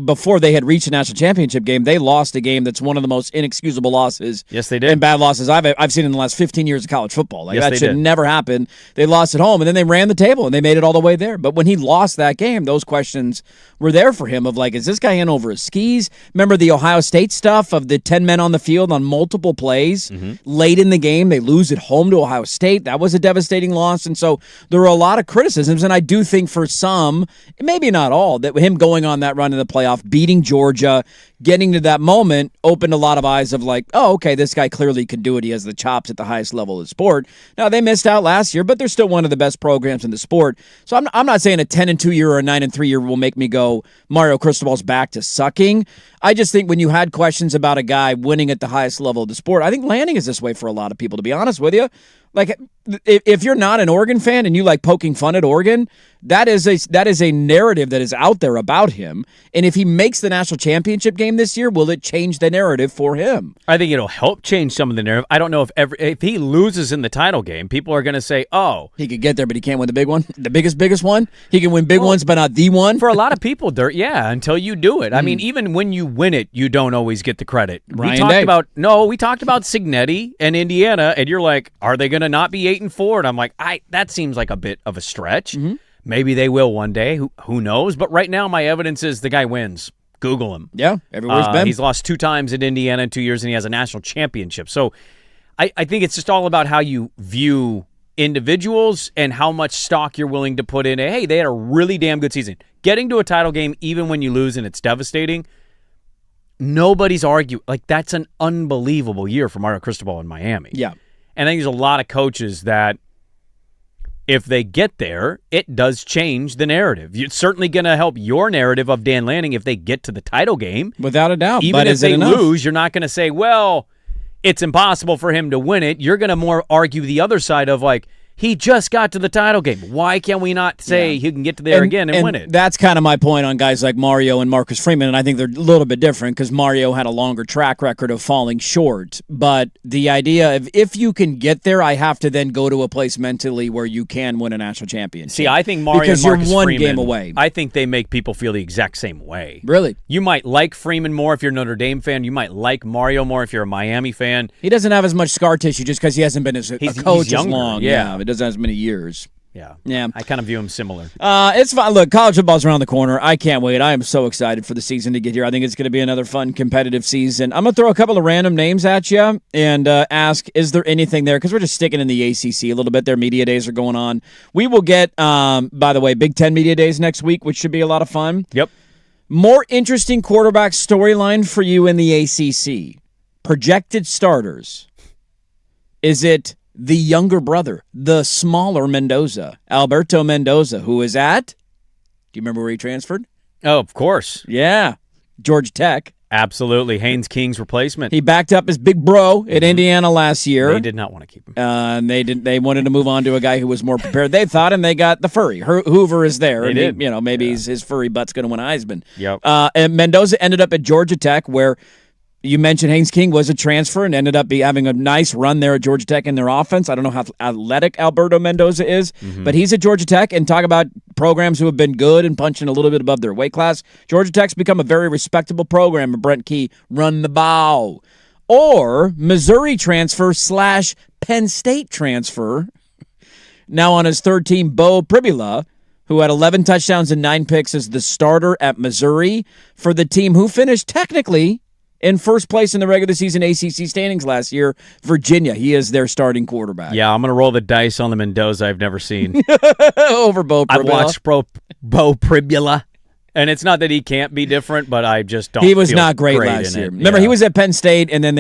before they had reached a national championship game, they lost a game that's one of the most inexcusable losses. Yes, they did. And bad losses I've seen in the last 15 years of college football. Like yes, that should never happen. They lost at home, and then they ran the table, and they made it all the way there. But when he lost that game, those questions were there for him of like, is this guy in over his skis? Remember the Ohio State stuff of the 10 men on the field on multiple plays? Late in the game, they lose at home to Ohio State. That was a devastating loss. And so there were a lot of criticisms, and I do think for some, maybe not all, that him going on that run in the playoff, beating Georgia, getting to that moment opened a lot of eyes of like, oh, okay, this guy clearly can do it. He has the chops at the highest level of the sport. Now, they missed out last year, but they're still one of the best programs in the sport. So I'm not saying a 10-2 year or a 9-3 year will make me go, Mario Cristobal's back to sucking. I just think when you had questions about a guy winning at the highest level of the sport, I think Lanning is this way for a lot of people, to be honest with you. Like, if you're not an Oregon fan and you like poking fun at Oregon, that is a narrative that is out there about him. And if he makes the national championship game this year, will it change the narrative for him? I think it'll help change some of the narrative. I don't know if he loses in the title game, people are going to say, oh. He could get there, but he can't win the big one? The biggest one? He can win big ones, but not the one? For a lot of people, yeah, until you do it. I mean, even when you win it, you don't always get the credit. We talked about Signetti and Indiana, and you're like, are they going to not be 8-4? And I'm like, that seems like a bit of a stretch. Maybe they will one day. Who knows? But right now, my evidence is the guy wins. Google him. Yeah, everywhere's been. He's lost 2 times at Indiana in 2 years, and he has a national championship. So I think it's just all about how you view individuals and how much stock you're willing to put in. Hey, they had a really damn good season. Getting to a title game, even when you lose and it's devastating, nobody's arguing. Like, that's an unbelievable year for Mario Cristobal in Miami. Yeah. And I think there's a lot of coaches that if they get there, it does change the narrative. It's certainly going to help your narrative of Dan Lanning if they get to the title game. Without a doubt. Even if they lose, you're not going to say, well, it's impossible for him to win it. You're going to more argue the other side of like, he just got to the title game. Why can we not say he can get to there again and win it? That's kind of my point on guys like Mario and Marcus Freeman, and I think they're a little bit different because Mario had a longer track record of falling short. But the idea of if you can get there, I have to then go to a place mentally where you can win a national championship. See, I think Mario because and Marcus you're one Freeman, game away. I think they make people feel the exact same way. Really? You might like Freeman more if you're a Notre Dame fan. You might like Mario more if you're a Miami fan. He doesn't have as much scar tissue just because he hasn't been as a coach he's younger, as long. yeah. It doesn't have as many years. Yeah. I kind of view him similar. It's fun. Look, college football's around the corner. I can't wait. I am so excited for the season to get here. I think it's going to be another fun, competitive season. I'm going to throw a couple of random names at you and ask, is there anything there? Because we're just sticking in the ACC a little bit. Their media days are going on. We will get, by the way, Big Ten media days next week, which should be a lot of fun. Yep. More interesting quarterback storyline for you in the ACC. Projected starters. Is it the younger brother, the smaller Mendoza, Alberto Mendoza, who is at, do you remember where he transferred? Oh, of course. Yeah, Georgia Tech. Absolutely. Haynes King's replacement. He backed up his big bro at Indiana last year. They did not want to keep him. And they wanted to move on to a guy who was more prepared. They thought, and they got the furry. Hoover is there. They did. Maybe his furry butt's going to win a Heisman. Yep. And Mendoza ended up at Georgia Tech, where you mentioned Haynes King was a transfer and ended up having a nice run there at Georgia Tech in their offense. I don't know how athletic Alberto Mendoza is, but he's at Georgia Tech, and talk about programs who have been good and punching a little bit above their weight class. Georgia Tech's become a very respectable program, and Brent Key run the ball. Or Missouri transfer / Penn State transfer. Now on his third team, Bo Pribula, who had 11 touchdowns and 9 picks as the starter at Missouri for the team who finished technically in first place in the regular season ACC standings last year, Virginia. He is their starting quarterback. Yeah, I'm going to roll the dice on the Mendoza I've never seen. Over Bo Pribula. I've watched Bo Pribula, and it's not that he can't be different, but I just don't He was feel not great last year. it. Remember, he was at Penn State, and then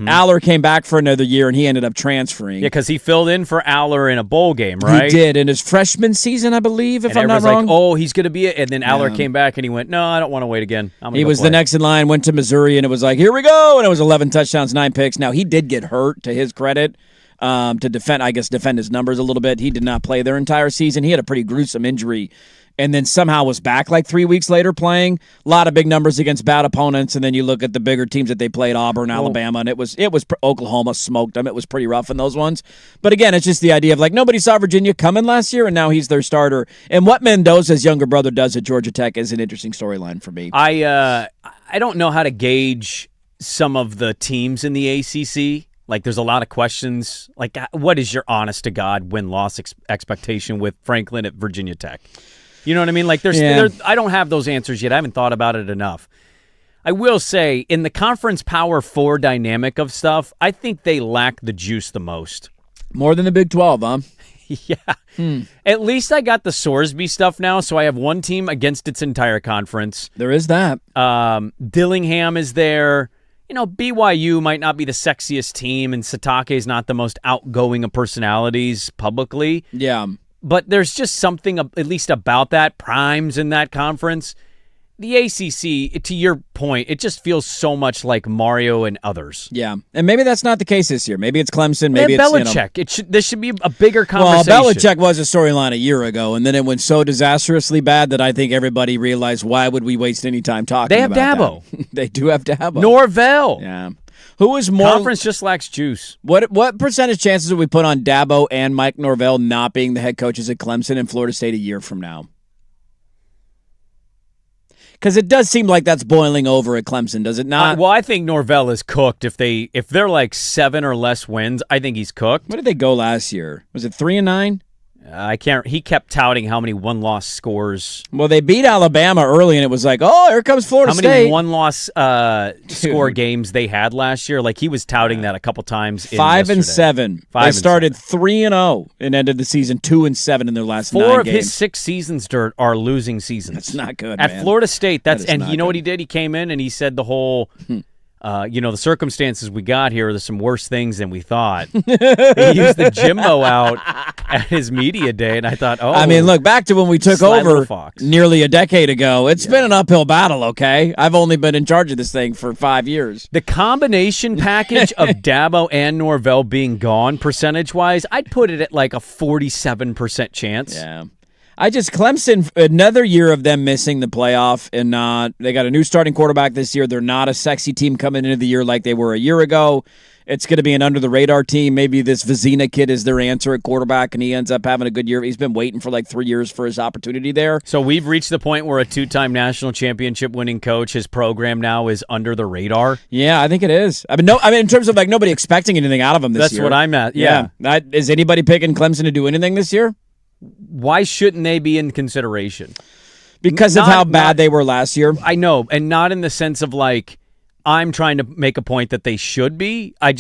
Aller came back for another year, and he ended up transferring. Yeah, because he filled in for Aller in a bowl game, right? He did in his freshman season, I believe, if and I'm not everyone's wrong. like, oh, he's going to be it. And then Aller came back, and he went, no, I don't want to wait again. He was the next in line, went to Missouri, and it was like, here we go. And it was 11 touchdowns, 9 picks. Now, he did get hurt, to his credit, to defend his numbers a little bit. He did not play their entire season. He had a pretty gruesome injury, and then somehow was back like 3 weeks later playing. A lot of big numbers against bad opponents, and then you look at the bigger teams that they played, Auburn, Alabama, and it was Oklahoma smoked them. It was pretty rough in those ones. But again, it's just the idea of like nobody saw Virginia coming last year, and now he's their starter. And what Mendoza's younger brother does at Georgia Tech is an interesting storyline for me. I don't know how to gauge some of the teams in the ACC. Like, there's a lot of questions. Like, what is your honest-to-God win-loss expectation with Franklin at Virginia Tech? You know what I mean? Like, I don't have those answers yet. I haven't thought about it enough. I will say, in the conference Power 4 dynamic of stuff, I think they lack the juice the most. More than the Big 12, huh? Yeah. At least I got the Sorsby stuff now, so I have one team against its entire conference. There is that. Dillingham is there. You know, BYU might not be the sexiest team, and Satake is not the most outgoing of personalities publicly. Yeah. But there's just something, at least about that. Prime's in that conference. The ACC, to your point, it just feels so much like Mario and others. Yeah, and maybe that's not the case this year. Maybe it's Clemson. Maybe it's Belichick. This should be a bigger conversation. Well, Belichick was a storyline a year ago, and then it went so disastrously bad that I think everybody realized, why would we waste any time talking about Dabo. That? They do have Dabo. Norvell. Yeah. Who is more? Conference just lacks juice. What percentage chances would we put on Dabo and Mike Norvell not being the head coaches at Clemson and Florida State a year from now? Because it does seem like that's boiling over at Clemson, does it not? Well, I think Norvell is cooked. If they're like 7 or less wins, I think he's cooked. What did they go last year? Was it 3-9? I can't. He kept touting how many one-loss scores. Well, they beat Alabama early, and it was like, oh, here comes Florida State. How many one-loss score games they had last year? Like, he was touting that a couple times. 5-7. They started 3-0 and ended the season 2-7 in their last 9 games. 4 of his 6 seasons are losing seasons. That's not good, At man. Florida State, and you know good. what he did? He came in and he said the whole The circumstances we got here are some worse things than we thought. He used the Jimbo out at his media day, and I thought, I mean, look, back to when we took sly over little fox. nearly a decade ago. It's been an uphill battle, okay? I've only been in charge of this thing for 5 years. The combination package of Dabo and Norvell being gone, percentage-wise, I'd put it at like a 47% chance. Yeah. Clemson, another year of them missing the playoff, and they got a new starting quarterback this year. They're not a sexy team coming into the year like they were a year ago. It's going to be an under-the-radar team. Maybe this Vizina kid is their answer at quarterback, and he ends up having a good year. He's been waiting for like 3 years for his opportunity there. So we've reached the point where a two-time national championship winning coach, his program now is under the radar. Yeah, I think it is. I mean, in terms of like nobody expecting anything out of him this year. That's what I'm at. Yeah. Is anybody picking Clemson to do anything this year? Why shouldn't they be in consideration? Because of how bad they were last year? I know, and not in the sense of like I'm trying to make a point that they should be. I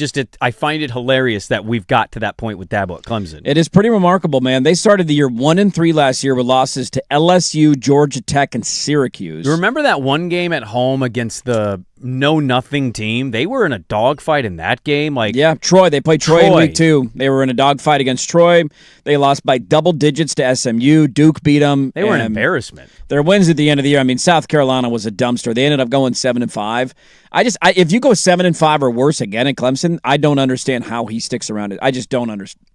find it hilarious that we've got to that point with Dabo at Clemson. It is pretty remarkable, man. They started the year 1-3 last year with losses to LSU, Georgia Tech, and Syracuse. You remember that one game at home against the know-nothing team? They were in a dogfight in that game. Troy. They played Troy in week 2. They were in a dogfight against Troy. They lost by double digits to SMU. Duke beat them. They were an embarrassment. Their wins at the end of the year, I mean, South Carolina was a dumpster. They ended up going 7-5. If you go 7-5 or worse again at Clemson, I don't understand how he sticks around it. I just don't understand.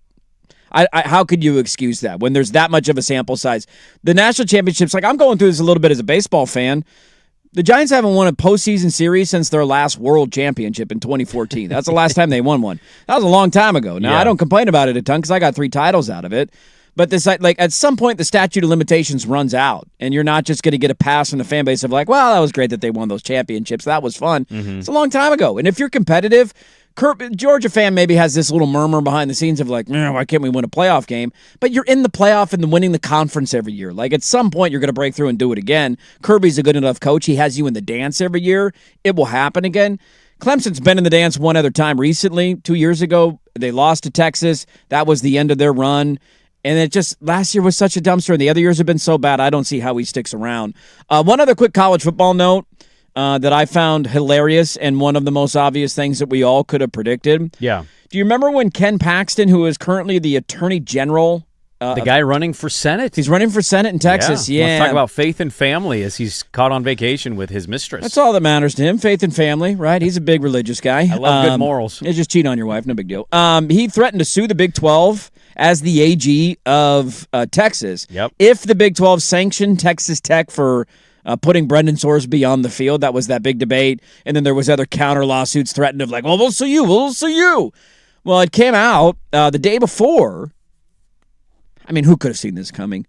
How could you excuse that when there's that much of a sample size? The national championships, I'm going through this a little bit as a baseball fan. The Giants haven't won a postseason series since their last World Championship in 2014. That's the last time they won one. That was a long time ago. Now, I don't complain about it a ton because I got 3 titles out of it. But this, at some point, the statute of limitations runs out, and you're not just going to get a pass from the fan base of well, that was great that they won those championships. That was fun. Mm-hmm. It's a long time ago. And if you're competitive, Georgia fan maybe has this little murmur behind the scenes of why can't we win a playoff game? But you're in the playoff and winning the conference every year. At some point, you're going to break through and do it again. Kirby's a good enough coach. He has you in the dance every year. It will happen again. Clemson's been in the dance one other time recently. 2 years ago, they lost to Texas. That was the end of their run. And last year was such a dumpster, and the other years have been so bad, I don't see how he sticks around. One other quick college football note that I found hilarious and one of the most obvious things that we all could have predicted. Yeah. Do you remember when Ken Paxton, who is currently the Attorney General? The guy running for Senate? He's running for Senate in Texas, yeah. Let's talk about faith and family as he's caught on vacation with his mistress. That's all that matters to him, faith and family, right? He's a big religious guy. I love good morals. Just cheat on your wife, no big deal. He threatened to sue the Big 12 as the AG of Texas. Yep. If the Big 12 sanctioned Texas Tech for putting Brendan Sorsby on the field, that was that big debate. And then there was other counter lawsuits threatened of we'll sue you. Well, it came out the day before. I mean, who could have seen this coming?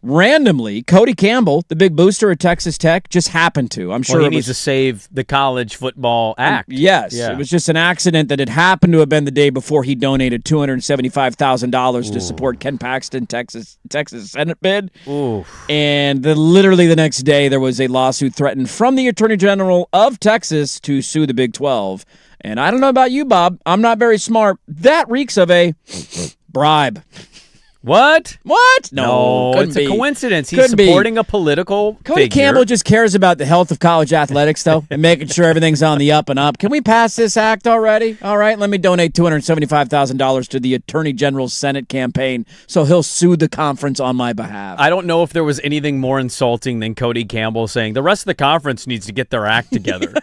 Randomly, Cody Campbell, the big booster at Texas Tech, just happened to. I'm sure he needs to save the college football act. Yes. Yeah. It was just an accident that it happened to have been the day before he donated $275,000 to support Ken Paxton, Texas Senate bid. Ooh. And literally the next day, there was a lawsuit threatened from the Attorney General of Texas to sue the Big 12. And I don't know about you, Bob. I'm not very smart. That reeks of a bribe. What? No, it's a coincidence. He's supporting a political Cody figure. Campbell just cares about the health of college athletics, though, and making sure everything's on the up and up. Can we pass this act already? All right, let me donate $275,000 to the Attorney General's Senate campaign so he'll sue the conference on my behalf. I don't know if there was anything more insulting than Cody Campbell saying the rest of the conference needs to get their act together.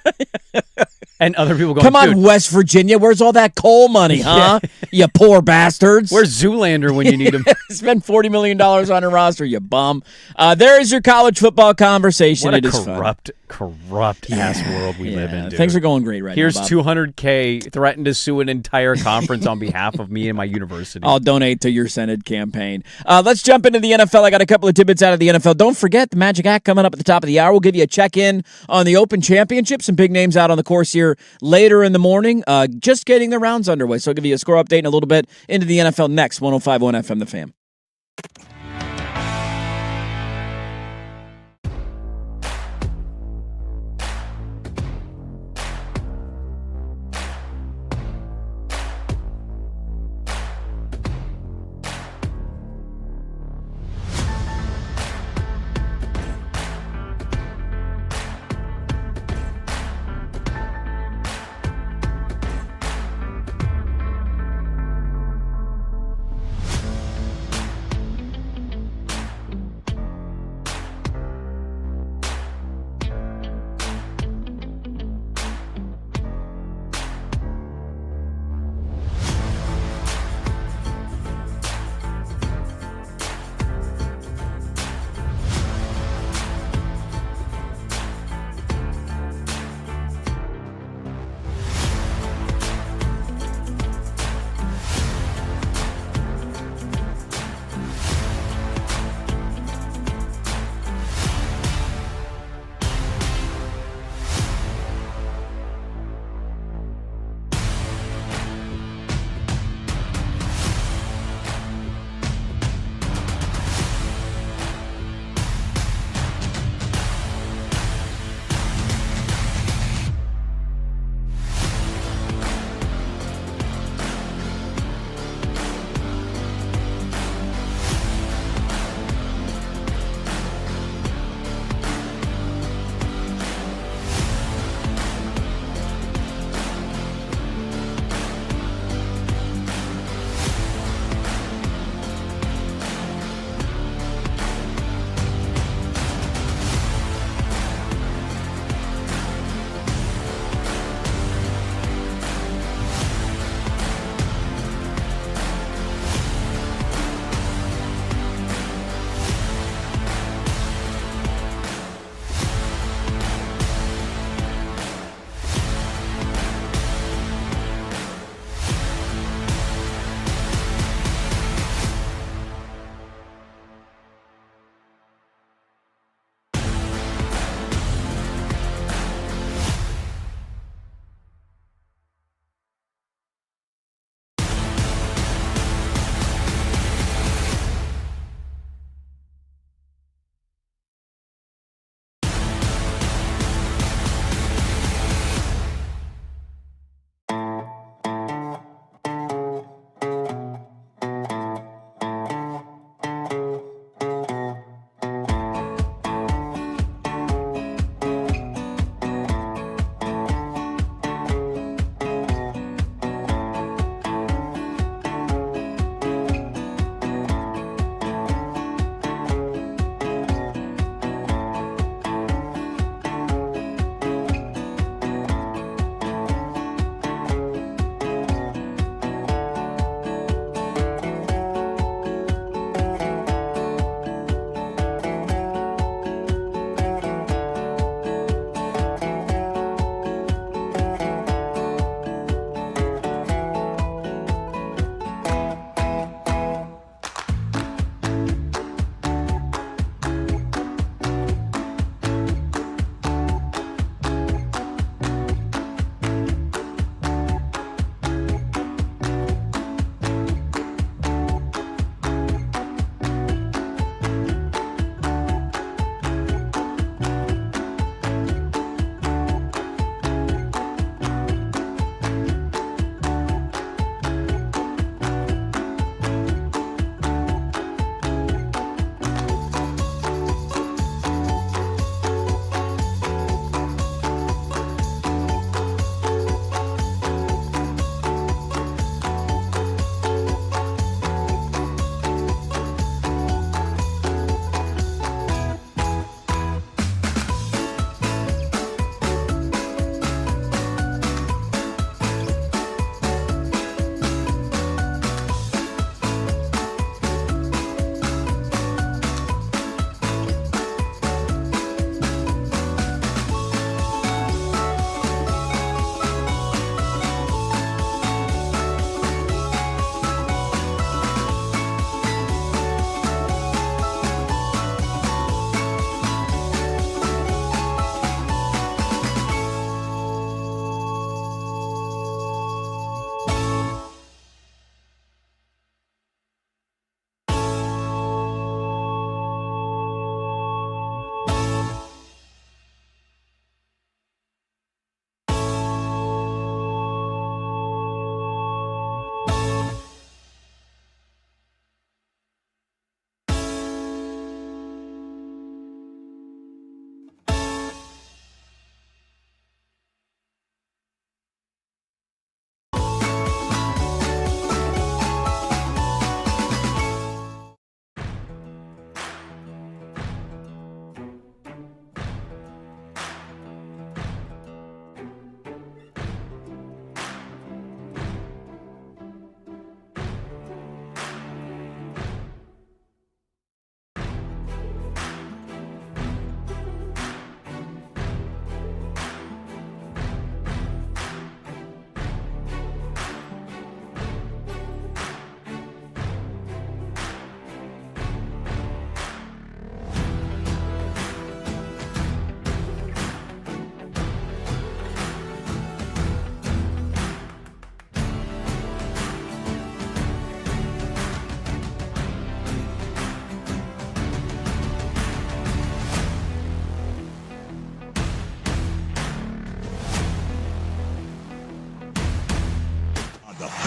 And other people going, come on, West Virginia, where's all that coal money, huh? You poor bastards. Where's Zoolander when you need him? Spend $40 million on a roster, you bum. There is your college football conversation. What a it is corrupt ass world we live in, dude. Things are going great right Here's now, Bob. $200K, threatened to sue an entire conference on behalf of me and my university. I'll donate to your Senate campaign. Let's jump into the NFL. I got a couple of tidbits out of the NFL. Don't forget the Magic Act coming up at the top of the hour. We'll give you a check-in on the Open Championship. Some big names out on the course here later in the morning. Just getting the rounds underway. So I'll give you a score update in a little bit into the NFL next. 105.1 FM, The Fan.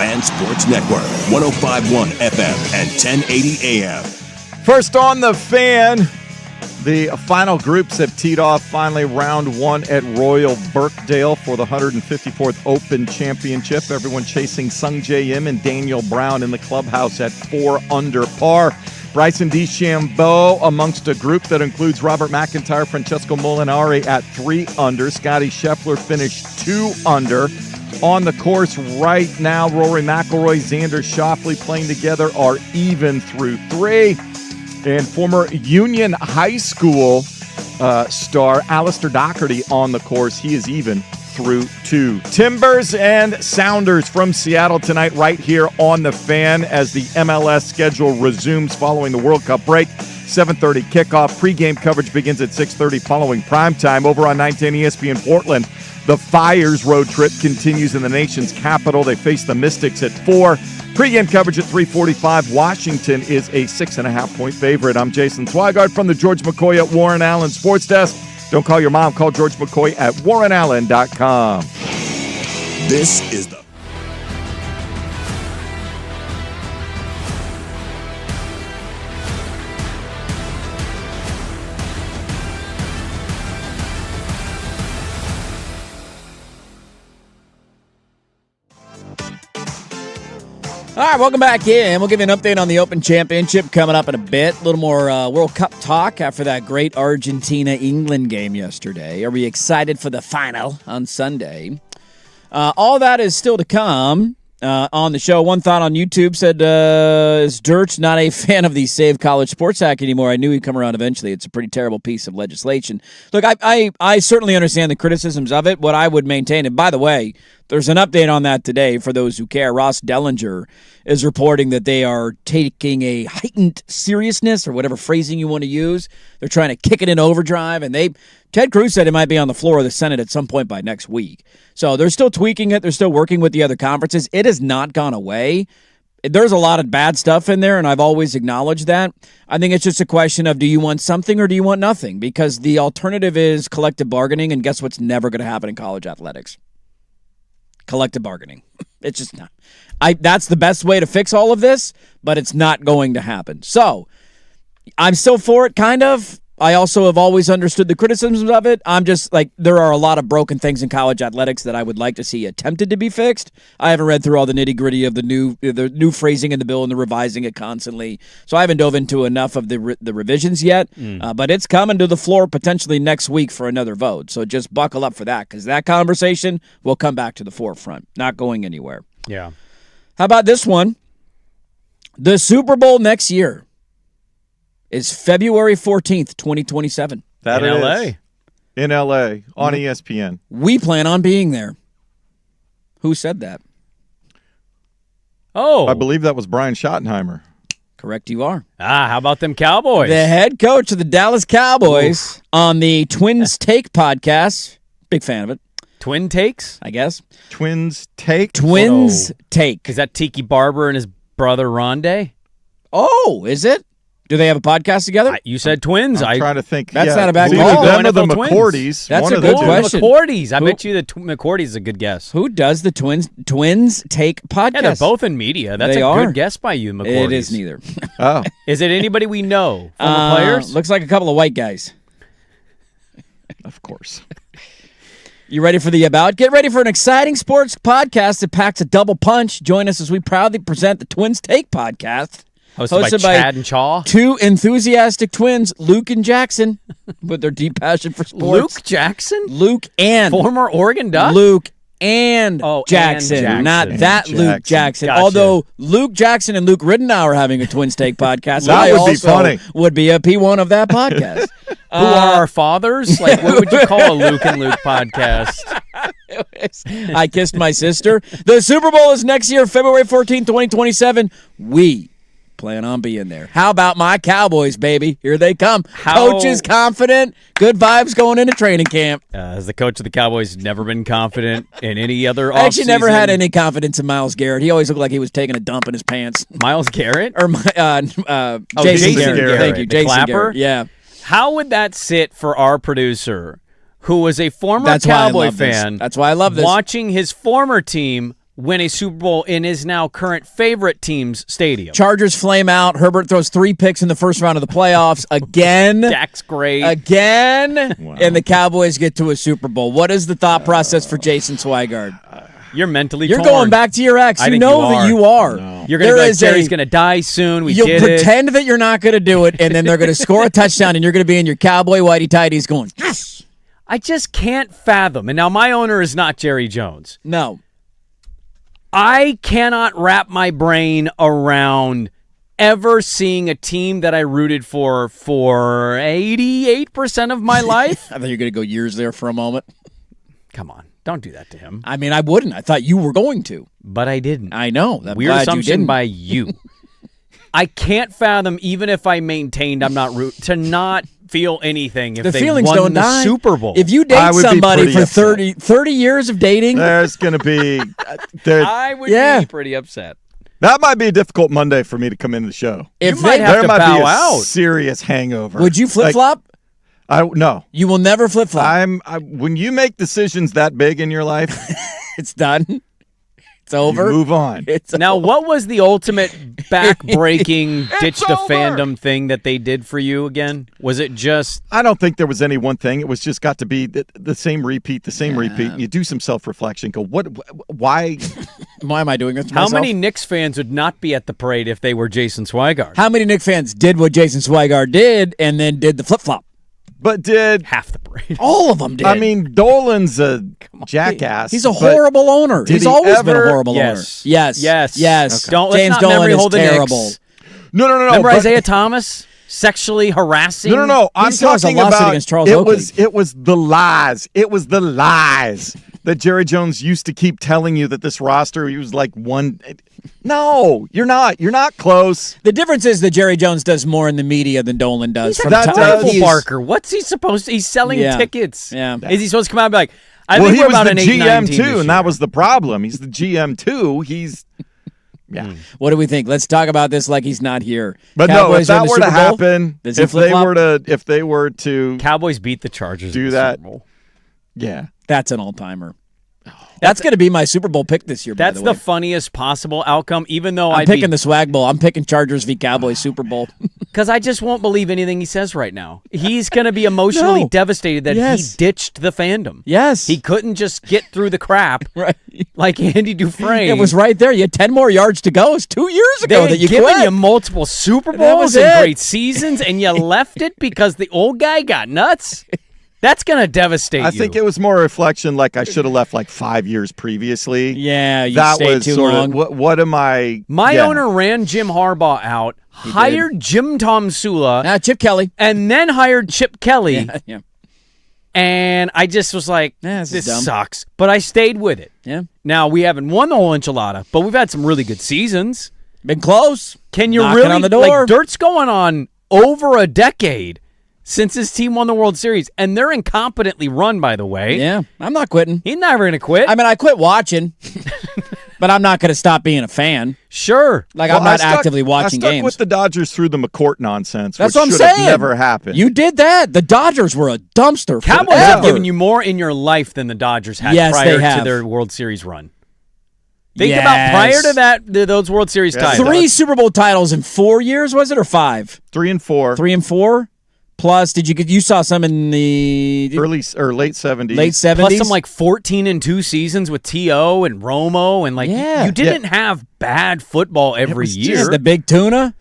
Fan Sports Network, 105.1 FM and 1080 AM. First on the Fan, the final groups have teed off finally round one at Royal Birkdale for the 154th Open Championship. Everyone chasing Sung Jae Im and Daniel Brown in the clubhouse at 4 under par. Bryson DeChambeau amongst a group that includes Robert McIntyre, Francesco Molinari at 3 under. Scotty Scheffler finished 2 under. On the course right now, Rory McIlroy, Xander Schauffele playing together are even through 3. And former Union High School star Alistair Doherty on the course. He is even through 2. Timbers and Sounders from Seattle tonight right here on the Fan as the MLS schedule resumes following the World Cup break. 7:30 kickoff. Pre-game coverage begins at 6:30 following primetime. Over on 910 ESPN Portland, the Fire's road trip continues in the nation's capital. They face the Mystics at 4. Pre-game coverage at 3:45. Washington is a 6.5-point favorite. I'm Jason Swigard from the George McCoy at Warren Allen Sports Desk. Don't call your mom. Call George McCoy at warrenallen.com. This is the All right, welcome back in. We'll give you an update on the Open Championship coming up in a bit. A little more World Cup talk after that great Argentina-England game yesterday. Are we excited for the final on Sunday? All that is still to come on the show. One thought on YouTube said, is Dirch not a fan of the Save College Sports Act anymore? I knew he'd come around eventually. It's a pretty terrible piece of legislation. Look, I certainly understand the criticisms of it. What I would maintain, and by the way, there's an update on that today for those who care. Ross Dellinger is reporting that they are taking a heightened seriousness, or whatever phrasing you want to use. They're trying to kick it in overdrive, and Ted Cruz said it might be on the floor of the Senate at some point by next week. So they're still tweaking it. They're still working with the other conferences. It has not gone away. There's a lot of bad stuff in there, and I've always acknowledged that. I think it's just a question of, do you want something or do you want nothing? Because the alternative is collective bargaining, and guess what's never going to happen in college athletics? Collective bargaining. It's just not. That's the best way to fix all of this, but it's not going to happen. So I'm still for it, kind of. I also have always understood the criticisms of it. I'm just like, there are a lot of broken things in college athletics that I would like to see attempted to be fixed. I haven't read through all the nitty-gritty of the new phrasing in the bill and the revising it constantly. So I haven't dove into enough of the revisions yet. But it's coming to the floor potentially next week for another vote. So just buckle up for that, because that conversation will come back to the forefront. Not going anywhere. Yeah. How about this one? The Super Bowl next year is February 14th, 2027. That in is LA. In LA on ESPN. We plan on being there. Who said that? Oh. I believe that was Brian Schottenheimer. Correct, you are. How about them Cowboys? The head coach of the Dallas Cowboys on the Twins Take podcast. Big fan of it. Twin Takes? I guess. Twins Take? Twins Take. Is that Tiki Barber and his brother Rondé? Oh, is it? Do they have a podcast together? You said twins. I'm trying to think. That's not a bad call. call. Them or the NFL McCourties. That's one a of good the two. question. McCourties. I bet you the McCourties is a good guess. Who does the Twins Take podcast? Yeah, they're both in media. That's They a are. good guess by you, McCourties. It is neither. Oh. Is it anybody we know? Former players? Looks like a couple of white guys. Of course. You ready for the About? Get ready for an exciting sports podcast that packs a double punch. Join us as we proudly present the Twins Take podcast. Hosted by Chad and Chaw. Two enthusiastic twins, Luke and Jackson, with their deep passion for sports. Luke Jackson? Luke and Former Oregon Duck? Luke and Jackson. and Jackson. Not that Luke Jackson. Gotcha. Although Luke Jackson and Luke Ridenow are having a Twins Take podcast. That I would be also funny. would be a P1 of that podcast. Who are our fathers? Like, what would you call a Luke and Luke podcast? I kissed my sister. The Super Bowl is next year, February 14th, 2027. We plan on being there. How about my Cowboys, baby? Here they come. Coach is confident. Good vibes going into training camp. As the coach of the Cowboys, never been confident in any other I actually never offseason. had any confidence in Myles Garrett. He always looked like he was taking a dump in his pants. Myles Garrett? Or Jason Garrett. Thank you, The Jason clapper? Garrett. Yeah. How would that sit for our producer, who was a former That's why I Cowboy love this. fan? That's why I love this. Watching his former team win a Super Bowl in his now current favorite team's stadium. Chargers flame out. Herbert throws 3 picks in the first round of the playoffs again. Dak's great. Again. Wow. And the Cowboys get to a Super Bowl. What is the thought process for Jason Swigard? You're mentally You're torn. going back to your ex. You know that you are. No. You're going to be like, Jerry's going to die soon. You'll pretend that you're not going to do it, and then they're going to score a touchdown, and you're going to be in your cowboy whitey-tighties going, yes! I just can't fathom. And now my owner is not Jerry Jones. No. I cannot wrap my brain around ever seeing a team that I rooted for 88% of my life. I thought you were going to go years there for a moment. Come on. Don't do that to him. I mean, I wouldn't. I thought you were going to. But I didn't. I know. Weird assumption by you. I can't fathom, even if I maintained I'm not to not feel anything if the they feelings won don't the die. Super Bowl. If you date somebody for 30 years of dating. There's going to be... I would be pretty upset. That might be a difficult Monday for me to come into the show. If you might have to bow be a out. Serious hangover. Would you flip-flop? No. You will never flip-flop. When you make decisions that big in your life, it's done. It's over. You move on. Now, what was the ultimate back-breaking ditch the fandom thing that they did for you again? Was it just... I don't think there was any one thing. It was just got to be the same repeat, repeat. You do some self-reflection. Go, why? Why am I doing this to How myself? many Knicks fans would not be at the parade if they were Jason Swigard? How many Knicks fans did what Jason Swigard did and then did the flip-flop? But did half the parade? All of them did. I mean, Dolan's a jackass. He's a horrible owner. He's always been a horrible owner. Yes. Okay. Don't James let's not Dolan memory is hold the terrible. Knicks. No. Remember Isaiah Thomas sexually harassing? No. I'm talking about against Charles it Oakley. was the lies. It was the lies that Jerry Jones used to keep telling you that this roster, he was like one. No, you're not. You're not close. The difference is that Jerry Jones does more in the media than Dolan does. He's a terrible Barker. What's he supposed to? He's selling tickets. Yeah. Is he supposed to come out and be like, I think we're he was about the an 8-9 GM team too, and that was the problem. He's the GM too. He's What do we think? Let's talk about this like he's not here. But Cowboys no, if that were were in the to Super Bowl? happen, Does he if they were to Cowboys beat the Chargers. do in the that, Super Bowl. yeah, That's an all-timer. That's going to be my Super Bowl pick this year, by That's the way. the funniest possible outcome, even though I'm picking the Swag Bowl. I'm picking Chargers v. Cowboys Super Bowl. Because I just won't believe anything he says right now. He's going to be emotionally devastated that he ditched the fandom. Yes. He couldn't just get through the crap like Andy Dufresne. It was right there. You had 10 more yards to go. It was 2 years ago They that you had given quit. you multiple Super That Bowls was and it. great seasons, and you left it because the old guy got nuts? That's going to devastate you. I think it was more a reflection like I should have left like 5 years previously. Yeah, you that stayed was too sort long. of what am I? My owner ran Jim Harbaugh out, hired Jim Tom Sula, Chip Kelly, and then hired Chip Kelly. Yeah. And I just was like, this is this dumb. sucks. But I stayed with it. Yeah. Now, we haven't won the whole enchilada, but we've had some really good seasons. Been close. Can you Knocking really? on the door. Like, Dirt's going on over a decade since his team won the World Series, and they're incompetently run, by the way. Yeah, I'm not quitting. He's never going to quit. I mean, I quit watching, but I'm not going to stop being a fan. Sure. Like, Well, I'm not I stuck- actively watching I stuck games. with the Dodgers through the McCourt nonsense. That's which what I'm should have saying. Never happened. You did that. The Dodgers were a dumpster. Cowboys forever. have given you more in your life than the Dodgers had Yes, prior they have. to their World Series run. Think about prior to that, those World Series titles. 3 Super Bowl titles in 4 years, was it, or 5? 3 and 4. 3 and 4. Plus, you saw some in the early or late 70s. Late 70s. Plus some like 14-2 seasons with T.O. and Romo, and like you didn't have bad football every year. The big tuna.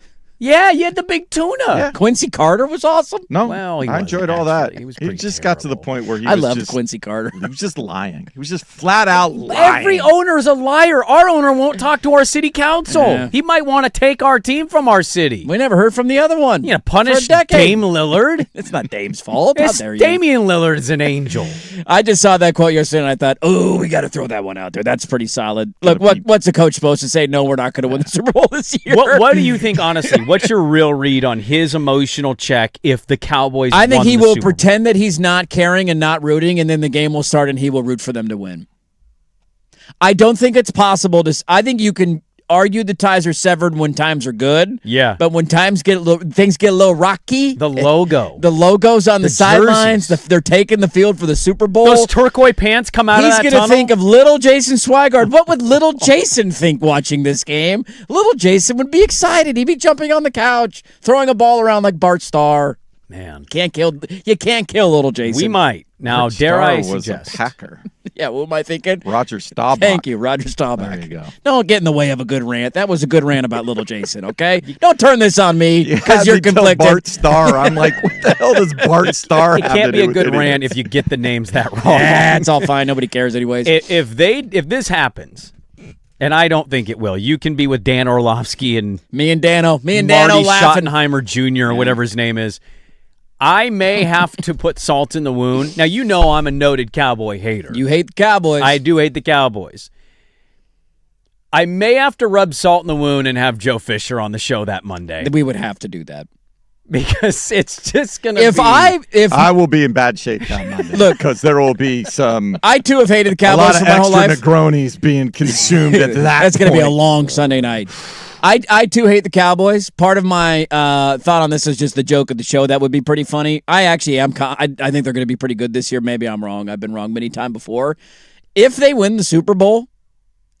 Yeah, you had the big tuna. Yeah. Quincy Carter was awesome. No, Well, he I enjoyed all wasn't, that. actually. He was He pretty just got to the point where I was loved just, Quincy Carter. He was just lying. He was just flat out lying. Every owner is a liar. Our owner won't talk to our city council. Yeah. He might want to take our team from our city. We never heard from the other one. You know, punish For a decade. Dame Lillard. It's not Dame's fault. How It's dare you. Damian Lillard's an angel. I just saw that quote yesterday, and I thought, oh, we got to throw that one out there. That's pretty solid. Look, what's a coach supposed to say? No, we're not going to win the Super Bowl this year. What do you think, honestly? What's your real read on his emotional check if the Cowboys I think won he the will Super Bowl? pretend that he's not caring and not rooting, and then the game will start, and he will root for them to win. I don't think it's possible to. I think you can argue the ties are severed when times are good. Yeah. But when things get a little rocky. The logo. The logos on the sidelines. They're taking the field for the Super Bowl. Those turquoise pants come out of that He's tunnel. going to think of little Jason Swigard. What would little Jason think watching this game? Little Jason would be excited. He'd be jumping on the couch, throwing a ball around like Bart Starr. Man. You can't kill little Jason. We might. Now, Bart dare Starr I was suggest? a Packer. Yeah, what am I thinking? Roger Staubach. Thank you, Roger Staubach. There you go. Don't get in the way of a good rant. That was a good rant about little Jason, okay? Don't turn this on me because you're conflicted. Bart Starr. I'm like, what the hell does Bart Starr It have can't to be do a with good idiots? rant if you get the names that wrong. Yeah, it's all fine. Nobody cares anyways. If this happens, and I don't think it will, you can be with Dan Orlovsky and me and Dano Marty laughing. Schottenheimer Jr. or whatever his name is. I may have to put salt in the wound. Now, you know I'm a noted Cowboy hater. You hate the Cowboys. I do hate the Cowboys. I may have to rub salt in the wound and have Joe Fisher on the show that Monday. We would have to do that. Because it's just going to If I will be in bad shape that Monday. Look, because there will be some. I too have hated the Cowboys for my a whole lot of life. extra Negronis being consumed at that. That's going to be a point. long Sunday night. I too hate the Cowboys. Part of my thought on this is just the joke of the show. That would be pretty funny. I actually am. I think they're going to be pretty good this year. Maybe I'm wrong. I've been wrong many times before. If they win the Super Bowl,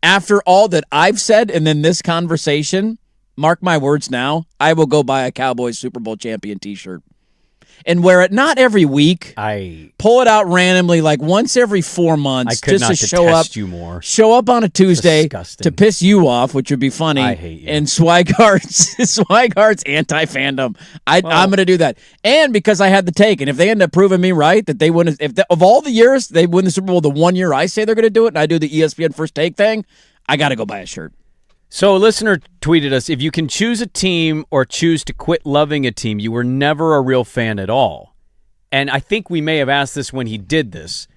after all that I've said and then this conversation, mark my words now, I will go buy a Cowboys Super Bowl champion t-shirt. And wear it not every week. Pull it out randomly, like once every 4 months, I could just not to show up. detest you more. Show up on a Tuesday Disgusting. to piss you off, which would be funny. I hate you. And Swigard's anti-fandom. I'm going to do that, and because I had the take, and if they end up proving me right that they win, of all the years they win the Super Bowl, the 1 year I say they're going to do it, and I do the ESPN first take thing, I got to go buy a shirt. So a listener tweeted us, if you can choose a team or choose to quit loving a team, you were never a real fan at all. And I think we may have asked this when he did this.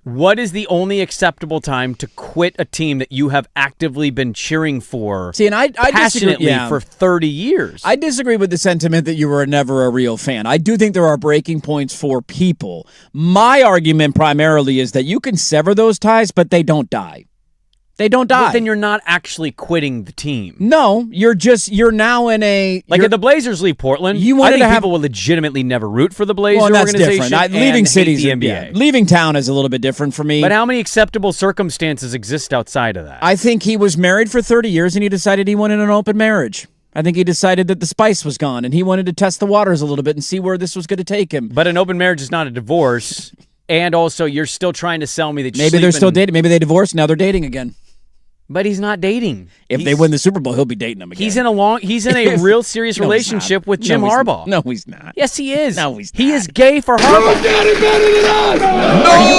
What is the only acceptable time to quit a team that you have actively been cheering for See, and I passionately disagree, for 30 years? I disagree with the sentiment that you were never a real fan. I do think there are breaking points for people. My argument primarily is that you can sever those ties, but they don't die. They don't die. But then you're not actually quitting the team. No, you're now in a... Like if the Blazers leave Portland, I think people will legitimately never root for the Blazer well, that's organization. different. And Leaving hate cities, the NBA. yeah, leaving town is a little bit different for me. But how many acceptable circumstances exist outside of that? I think he was married for 30 years and he decided he wanted an open marriage. I think he decided that the spice was gone and he wanted to test the waters a little bit and see where this was going to take him. But an open marriage is not a divorce. And also, you're still trying to sell me that you're Maybe they're still dating. Maybe they divorced. Now they're dating again. But he's not dating. If they win the Super Bowl, he'll be dating them again. He's in a real serious No, he's relationship not. with Jim Harbaugh. No, he's not. Yes, he is. No, he's He is gay for Harbaugh. Are you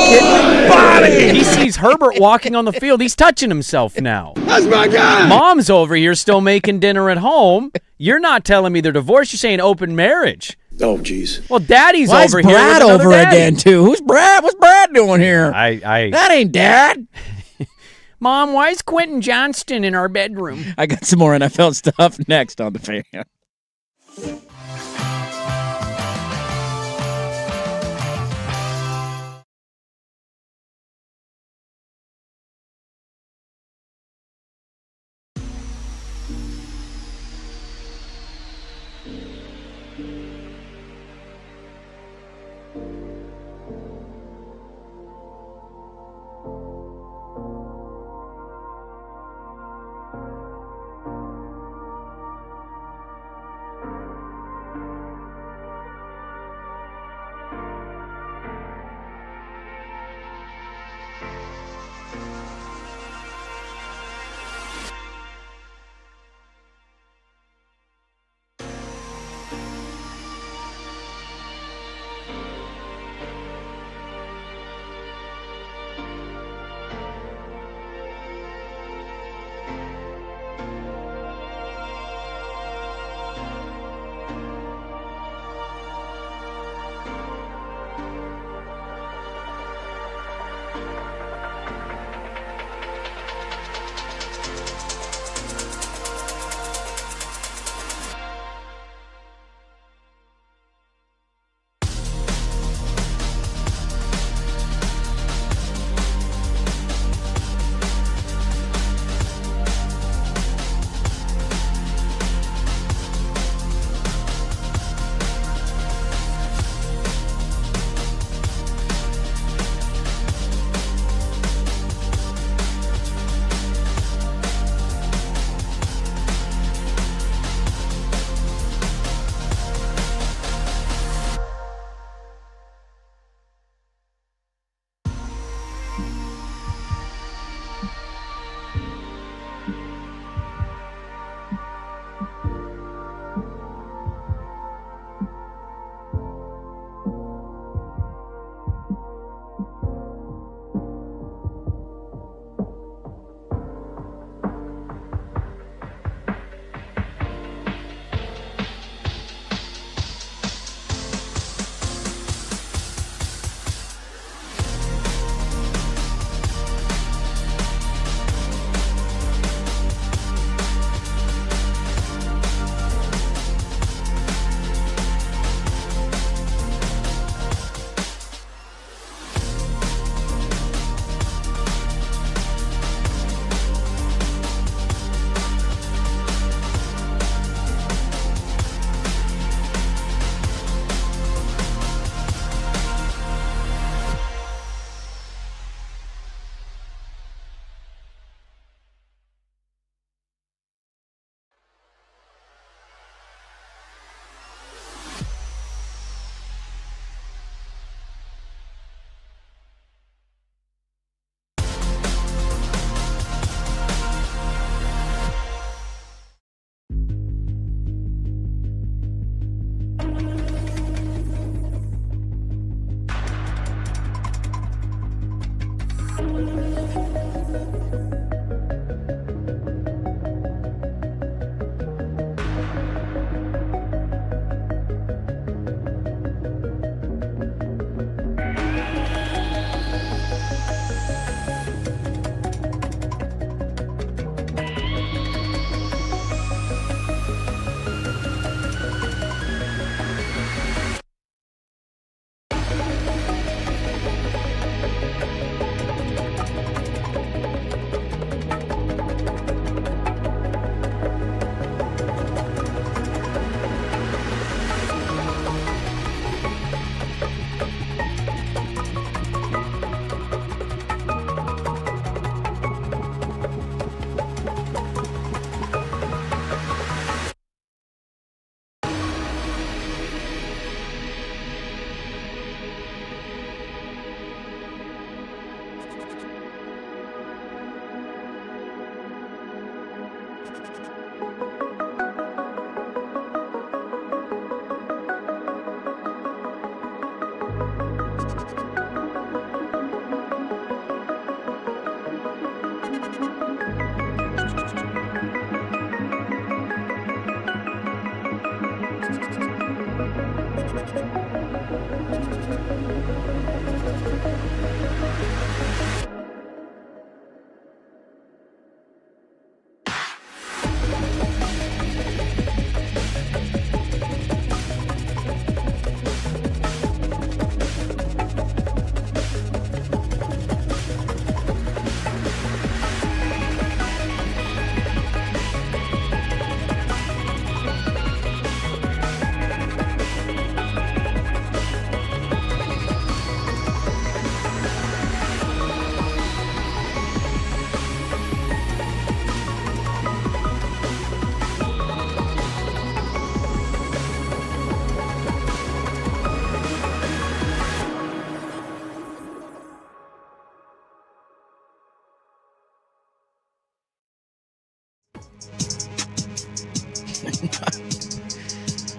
kidding me? He sees Herbert walking on the field. He's touching himself now. That's my guy. Mom's over here still making dinner at home. You're not telling me they're divorced. You're saying open marriage. Oh, jeez. Well, Daddy's Why over is here. Brad with another over daddy. again, too? Who's Brad? What's Brad doing here? That ain't Dad. Mom, why is Quentin Johnston in our bedroom? I got some more NFL stuff next on the Fan.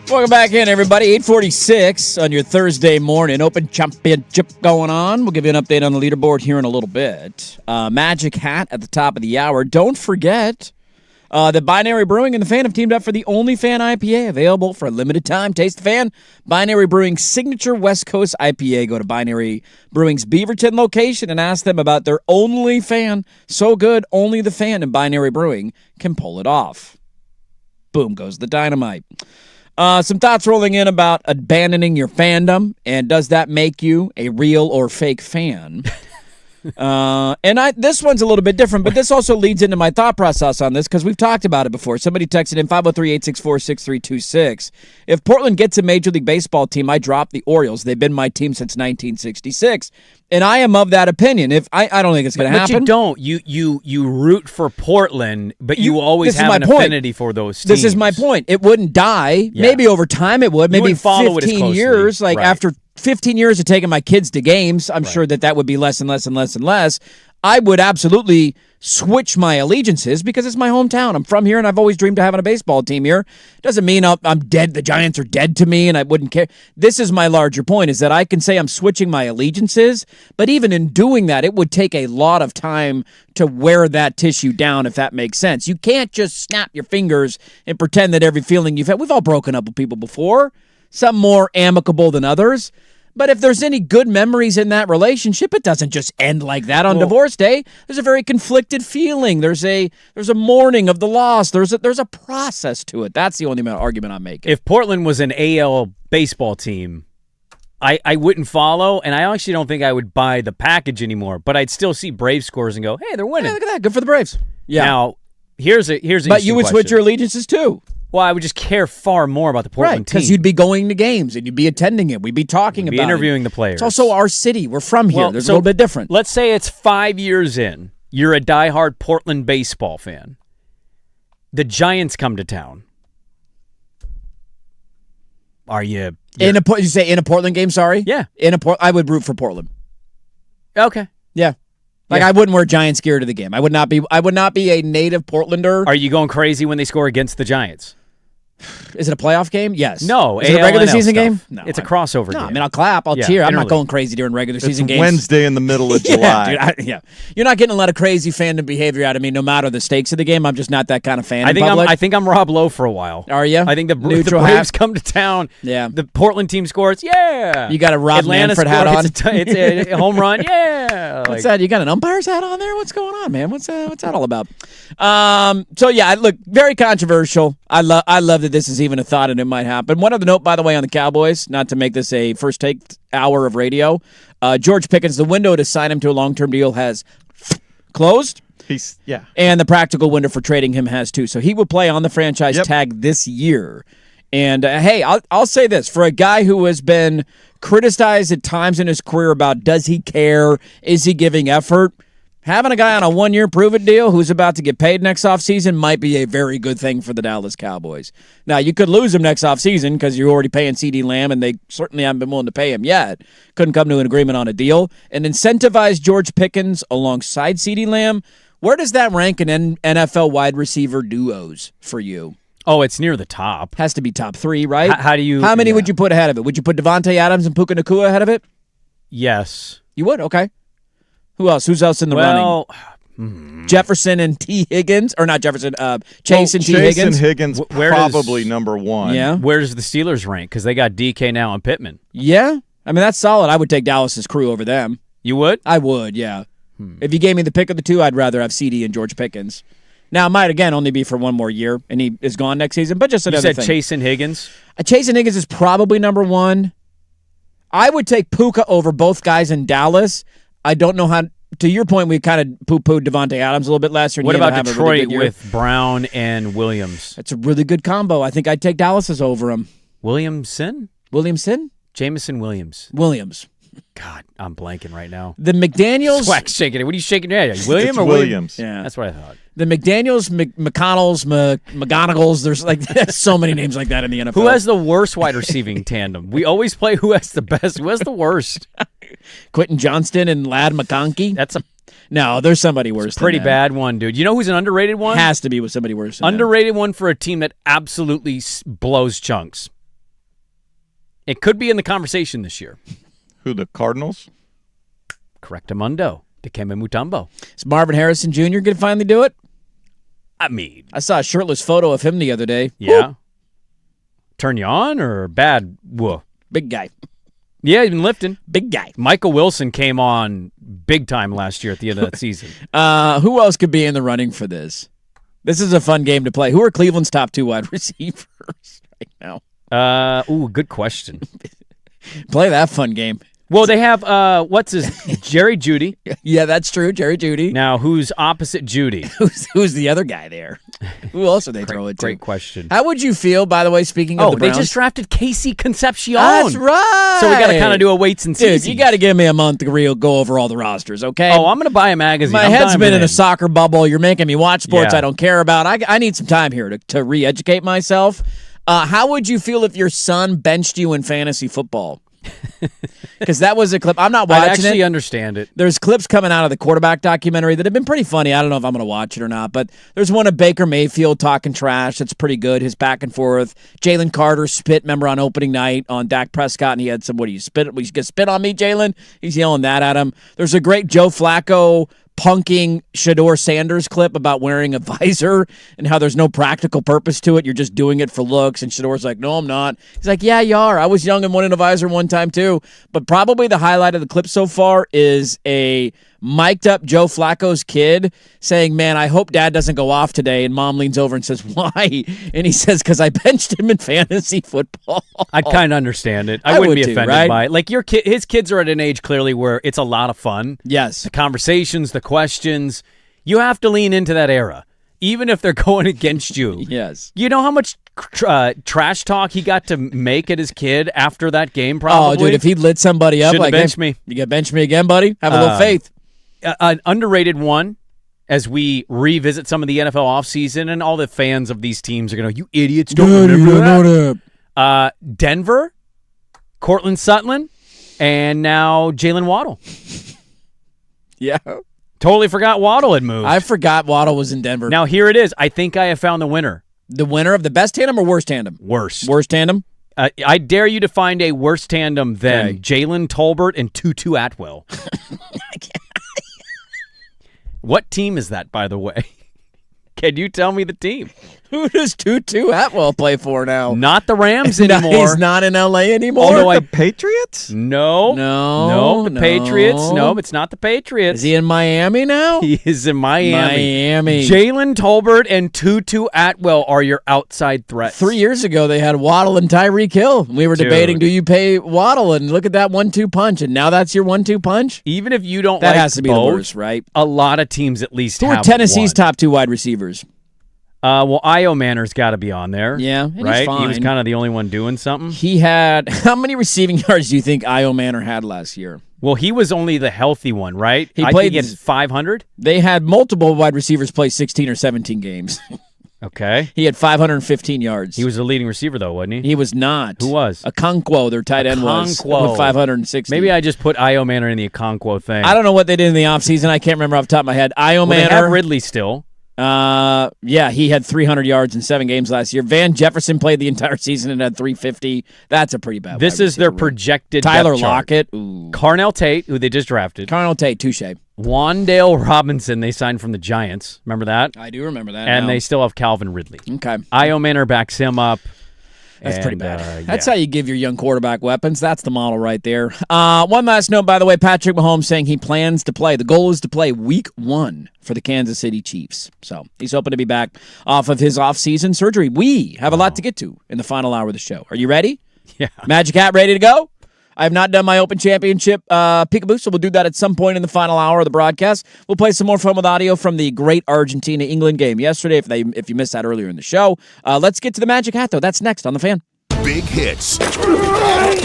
Welcome back in, everybody. 8:46 on your Thursday morning. Open Championship going on. We'll give you an update on the leaderboard here in a little bit. Magic hat at the top of the hour. Don't forget that Binary Brewing and the Fan have teamed up for the only Fan IPA available for a limited time. Taste the Fan. Binary Brewing's signature West Coast IPA. Go to Binary Brewing's Beaverton location and ask them about their only Fan. So good, only the Fan and Binary Brewing can pull it off. Boom goes the dynamite. Some thoughts rolling in about abandoning your fandom, and does that make you a real or fake fan? This one's a little bit different, but this also leads into my thought process on this because we've talked about it before. Somebody texted in 503-864-6326. If Portland gets a Major League Baseball team, I drop the Orioles. They've been my team since 1966, and I am of that opinion. If I don't think it's going to happen. But you don't. You root for Portland, but you always have an affinity for those teams. This is my point. It wouldn't die. Yeah. Maybe over time it would. Maybe 15 years. Like after 15 years of taking my kids to games, I'm sure that would be less and less and less and less. I would absolutely switch my allegiances because it's my hometown. I'm from here, and I've always dreamed of having a baseball team here. Doesn't mean I'm dead. The Giants are dead to me, and I wouldn't care. This is my larger point, is that I can say I'm switching my allegiances, but even in doing that, it would take a lot of time to wear that tissue down, if that makes sense. You can't just snap your fingers and pretend that every feeling you've had. We've all broken up with people before, some more amicable than others. But if there's any good memories in that relationship, it doesn't just end like that on divorce day. There's a very conflicted feeling. There's a mourning of the loss. There's a process to it. That's the only argument I'm making. If Portland was an AL baseball team, I wouldn't follow, and I actually don't think I would buy the package anymore. But I'd still see Braves scores and go, "Hey, they're winning. Hey, look at that. Good for the Braves." Yeah. Now, here's an But you would question. switch your allegiances too. Well, I would just care far more about the Portland team. Because you'd be going to games and you'd be attending it. We'd be talking about it. Interviewing the players. It's also our city. We're from here. There's a little bit different. Let's say it's 5 years in. You're a diehard Portland baseball fan. The Giants come to town. Are you... You say in a Portland game, sorry? Yeah. I would root for Portland. Okay. Yeah. I wouldn't wear Giants gear to the game. I would not be a native Portlander. Are you going crazy when they score against the Giants? Is it a playoff game? Yes. No. Is it a regular season game? No. It's a crossover game. I mean, I'll clap. I'll cheer. I'm not going crazy during regular season games. Wednesday in the middle of July. Dude, you're not getting a lot of crazy fandom behavior out of me no matter the stakes of the game. I'm just not that kind of fan. I think I'm Rob Lowe for a while. Are you? I think the Braves come to town. Yeah. The Portland team scores. Yeah. You got a Rob Manfred hat on. It's a home run. Yeah. What's that? You got an umpire's hat on there? What's going on, man? What's that all about? So yeah, look, very controversial. I love that this is even a thought and it might happen. One other note, by the way, on the Cowboys, not to make this a first take hour of radio. George Pickens, the window to sign him to a long-term deal has closed. And the practical window for trading him has too. So he will play on the franchise tag this year. And hey, I'll say this. For a guy who has been criticized at times in his career about does he care, is he giving effort, having a guy on a one-year prove-it deal who's about to get paid next offseason might be a very good thing for the Dallas Cowboys. Now, you could lose him next offseason because you're already paying CeeDee Lamb, and they certainly haven't been willing to pay him yet. Couldn't come to an agreement on a deal. And incentivize George Pickens alongside CeeDee Lamb. Where does that rank in NFL wide receiver duos for you? Oh, it's near the top. Has to be top 3, right? How many would you put ahead of it? Would you put Devontae Adams and Puka Nacua ahead of it? Yes. You would? Okay. Who else? Who's else in the running? Jefferson and T. Higgins, or not Jefferson? Chase and T. Higgins. Chase and Higgins probably number one. Yeah. Where does the Steelers rank? Because they got DK now and Pittman. Yeah, I mean that's solid. I would take Dallas's crew over them. You would? I would. Yeah. If you gave me the pick of the two, I'd rather have CD and George Pickens. Now, it might again only be for one more year, and he is gone next season. But just another thing. You said Chase and Higgins. Chase and Higgins is probably number one. I would take Puka over both guys in Dallas. I don't know how. To your point, we kind of poo-pooed Devontae Adams a little bit last year. What about Detroit with Brown and Williams? That's a really good combo. I think I'd take Dallas's over him. Williamson? Jameson Williams. God, I'm blanking right now. The McDaniels. Swag's shaking it. What are you shaking your head at? William or Williams? Yeah. That's what I thought. The McDaniels, McConnells, McGonagalls. There's so many names like that in the NFL. Who has the worst wide receiving tandem? We always play who has the best. Who has the worst? Quentin Johnston and Ladd McConkey. No, there's somebody worse. Pretty than them. bad one, dude. You know who's an underrated one? Has to be with somebody worse. Than Underrated one for a team that absolutely blows chunks. It could be in the conversation this year. Who, the Cardinals? Correctamundo. Dikembe Mutombo. Is Marvin Harrison Jr. going to finally do it? I mean, I saw a shirtless photo of him the other day. Yeah. Woo. Turn you on or bad? Whoa. Big guy. Yeah, he's been lifting. Big guy. Michael Wilson came on big time last year at the end of that season. Who else could be in the running for this? This is a fun game to play. Who are Cleveland's top 2 wide receivers right now? Good question. Play that fun game. Well, they have, Jerry Jeudy. Yeah, that's true, Jerry Jeudy. Now, who's opposite Jeudy? Who's the other guy there? Who else are they throwing to? Great question. How would you feel, by the way, speaking of the Browns? They just drafted Casey Concepcion. That's right. So we got to kind of do a weights and sees. Dude, you got to give me a month to go over all the rosters, okay? Oh, I'm going to buy a magazine. My head's been in a soccer bubble. You're making me watch sports I don't care about. I need some time here to re-educate myself. How would you feel if your son benched you in fantasy football? Because that was a clip. I'm not watching it. I actually understand it. There's clips coming out of the quarterback documentary that have been pretty funny. I don't know if I'm going to watch it or not, but there's one of Baker Mayfield talking trash. That's pretty good. His back and forth. Jalen Carter spit, remember, on opening night on Dak Prescott, and he had some, you spit on me, Jalen? He's yelling that at him. There's a great Joe Flacco punking Shador Sanders clip about wearing a visor and how there's no practical purpose to it. You're just doing it for looks. And Shador's like, no, I'm not. He's like, yeah, you are. I was young and wanted a visor one time too. But probably the highlight of the clip so far is a mic'd up Joe Flacco's kid saying, man, I hope dad doesn't go off today. And mom leans over and says, why? And he says, because I benched him in fantasy football. I kind of understand it. I wouldn't be offended right? by it. Like his kids are at an age clearly where it's a lot of fun. Yes. The conversations, the questions. You have to lean into that era, even if they're going against you. Yes. You know how much trash talk he got to make at his kid after that game, probably? Oh, dude, if he lit somebody up, Shouldn't like, bench me. You got to bench me again, buddy? Have a little faith. An underrated one, as we revisit some of the NFL offseason, and all the fans of these teams are going to, you idiots, don't remember that. Denver, Cortland Sutton, and now Jalen Waddle. Yeah. Totally forgot Waddle had moved. I forgot Waddle was in Denver. Now, here it is. I think I have found the winner. The winner of the best tandem or worst tandem? Worst. Worst tandem? I dare you to find a worse tandem than Jalen Tolbert and Tutu Atwell. What team is that, by the way? Can you tell me the team? Who does Tutu Atwell play for now? Not the Rams anymore. He's not in L.A. anymore? Although the Patriots? No, the Patriots. No, it's not the Patriots. Is he in Miami now? He is in Miami. Jalen Tolbert and Tutu Atwell are your outside threats. 3 years ago, they had Waddle and Tyreek Hill. We were debating, do you pay Waddle? And look at that 1-2 punch. And now that's your 1-2 punch? Even if you don't that like has to be both, the worst, right? A lot of teams at least Who have are Tennessee's one. top 2 wide receivers? Well, Io Manor's got to be on there. Yeah, and right? he's fine. He was kind of the only one doing something. He had, how many receiving yards do you think Io Manor had last year? Well, he was only the healthy one, right? He I played think he had 500. They had multiple wide receivers play 16 or 17 games. Okay. He had 515 yards. He was the leading receiver, though, wasn't he? He was not. Who was? Okonkwo, their tight end was, with 560. Maybe I just put Io Manor in the Okonkwo thing. I don't know what they did in the offseason. I can't remember off the top of my head. Io Manor. They have Ridley still. Yeah, he had 300 yards in 7 games last year. Van Jefferson played the entire season and had 350. That's a pretty bad. This is their projected Tyler depth chart. Lockett. Ooh. Carnell Tate, who they just drafted. Carnell Tate, touche. Wandale Robinson, they signed from the Giants. Remember that? I do remember that. And now. they still have Calvin Ridley. Okay. Io Manor backs him up. That's pretty bad. That's how you give your young quarterback weapons. That's the model right there. One last note, by the way, Patrick Mahomes saying he plans to play. The goal is to play week 1 for the Kansas City Chiefs. So he's hoping to be back off of his off-season surgery. We have a lot to get to in the final hour of the show. Are you ready? Yeah. Magic Hat ready to go? I have not done my Open Championship peekaboo, so we'll do that at some point in the final hour of the broadcast. We'll play some more fun with audio from the great Argentina-England game yesterday if you missed that earlier in the show. Let's get to the Magic Hat, though. That's next on The Fan. Big hits,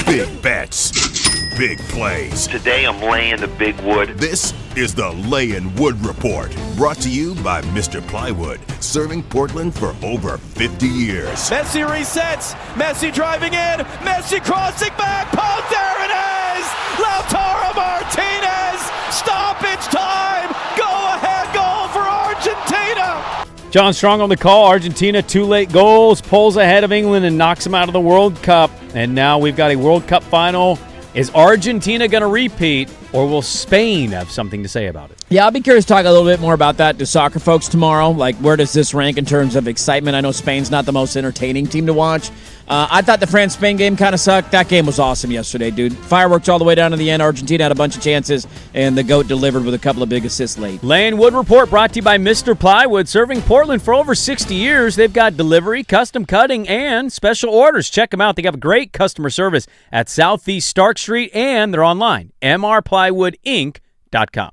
big bets, big plays. Today I'm laying the big wood. This is the Layin' Wood Report, brought to you by Mr. Plywood, serving Portland for over 50 years. Messi resets. Messi driving in. Messi crossing back. Post. There it is. Lautaro Martinez. Stoppage time. John Strong on the call. Argentina, 2 late goals, pulls ahead of England and knocks them out of the World Cup. And now we've got a World Cup final. Is Argentina going to repeat, or will Spain have something to say about it? Yeah, I'll be curious to talk a little bit more about that to soccer folks tomorrow. Like, where does this rank in terms of excitement? I know Spain's not the most entertaining team to watch. I thought the France-Spain game kind of sucked. That game was awesome yesterday, dude. Fireworks all the way down to the end. Argentina had a bunch of chances, and the GOAT delivered with a couple of big assists late. Lane Wood Report brought to you by Mr. Plywood. Serving Portland for over 60 years. They've got delivery, custom cutting, and special orders. Check them out. They have great customer service at Southeast Stark Street, and they're online, mrplywoodinc.com.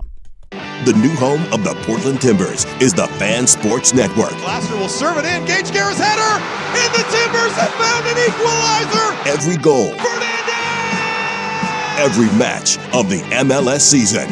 The new home of the Portland Timbers is the Fan Sports Network. Glasser will serve it in. Gage Garrett's header. And the Timbers have found an equalizer. Every goal. Every match of the MLS season.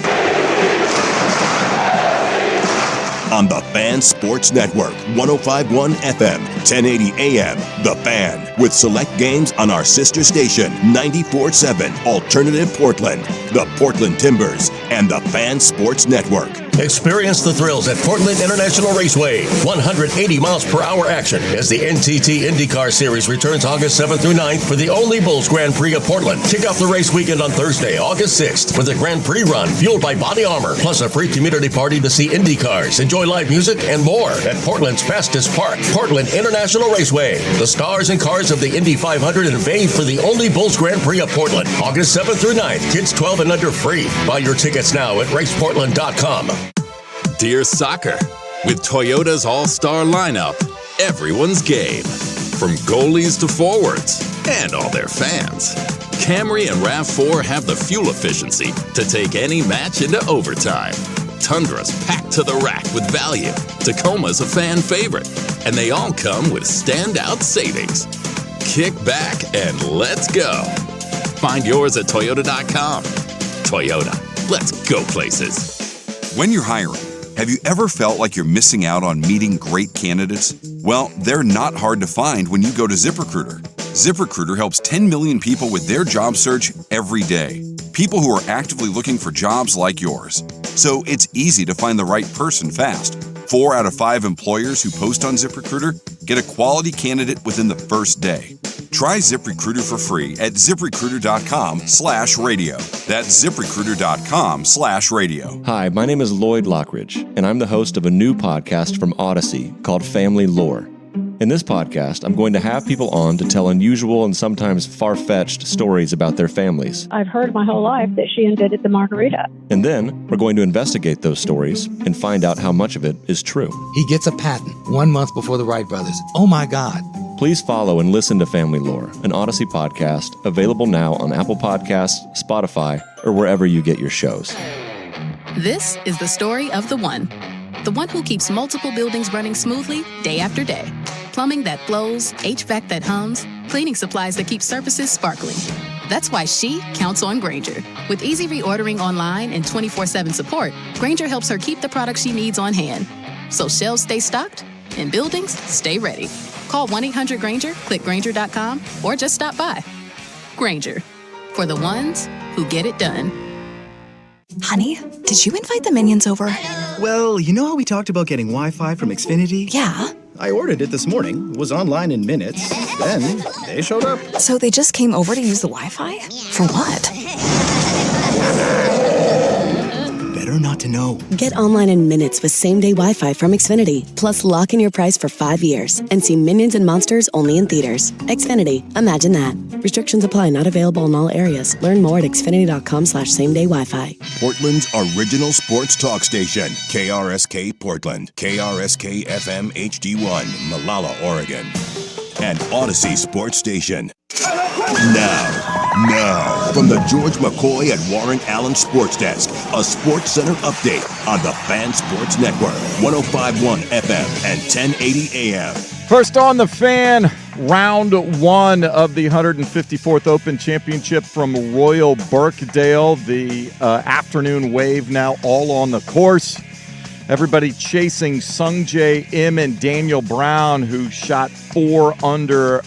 On the Fan Sports Network, 105.1 FM, 1080 AM, The Fan, with select games on our sister station, 94.7 Alternative Portland, the Portland Timbers, and the Fan Sports Network. Experience the thrills at Portland International Raceway. 180 miles per hour action as the NTT IndyCar Series returns August 7th through 9th for the only Bulls Grand Prix of Portland. Kick off the race weekend on Thursday, August 6th with a Grand Prix run fueled by Body Armor, plus a free community party to see IndyCars, enjoy live music, and more at Portland's fastest park, Portland International Raceway. The stars and cars of the Indy 500 invade for the only Bulls Grand Prix of Portland, August 7th through 9th. Kids 12 and under free. Buy your tickets now at raceportland.com. Dear Soccer, with Toyota's all-star lineup, everyone's game. From goalies to forwards, and all their fans. Camry and RAV4 have the fuel efficiency to take any match into overtime. Tundra's packed to the rack with value. Tacoma's a fan favorite. And they all come with standout savings. Kick back and let's go. Find yours at Toyota.com. Toyota, let's go places. When you're hiring, have you ever felt like you're missing out on meeting great candidates? Well, they're not hard to find when you go to ZipRecruiter. ZipRecruiter helps 10 million people with their job search every day. People who are actively looking for jobs like yours. So it's easy to find the right person fast. 4 out of 5 employers who post on ZipRecruiter get a quality candidate within the first day. Try ZipRecruiter for free at ZipRecruiter.com/radio. That's ZipRecruiter.com/radio. Hi, my name is Lloyd Lockridge, and I'm the host of a new podcast from Odyssey called Family Lore. In this podcast, I'm going to have people on to tell unusual and sometimes far-fetched stories about their families. I've heard my whole life that she invented the margarita. And then, we're going to investigate those stories and find out how much of it is true. He gets a patent 1 month before the Wright brothers. Oh my God. Please follow and listen to Family Lore, an Odyssey podcast, available now on Apple Podcasts, Spotify, or wherever you get your shows. This is the story of the one who keeps multiple buildings running smoothly day after day. Plumbing that flows, HVAC that hums, cleaning supplies that keep surfaces sparkling. That's why she counts on Grainger. With easy reordering online and 24/7 support, Grainger helps her keep the products she needs on hand. So shelves stay stocked and buildings stay ready. Call 1-800-GRAINGER, click Grainger.com, or just stop by. Grainger, for the ones who get it done. Honey, did you invite the minions over? Well, you know how we talked about getting Wi-Fi from Xfinity? Yeah. I ordered it this morning, was online in minutes, then they showed up. So they just came over to use the Wi-Fi? For what? Better not to know. Get online in minutes with same-day Wi-Fi from Xfinity. Plus, lock in your price for 5 years and see Minions and Monsters only in theaters. Xfinity. Imagine that. Restrictions apply. Not available in all areas. Learn more at xfinity.com/same-day Wi-Fi. Portland's original sports talk station, KRSK Portland, KRSK FM HD1, Malala, Oregon, and Odyssey Sports Station. Now, from the George McCoy and Warren Allen Sports Desk, a Sports Center update on the Fan Sports Network, 105.1 FM and 1080 AM. First on the Fan, round 1 of the 154th Open Championship from Royal Birkdale. The afternoon wave now all on the course. Everybody chasing Sungjae Im and Daniel Brown, who shot 4 under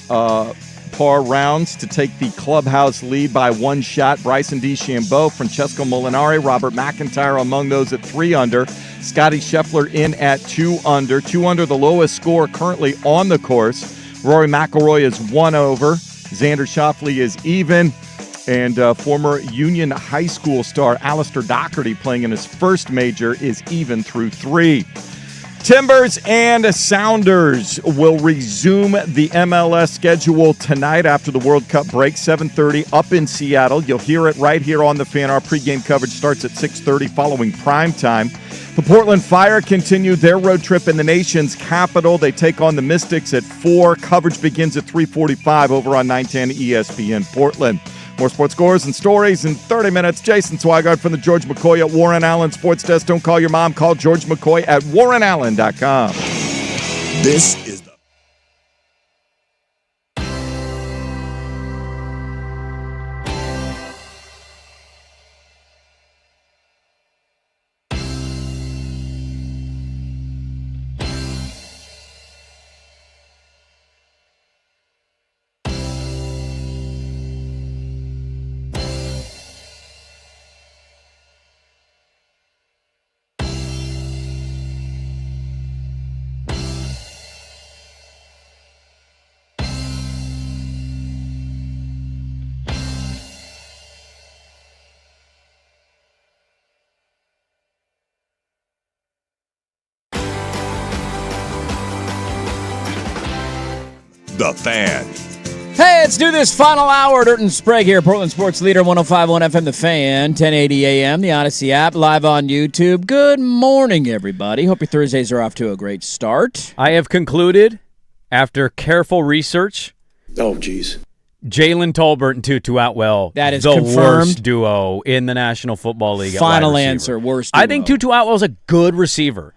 par rounds to take the clubhouse lead by 1 shot. Bryson DeChambeau, Francesco Molinari, Robert McIntyre among those at 3 under. Scotty Scheffler in at 2 under. 2 under, the lowest score currently on the course. Rory McIlroy is 1 over. Xander Schauffele is even. And former Union High School star Alistair Doherty, playing in his first major, is even through 3. Timbers and Sounders will resume the MLS schedule tonight after the World Cup break, 7:30 up in Seattle. You'll hear it right here on The Fan. Our pregame coverage starts at 6:30 following prime time. The Portland Fire continue their road trip in the nation's capital. They take on the Mystics at 4. Coverage begins at 3:45 over on 910 ESPN Portland. More sports scores and stories in 30 minutes. Jason Swigard from the George McCoy at Warren Allen Sports Desk. Don't call your mom. Call George McCoy at warrenallen.com. This is The Fan. Hey, let's do this final hour. Dirt and Sprague here, Portland Sports Leader, 105.1 FM, The Fan, 1080 AM, the Odyssey app, live on YouTube. Good morning, everybody. Hope your Thursdays are off to a great start. I have concluded, after careful research, Jalen Tolbert and Tutu Atwell, that is the confirmed. worst duo in the National Football League. Final answer, worst duo. I think Tutu Atwell's a good receiver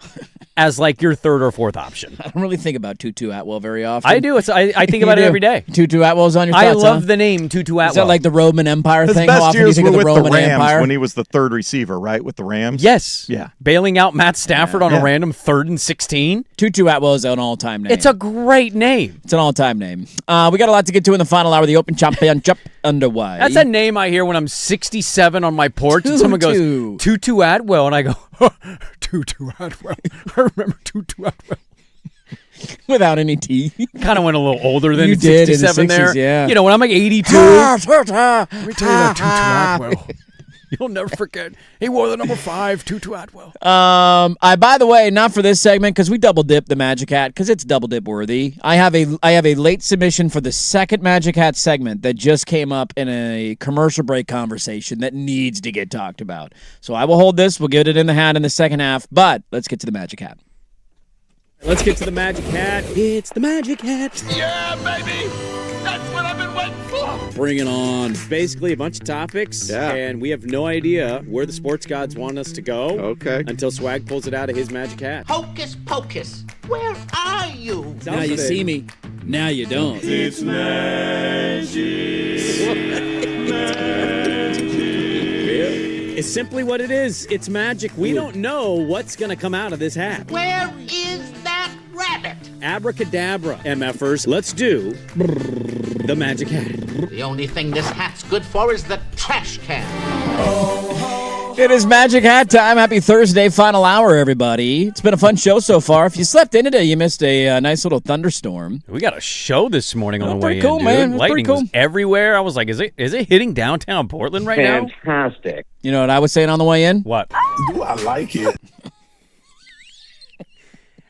as like your third or fourth option. I don't really think about Tutu Atwell very often. I do. I think about it every day. Tutu Atwell's on your thoughts, I love the name Tutu Atwell. Is that like the Roman Empire His thing? best How often do you years think were of the with Roman the Rams Empire? when he was the third receiver, right, with the Rams? Yes. Yeah. Bailing out Matt Stafford on a random 3rd and 16. Tutu Atwell is an all-time name. It's a great name. It's an all-time name. We got a lot to get to in the final hour of the Open Championship underway. That's a name I hear when I'm 67 on my porch and someone goes, Tutu Atwell, and I go, Tutu Atwell. I remember Tutu Atwell. Without any teeth. Kind of went a little older than You 67 did in the 60s, there. yeah. You know, when I'm like 82. Let me tell you about Tutu Atwell. You'll never forget. He wore the number 5, Tutu Atwell. By the way, not for this segment because we double dip the Magic Hat because it's double dip worthy. I have a late submission for the second Magic Hat segment that just came up in a commercial break conversation that needs to get talked about. So I will hold this. We'll get it in the hat in the second half. But let's get to the Magic Hat. Let's get to the Magic Hat. It's the Magic Hat. Yeah, baby! That's what I've been waiting for! Bring it on. Basically a bunch of topics, and we have no idea where the sports gods want us to go. Okay. Until Swag pulls it out of his Magic Hat. Hocus pocus, where are you? Now you see me. Now you don't. It's magic. It's simply what it is. It's magic. We don't know what's going to come out of this hat. Where is that rabbit? Abracadabra, MFers. Let's do the Magic Hat. The only thing this hat's good for is the trash can. It is Magic Hat time. Happy Thursday, final hour, everybody. It's been a fun show so far. If you slept in today, you missed a nice little thunderstorm. We got a show this morning on the way pretty cool, in, man. dude. That's Lightning pretty cool. was everywhere. I was like, is it hitting downtown Portland right now? Fantastic. You know what I was saying on the way in? What? Do I like it?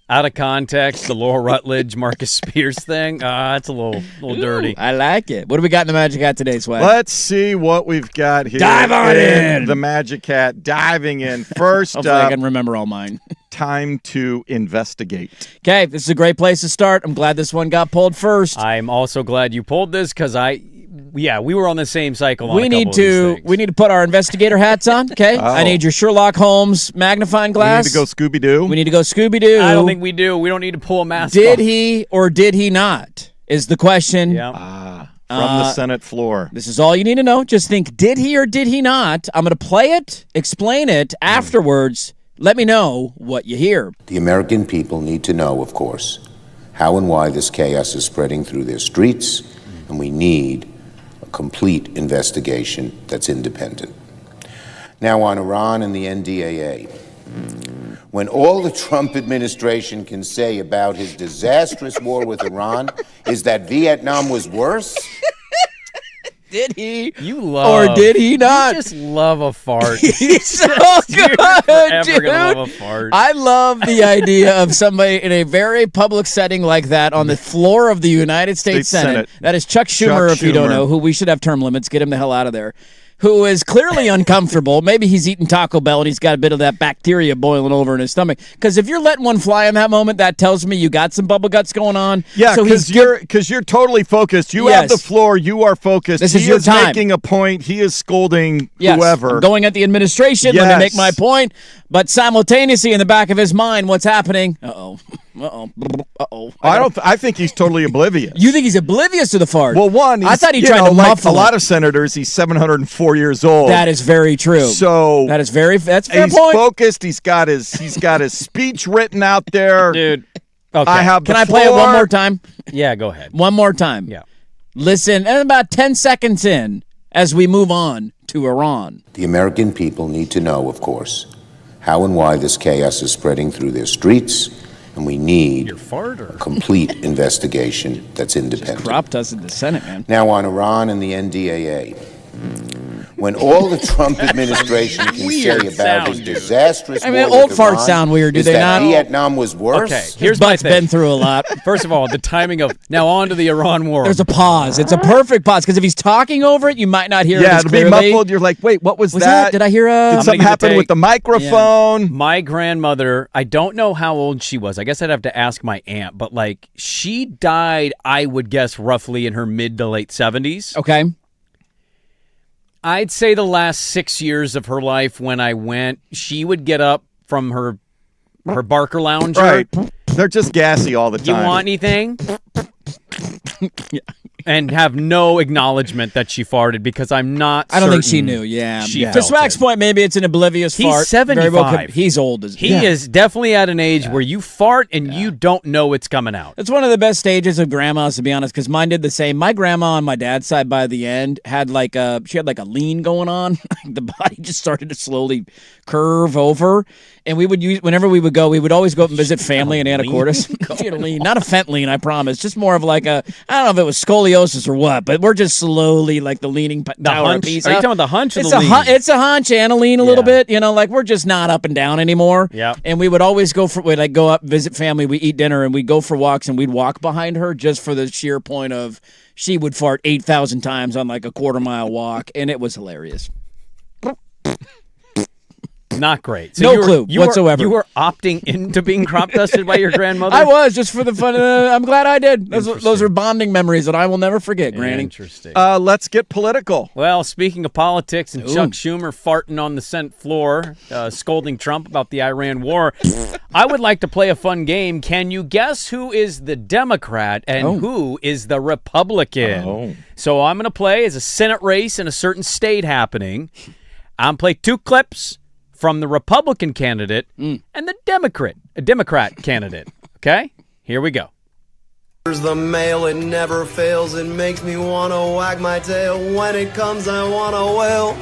Out of context, the Laurel Rutledge, Marcus Spears thing. That's a little dirty. I like it. What do we got in the Magic Hat today, Swag? Let's see what we've got here. Dive on in. The Magic Hat diving in. First Hopefully I up, can remember all mine. time to investigate. Okay, this is a great place to start. I'm glad this one got pulled first. I'm also glad you pulled this because we were on the same cycle. We need to put our investigator hats on. Okay, I need your Sherlock Holmes magnifying glass. We need to go Scooby-Doo. We need to go Scooby-Doo. I don't think we do. We don't need to pull a mask Did off. he or did he not? Is the question. Yeah. From the Senate floor. This is all you need to know. Just think, did he or did he not? I'm going to play it, explain it afterwards. Let me know what you hear. The American people need to know, of course, how and why this chaos is spreading through their streets, and we need a complete investigation that's independent. Now, on Iran and the NDAA, When all the Trump administration can say about his disastrous war with Iran is that Vietnam was worse? Did he? You love, or did he not? You just love a fart. He's so good, forever gonna love a fart. I love the idea of somebody in a very public setting like that on the floor of the United States Senate. That is Chuck Schumer, if you don't know, who we should have term limits, get him the hell out of there. Who is clearly uncomfortable. Maybe he's eating Taco Bell and he's got a bit of that bacteria boiling over in his stomach. Because if you're letting one fly in that moment, that tells me you got some bubble guts going on. Yeah, so because you're totally focused. You have the floor. You are focused. This he is your time. Making a point. He is scolding yes, whoever. I'm going at the administration. Yes. Let me make my point. But simultaneously, in the back of his mind, what's happening? Uh-oh. I think he's totally oblivious. You think he's oblivious to the fart? Well, one, I thought he tried to like muffle a lot of senators. He's 704 years old. That is very true. So that's a fair he's point. Focused. He's got his speech written out there, dude. Okay. I have. Can I play it one more time? Yeah, go ahead. One more time. Yeah. Listen, and about 10 seconds in, as we move on to Iran. The American people need to know, of course, how and why this chaos is spreading through their streets, and we need a complete investigation that's independent. Just dropped us in the Senate, man. Now on Iran and the NDAA. When all the Trump administration can say about his disastrous war old with farts Iran sound weird, do is they that not? Vietnam was worse. Okay, here's my thing. Been through a lot. First of all, the timing of now on to the Iran war. There's a pause. It's a perfect pause because if he's talking over it, you might not hear it as it'll clearly. be muffled. You're like, wait, what was that? Did I hear Did something happen with the microphone? Yeah. My grandmother, I don't know how old she was. I guess I'd have to ask my aunt, but like she died, I would guess roughly in her mid to late 70s. Okay. I'd say the last 6 years of her life when I went, she would get up from her Barker lounger. Right. They're just gassy all the time. You want anything? Yeah. And have no acknowledgement that she farted because I'm not I don't think she knew, yeah. To Sprague's point, maybe it's an oblivious fart. He's 75. Very well he's old. He is definitely at an age where you fart and you don't know it's coming out. It's one of the best stages of grandmas, to be honest, because mine did the same. My grandma on my dad's side by the end had she had a lean going on. The body just started to slowly curve over. And we would whenever we would go, we would always go up and visit family in Anacortes. She had a lean, not a fent lean, I promise. Just more of I don't know if it was scoliosis or what, but we're just slowly the leaning tower piece. Are you talking about the hunch or it's the lean? It's a hunch and a lean a little bit. We're just not up and down anymore. Yeah. And we would always we'd go up, visit family, we eat dinner, and we'd go for walks, and we'd walk behind her just for the sheer point of she would fart 8,000 times on a quarter-mile walk, and it was hilarious. Not great. So no clue whatsoever. You were opting into being crop dusted by your grandmother? I was, just for the fun. I'm glad I did. Those are bonding memories that I will never forget, Granny. Interesting. Let's get political. Well, speaking of politics and Chuck Schumer farting on the Senate floor, scolding Trump about the Iran war, I would like to play a fun game. Can you guess who is the Democrat and who is the Republican? So I'm going to play as a Senate race in a certain state happening. I'm going to play two clips from the Republican candidate and the Democrat candidate. Okay? Here we go. Here's the mail, it never fails. It makes me want to wag my tail. When it comes, I want to wail.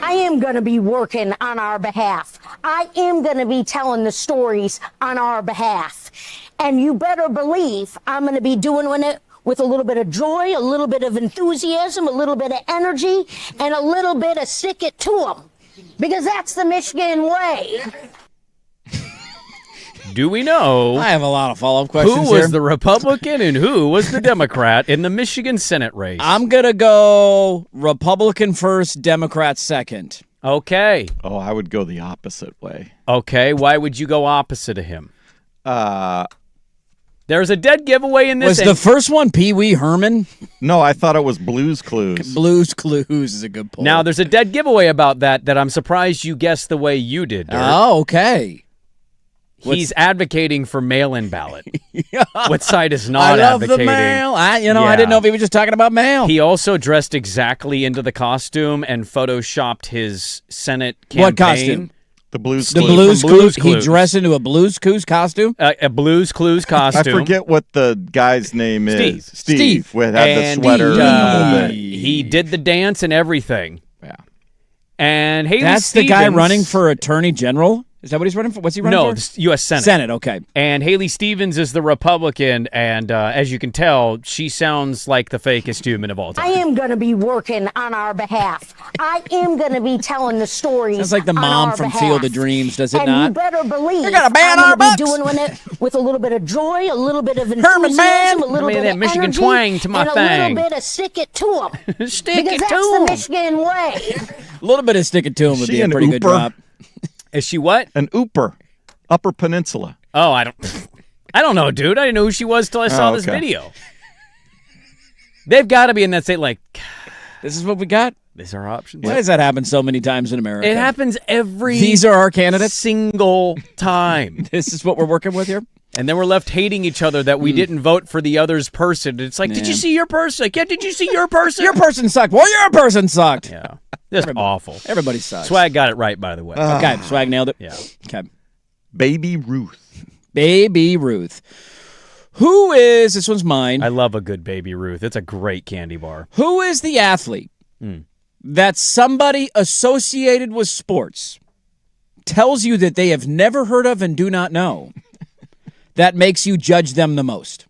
I am going to be working on our behalf. I am going to be telling the stories on our behalf. And you better believe I'm going to be doing it with a little bit of joy, a little bit of enthusiasm, a little bit of energy, and a little bit of stick it to them. Because that's the Michigan way. Do we know? I have a lot of follow-up questions Who was the Republican and who was the Democrat in the Michigan Senate race? I'm going to go Republican first, Democrat second. Okay. Oh, I would go the opposite way. Okay. Why would you go opposite of him? There's a dead giveaway in this. Was the first one Pee Wee Herman? No, I thought it was Blue's Clues. Blue's Clues is a good poll. Now, there's a dead giveaway about that I'm surprised you guessed the way you did, Dirk. Oh, okay. He's advocating for mail-in ballot. What side is not advocating? I love the mail. I didn't know if he was just talking about mail. He also dressed exactly into the costume and photoshopped his Senate campaign. What costume? The Blues Clues. He dressed into a Blues Clues costume? A Blues Clues costume. I forget what the guy's name is. Steve. Had the sweater and the whole thing. He did the dance and everything. Yeah. And Haley That's Stevens, the guy running for attorney general? Is that what he's running for? What's he running for? No, the U.S. Senate. Senate, okay. And Haley Stevens is the Republican, and as you can tell, she sounds like the fakest human of all time. I am going to be working on our behalf. I am going to be telling the stories. Sounds like the mom from Field of Dreams, does it and not? you better believe You're gonna ban I'm our going to be books. doing it with a little bit of joy, a little bit of Man. enthusiasm, a little Give me bit that of Michigan energy, twang to my and a thing. little bit of stick it to them. Stick because it that's to the 'em. Michigan way. A little bit of stick it to him would She be a an pretty good ooper? drop. Is she what? An ooper. Upper Peninsula. Oh, I don't know, dude. I didn't know who she was till I saw this okay. video. They've got to be in that state like, This is what we got? these are options. Why does that happen so many times in America? It happens every These are our candidates? single time. This is what we're working with here? And then we're left hating each other that we didn't vote for the other's person. It's like, did Yeah. you see your person? Like, yeah, did you see your person? Your person sucked. Well, your person sucked. Yeah. That's awful. Everybody sucks. Swag got it right, by the way. Okay, Swag nailed it. Yeah. Okay. Baby Ruth. Baby Ruth. Who is, this one's mine. I love a good Baby Ruth. It's a great candy bar. Who is the athlete that somebody associated with sports tells you that they have never heard of and do not know that makes you judge them the most?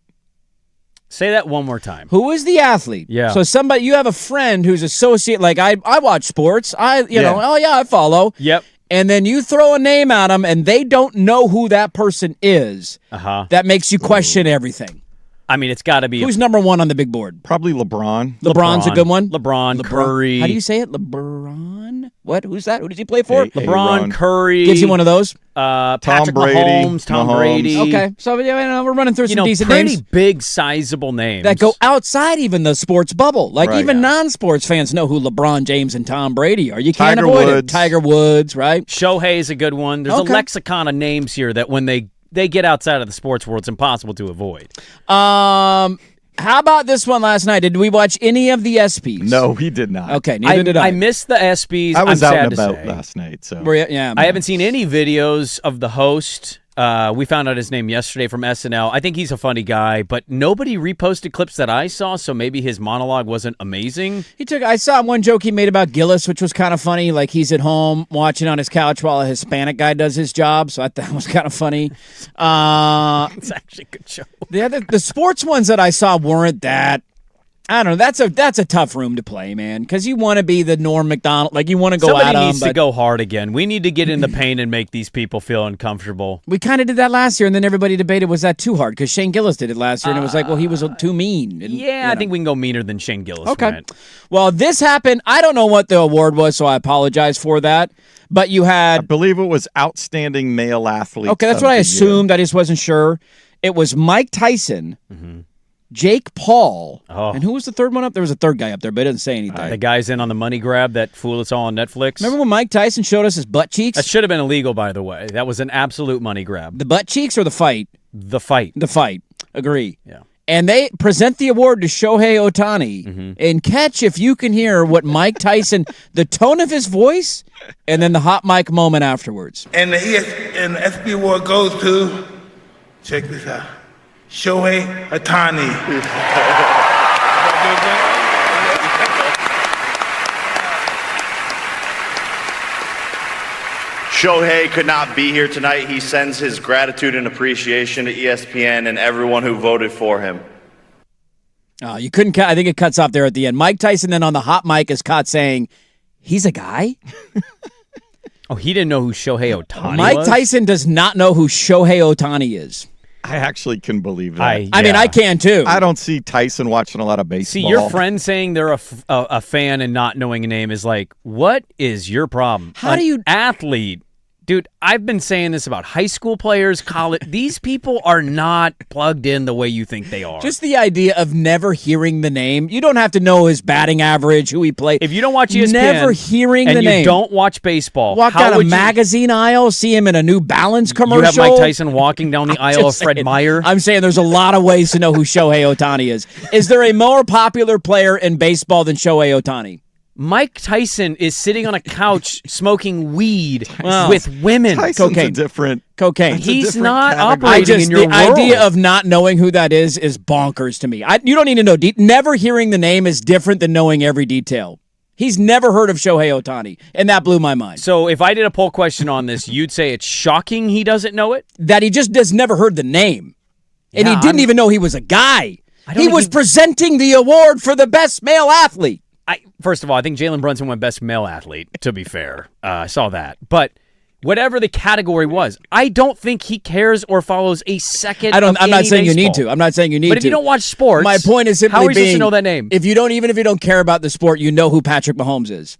Say that one more time. Who is the athlete? Yeah. So somebody, you have a friend who's associated, like I watch sports. You know, oh yeah, I follow. Yep. And then you throw a name at them and they don't know who that person is. That makes you question everything. I mean, it's got to be. Who's number one on the big board? Probably LeBron. LeBron's a good one. LeBron, Curry. How do you say it? LeBron? What? Who's that? Who does he play for? LeBron, Curry. Gives you one of those? Patrick Brady, Mahomes, Tom Brady. Okay. So yeah, we're running through some decent pretty names big, sizable names. that go outside even the sports bubble. Like Right. even non-sports fans know who LeBron James and Tom Brady are. You can't Tiger avoid it. Woods. Tiger Woods, right? Shohei's a good one. There's Okay. a lexicon of names here that when they get outside of the sports world, it's impossible to avoid. How about this one last night? Did we watch any of the ESPYs? No, he did not. Okay, neither did I. I missed the ESPYs. I was I'm out sad and to about say. last night. So Were you? Yeah, I haven't seen any videos of the host. We found out his name yesterday from SNL. I think he's a funny guy, but nobody reposted clips that I saw, so maybe his monologue wasn't amazing. I saw one joke he made about Gillis, which was kind of funny. Like he's at home watching on his couch while a Hispanic guy does his job. So I thought that was kind of funny. It's actually a good show. The sports ones that I saw weren't that. I don't know. That's a tough room to play, man, because you want to be the Norm Macdonald. Like you want to go Somebody at them. needs to go hard again. We need to get in the paint and make these people feel uncomfortable. We kind of did that last year, and then everybody debated, was that too hard? Because Shane Gillis did it last year, and it was like, well, he was too mean. And, Yeah, I think we can go meaner than Shane Gillis. Okay. went. Well, this happened. I don't know what the award was, so I apologize for that. But you I had... believe it was outstanding male athlete. Okay, that's of what I the year. assumed. I just wasn't sure. It was Mike Tyson, Jake Paul, and who was the third one up? There was a third guy up there, but it didn't say anything. The guy's in on the money grab that fool us all on Netflix. Remember when Mike Tyson showed us his butt cheeks? That should have been illegal, by the way. That was an absolute money grab. The butt cheeks or the fight? The fight. The fight. Agree. Yeah. And they present the award to Shohei Ohtani. And catch if you can hear what Mike Tyson, the tone of his voice, and then the hot mic moment afterwards. And the SB award goes to, check this out, Shohei Ohtani. Shohei could not be here tonight. He sends his gratitude and appreciation to ESPN and everyone who voted for him. You couldn't cut. I think it cuts off there at the end. Mike Tyson then on the hot mic is caught saying, he's a guy? Oh, he didn't know who Shohei Ohtani was? Mike Tyson does not know who Shohei Ohtani is. I actually can believe that. I mean, I can too. I don't see Tyson watching a lot of baseball. See, your friend saying they're a fan and not knowing a name is like, what is your problem? How do you... athlete... Dude, I've been saying this about high school players, college. These people are not plugged in the way you think they are. Just the idea of never hearing the name. You don't have to know his batting average, who he played. If you don't watch ESPN, never hearing and the name, you don't watch baseball, walk how down a would you- magazine aisle, see him in a New Balance commercial. You have Mike Tyson walking down the aisle of just Fred saying. Meyer. I'm saying there's a lot of ways to know who Shohei Ohtani is. Is there a more popular player in baseball than Shohei Ohtani? Mike Tyson is sitting on a couch smoking weed Wow. with women. Tyson's cocaine. a different. Cocaine. That's a He's different not category. operating in your the world. idea of not knowing who that is bonkers to me. You don't need to know. Never hearing the name is different than knowing every detail. He's never heard of Shohei Ohtani, and that blew my mind. So if I did a poll question on this, you'd say it's shocking he doesn't know it? That he just has never heard the name. And Yeah, he didn't even know he was a guy. I don't He think was presenting the award for the best male athlete. First of all, I think Jalen Brunson won best male athlete, to be fair. I saw that. But whatever the category was, I don't think he cares or follows a second I'm not saying you baseball. need to. I'm not saying you need to. But if you don't watch sports, my point is simply how are you supposed to being, know that name? Even if you don't care about the sport, you know who Patrick Mahomes is.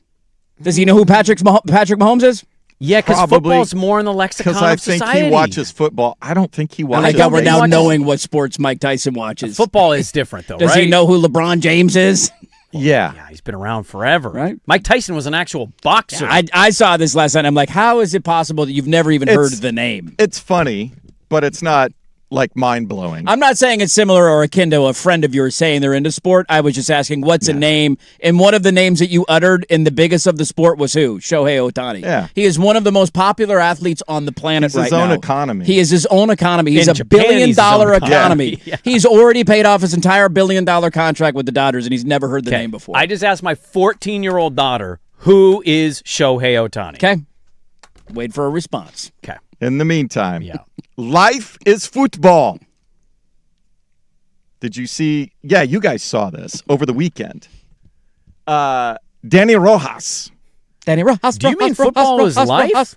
Does he know who Patrick Mahomes is? Yeah, because football's more in the lexicon Because I of think society. he watches football. I don't think he watches. I got we're now knowing what sports Mike Tyson watches. Football is different, though, Does right? he know who LeBron James is? Yeah. Yeah, he's been around forever. Right. Mike Tyson was an actual boxer. I saw this last night. I'm like, how is it possible that you've never even heard the name? It's funny, but it's not like mind-blowing. I'm not saying it's similar or akin to a friend of yours saying they're into sport. I was just asking what's a name, and one of the names that you uttered in the biggest of the sport was who? Shohei Ohtani. Yeah. He is one of the most popular athletes on the planet He's his right own now. economy. He is his own economy. He's In a Japan, he's his billion-dollar own economy. economy. Yeah. He's already paid off his entire billion-dollar contract with the Dodgers, and he's never heard the name before. I just asked my 14-year-old daughter, who is Shohei Ohtani? Okay. Wait for a response. Okay. In the meantime, life is football. Did you see? Yeah, you guys saw this over the weekend. Danny Rojas. Danny Rojas. Do you mean football is life?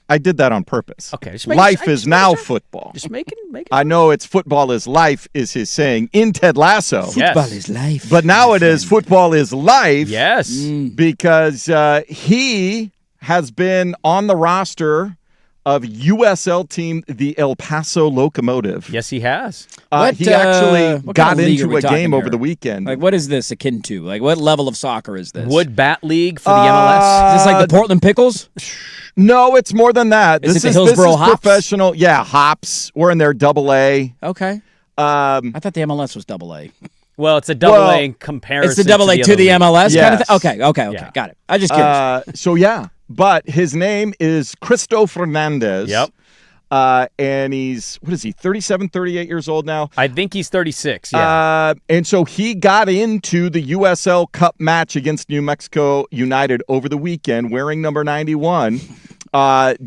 I did that on purpose. Okay. Just making Life sure- is now football. Just making I know it's football is life is his saying in Ted Lasso. Yes. Football is life. But now it is football is life. Yes. Because he has been on the roster of USL team, the El Paso Locomotive. Yes, he has. He actually what got kind of league are into we a game talking over here? the weekend. Like, what is this akin to? Like, what level of soccer is this? Wood Bat League for the MLS. Is this like the Portland Pickles? No, it's more than that. Is this it the is Hillsborough this is Hops? professional. Yeah, Hops. We're in their AA. Okay. I thought the MLS was AA. Well, it's a double A in comparison. It's the AA to the other MLS league. kind of Yes. thing? Okay. Yeah. Got it. I just curious. So, yeah. But his name is Cristo Fernandez. Yep. And he's, 37, 38 years old now? I think he's 36, yeah. And so he got into the USL Cup match against New Mexico United over the weekend wearing number 91.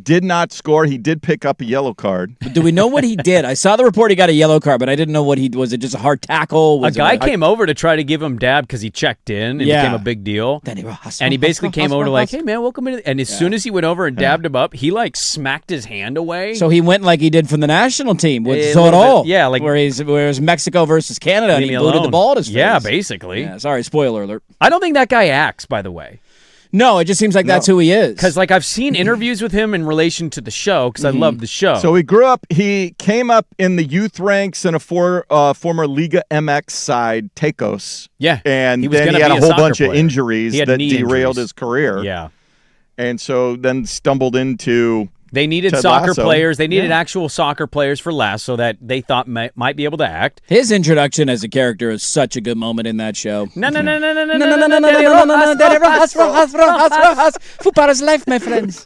Did not score. He did pick up a yellow card. But do we know what he did? I saw the report he got a yellow card, but I didn't know what he was. It just a hard tackle? A guy came over to try to give him dab because he checked in and became a big deal. And he basically came over to like, hey, man, welcome in. And as soon as he went over and dabbed him up, he like smacked his hand away. So he went like he did from the national team with A Soto. little bit, yeah, like- where it was Mexico versus Canada, and Leave he me booted the alone. ball at his face. Yeah, basically. Yeah, sorry, spoiler alert. I don't think that guy acts, by the way. No, it just seems like that's who he is. Because like I've seen interviews with him in relation to the show because I love the show. So he came up in the youth ranks in a former Liga MX side, Tecos. Yeah. And He was then gonna he had be a a whole soccer bunch of player. injuries He had that knee derailed injuries. his career. Yeah. And so then stumbled into They needed Ted soccer Lasso. players. They needed actual soccer players for Lasso that they thought might be able to act. His introduction as a character is such a good moment in that show. No. Danny Rojas. Football is life, my friends.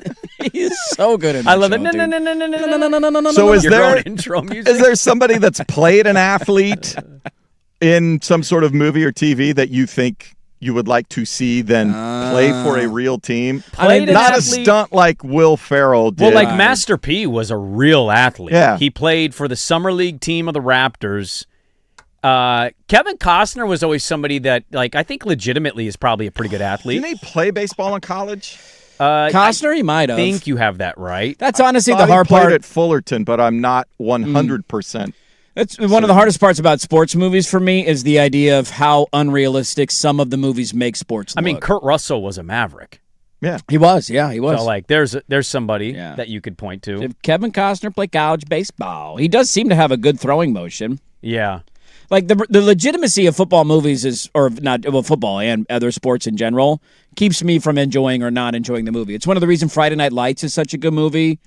He's so good in that I love show, it. dude. So is Your there own intro music? is there somebody that's played an athlete in some sort of movie or TV that you think you would like to see then play for a real team? Played an Not a athlete- stunt like Will Ferrell did. Well, like Master P was a real athlete. Yeah. He played for the Summer League team of the Raptors. Kevin Costner was always somebody that, like, I think legitimately is probably a pretty good athlete. Didn't he play baseball in college? Costner, he might have. I think you have that right. That's honestly Thought the hard he played part. at Fullerton, but I'm not 100%. That's one of the hardest parts about sports movies for me is the idea of how unrealistic some of the movies make sports I look. mean, Kurt Russell was a Maverick. Yeah. He was. Yeah, he was. So, like, there's somebody that you could point to. If Kevin Costner played college baseball, he does seem to have a good throwing motion. Yeah. Like the legitimacy of football movies is, or not, well, football and other sports in general, keeps me from enjoying or not enjoying the movie. It's one of the reasons Friday Night Lights is such a good movie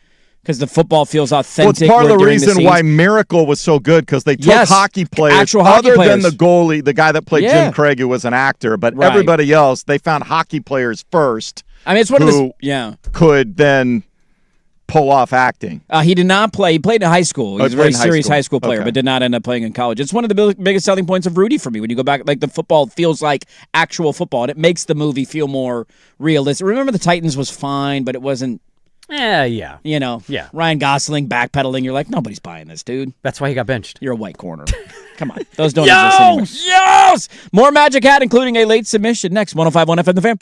because the football feels authentic. Well, it's part of the during reason scenes. why Miracle was so good because they took hockey players, actual hockey other players. than the goalie, the guy that played Jim Craig, who was an actor, but Right. everybody else, they found hockey players first. I mean, it's one of who the could then pull off acting? He did not play. He played in high school. He's a very serious high school player, Okay. but did not end up playing in college. It's one of the biggest selling points of Rudy for me. When you go back, like the football feels like actual football, and it makes the movie feel more realistic. Remember, the Titans was fine, but it wasn't. Yeah. You know, Yeah. Ryan Gosling backpedaling. You're like, nobody's buying this, dude. That's why he got benched. You're a white corner. Come on. Those don't exist anymore. Yes! More Magic Hat, including a late submission. Next, 105.1 FM The Fan.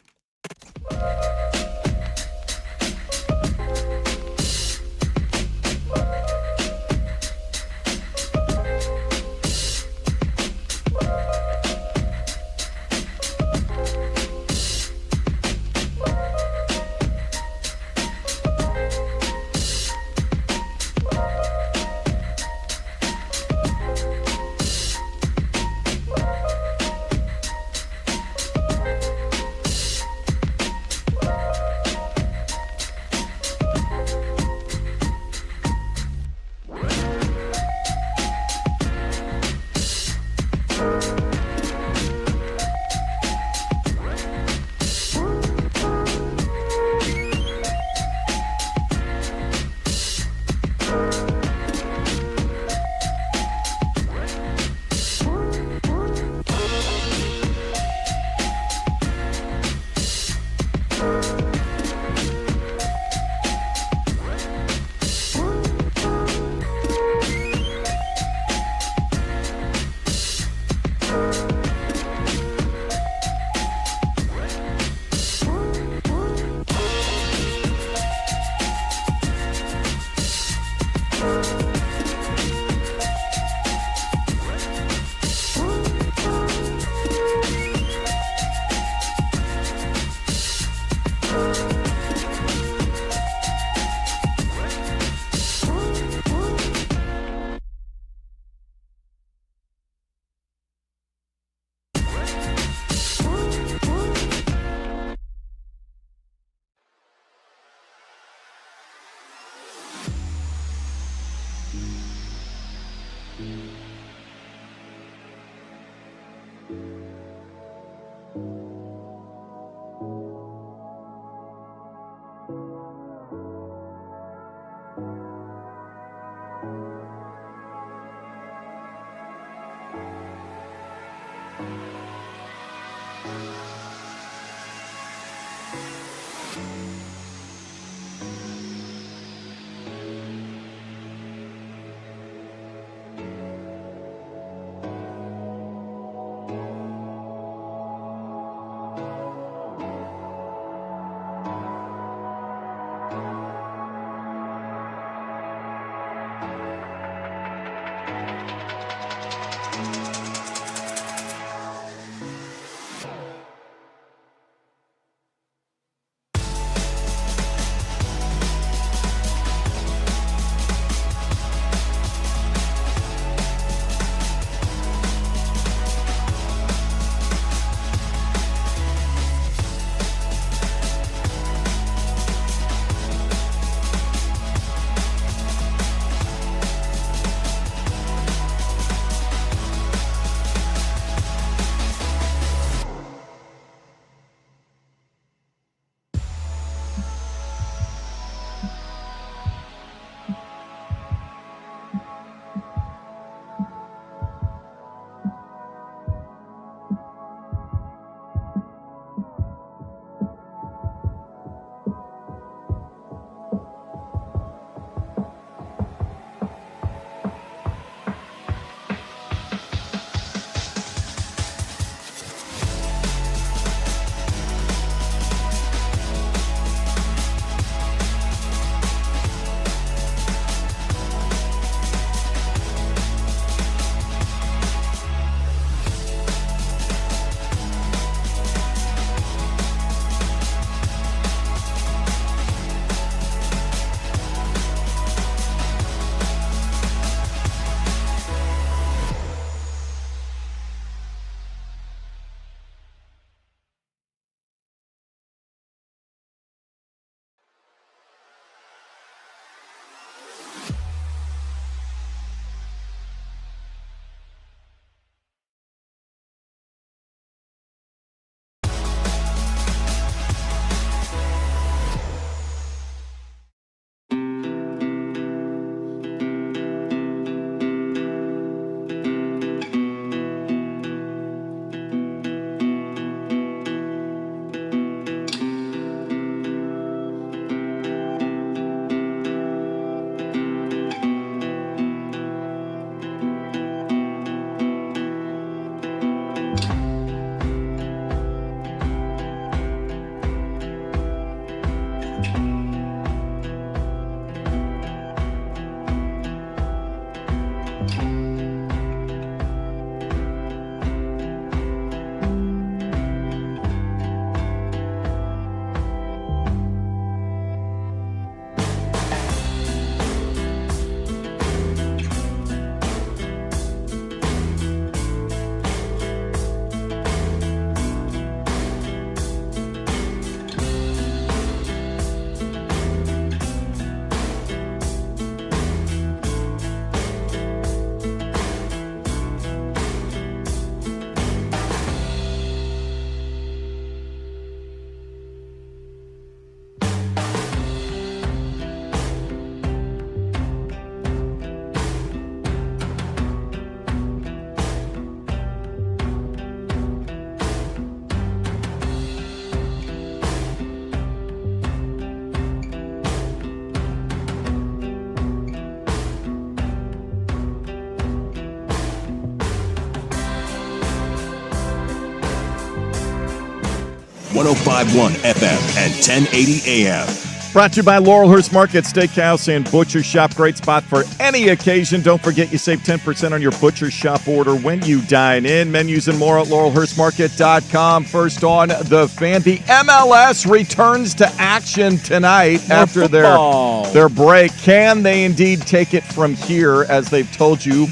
105.1 FM and 1080 AM. Brought to you by Laurelhurst Market Steakhouse and Butcher Shop. Great spot for any occasion. Don't forget you save 10% on your Butcher Shop order when you dine in. Menus and more at laurelhurstmarket.com. First on The Fan. The MLS returns to action tonight after their break. Can they indeed take it from here, as they've told you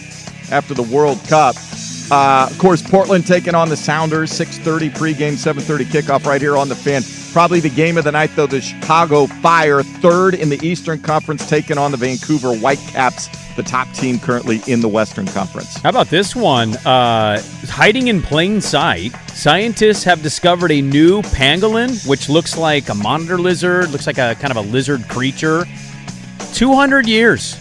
after the World Cup? Of course, Portland taking on the Sounders, 6:30 pregame, 7:30 kickoff right here on The Fan. Probably the game of the night, though, the Chicago Fire, third in the Eastern Conference, taking on the Vancouver Whitecaps, the top team currently in the Western Conference. How about this one? Hiding in plain sight, scientists have discovered a new pangolin, which looks like a monitor lizard, looks like a kind of a lizard creature. 200 years.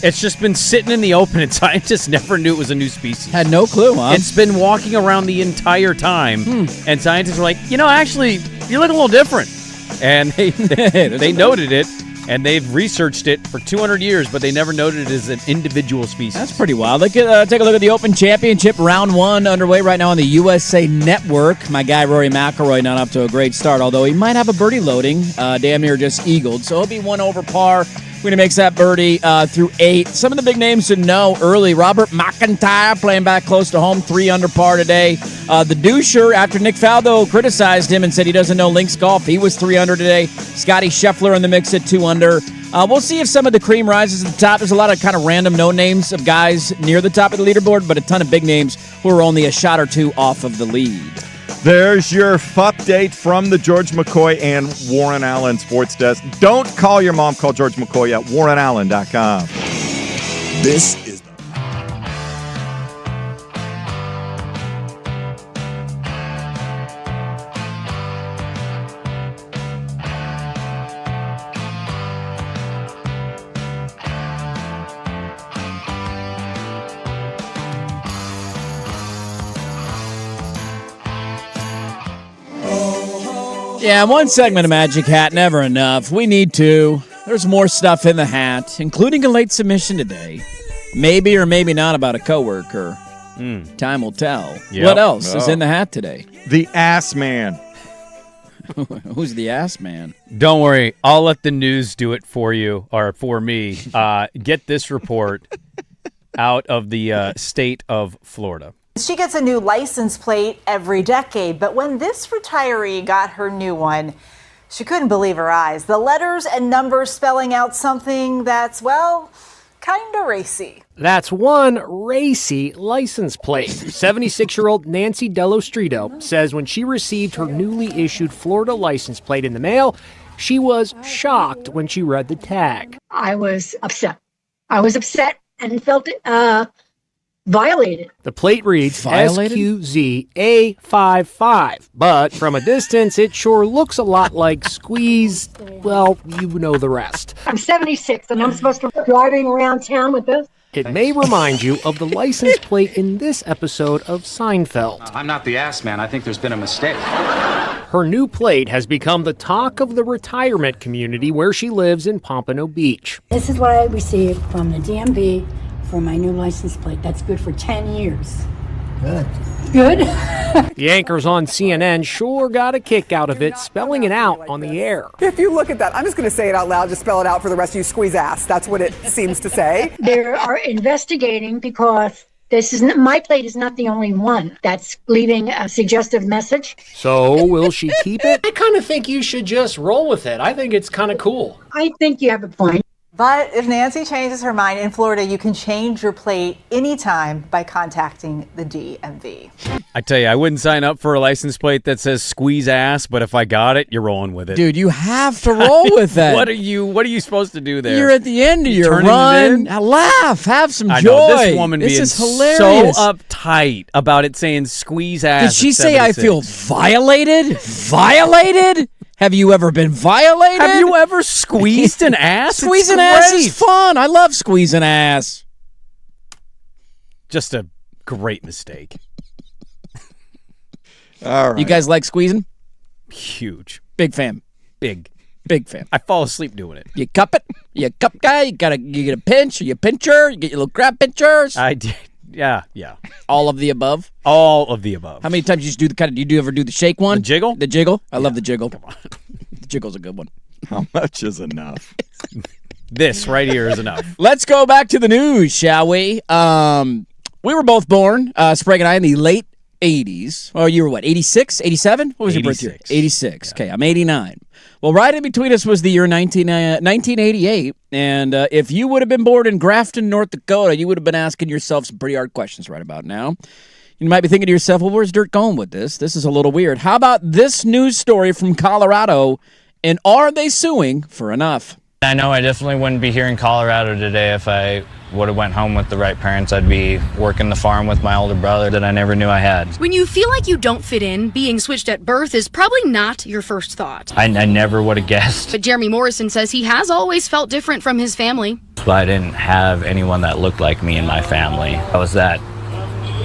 It's just been sitting in the open, and scientists never knew it was a new species. Had no clue, huh? It's been walking around the entire time, and scientists were like, actually, you look a little different. And they noted it, and they've researched it for 200 years, but they never noted it as an individual species. That's pretty wild. Take a look at the Open Championship, round one underway right now on the USA Network. My guy Rory McIlroy not up to a great start, although he might have a birdie loading, damn near just eagled. So he'll be one over par when he makes that birdie through 8. Some of the big names to know early. Robert McIntyre playing back close to home, 3 under par today. The doucher, after Nick Faldo criticized him and said he doesn't know links golf, he was 3 under today. Scotty Scheffler in the mix at 2 under. We'll see if some of the cream rises at the top. There's a lot of kind of random no names of guys near the top of the leaderboard, but a ton of big names who are only a shot or two off of the lead. There's your update from the George McCoy and Warren Allen Sports Desk. Don't call your mom. Call George McCoy at warrenallen.com. This is Yeah, one segment of Magic Hat, never enough. We need to. There's more stuff in the hat, including a late submission today. Maybe or maybe not about a coworker. Time will tell. Yep. What else is in the hat today? The Ass Man. Who's the Ass Man? Don't worry. I'll let the news do it for you, or for me. Get this report out of the state of Florida. She gets a new license plate every decade, but when this retiree got her new one, she couldn't believe her eyes. The letters and numbers spelling out something that's, well, kind of racy. That's one racy license plate. 76-year-old Nancy Dellostrito says when she received her newly issued Florida license plate in the mail, she was shocked when she read the tag. I was upset. And felt violated. The plate reads SQZA55, but from a distance, it sure looks a lot like squeeze. Well, you know the rest. I'm 76, and I'm supposed to be driving around town with this? It may remind you of the license plate in this episode of Seinfeld. I'm not the ass man. I think there's been a mistake. Her new plate has become the talk of the retirement community where she lives in Pompano Beach. This is what I received from the DMV for my new license plate. That's good for 10 years. Good. The anchors on CNN sure got a kick out of it, spelling it out on the air. If you look at that, I'm just going to say it out loud, just spell it out for the rest of you, squeeze ass. That's what it seems to say. They are investigating because my plate is not the only one that's leaving a suggestive message. So will she keep it? I kind of think you should just roll with it. I think it's kind of cool. I think you have a point. But if Nancy changes her mind in Florida, you can change your plate anytime by contacting the DMV. I tell you, I wouldn't sign up for a license plate that says squeeze ass, but if I got it, you're rolling with it. Dude, you have to roll with that. What are you supposed to do there? You're at the end of your run. Laugh, have some joy. I know, this woman being is hilarious. So uptight about it saying squeeze ass. Did she say I feel violated? Violated? Have you ever been violated? Have you ever squeezed an ass? Squeezing ass is fun. I love squeezing ass. Just a great mistake. All right. You guys like squeezing? Huge. Big fan. Big fan. I fall asleep doing it. You cup it. You cup guy. You get a pinch. Or you pincher. You get your little crab pinchers. I Yeah. All of the above? All of the above. How many times do you ever do the shake one? The jiggle? The jiggle? I love the jiggle. Come on. The jiggle's a good one. How much is enough? This right here is enough. Let's go back to the news, shall we? We were both born, Sprague and I, in the late 80s. Oh, you were what, 86, 87? What was your birth year? 86. Yeah. Okay, I'm 89. Well, right in between us was the year 1988, and if you would have been born in Grafton, North Dakota, you would have been asking yourself some pretty hard questions right about now. You might be thinking to yourself, well, where's Dirt going with this? This is a little weird. How about this news story from Colorado, and are they suing for enough? I know I definitely wouldn't be here in Colorado today if I would have went home with the right parents. I'd be working the farm with my older brother that I never knew I had. When you feel like you don't fit in, being switched at birth is probably not your first thought. I never would have guessed. But Jeremy Morrison says he has always felt different from his family. But I didn't have anyone that looked like me in my family. I was that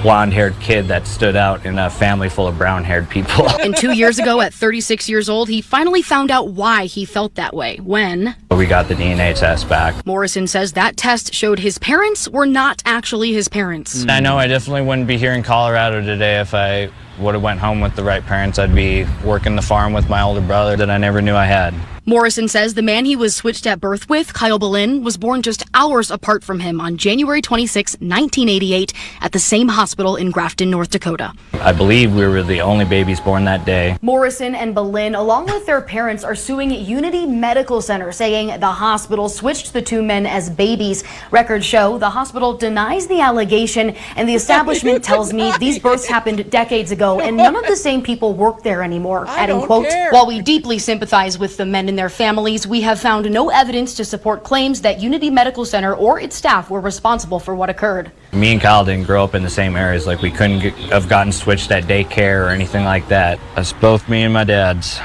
blonde-haired kid that stood out in a family full of brown-haired people. And 2 years ago, at 36 years old, he finally found out why he felt that way when We got the DNA test back. Morrison says that test showed his parents were not actually his parents. I know I definitely wouldn't be here in Colorado today if I would have went home with the right parents. I'd be working the farm with my older brother that I never knew I had. Morrison says the man he was switched at birth with, Kyle Boleyn, was born just hours apart from him on January 26, 1988, at the same hospital in Grafton, North Dakota. I believe we were the only babies born that day. Morrison and Boleyn, along with their parents, are suing Unity Medical Center, saying the hospital switched the two men as babies. Records show the hospital denies the allegation, and the establishment tells me these births happened decades ago, and none of the same people work there anymore. Adding, quote, while we deeply sympathize with the men and their families, we have found no evidence to support claims that Unity Medical Center or its staff were responsible for what occurred. Me and Kyle didn't grow up in the same areas. Like, we couldn't have gotten switched at daycare or anything like that. That's both me and my dad's.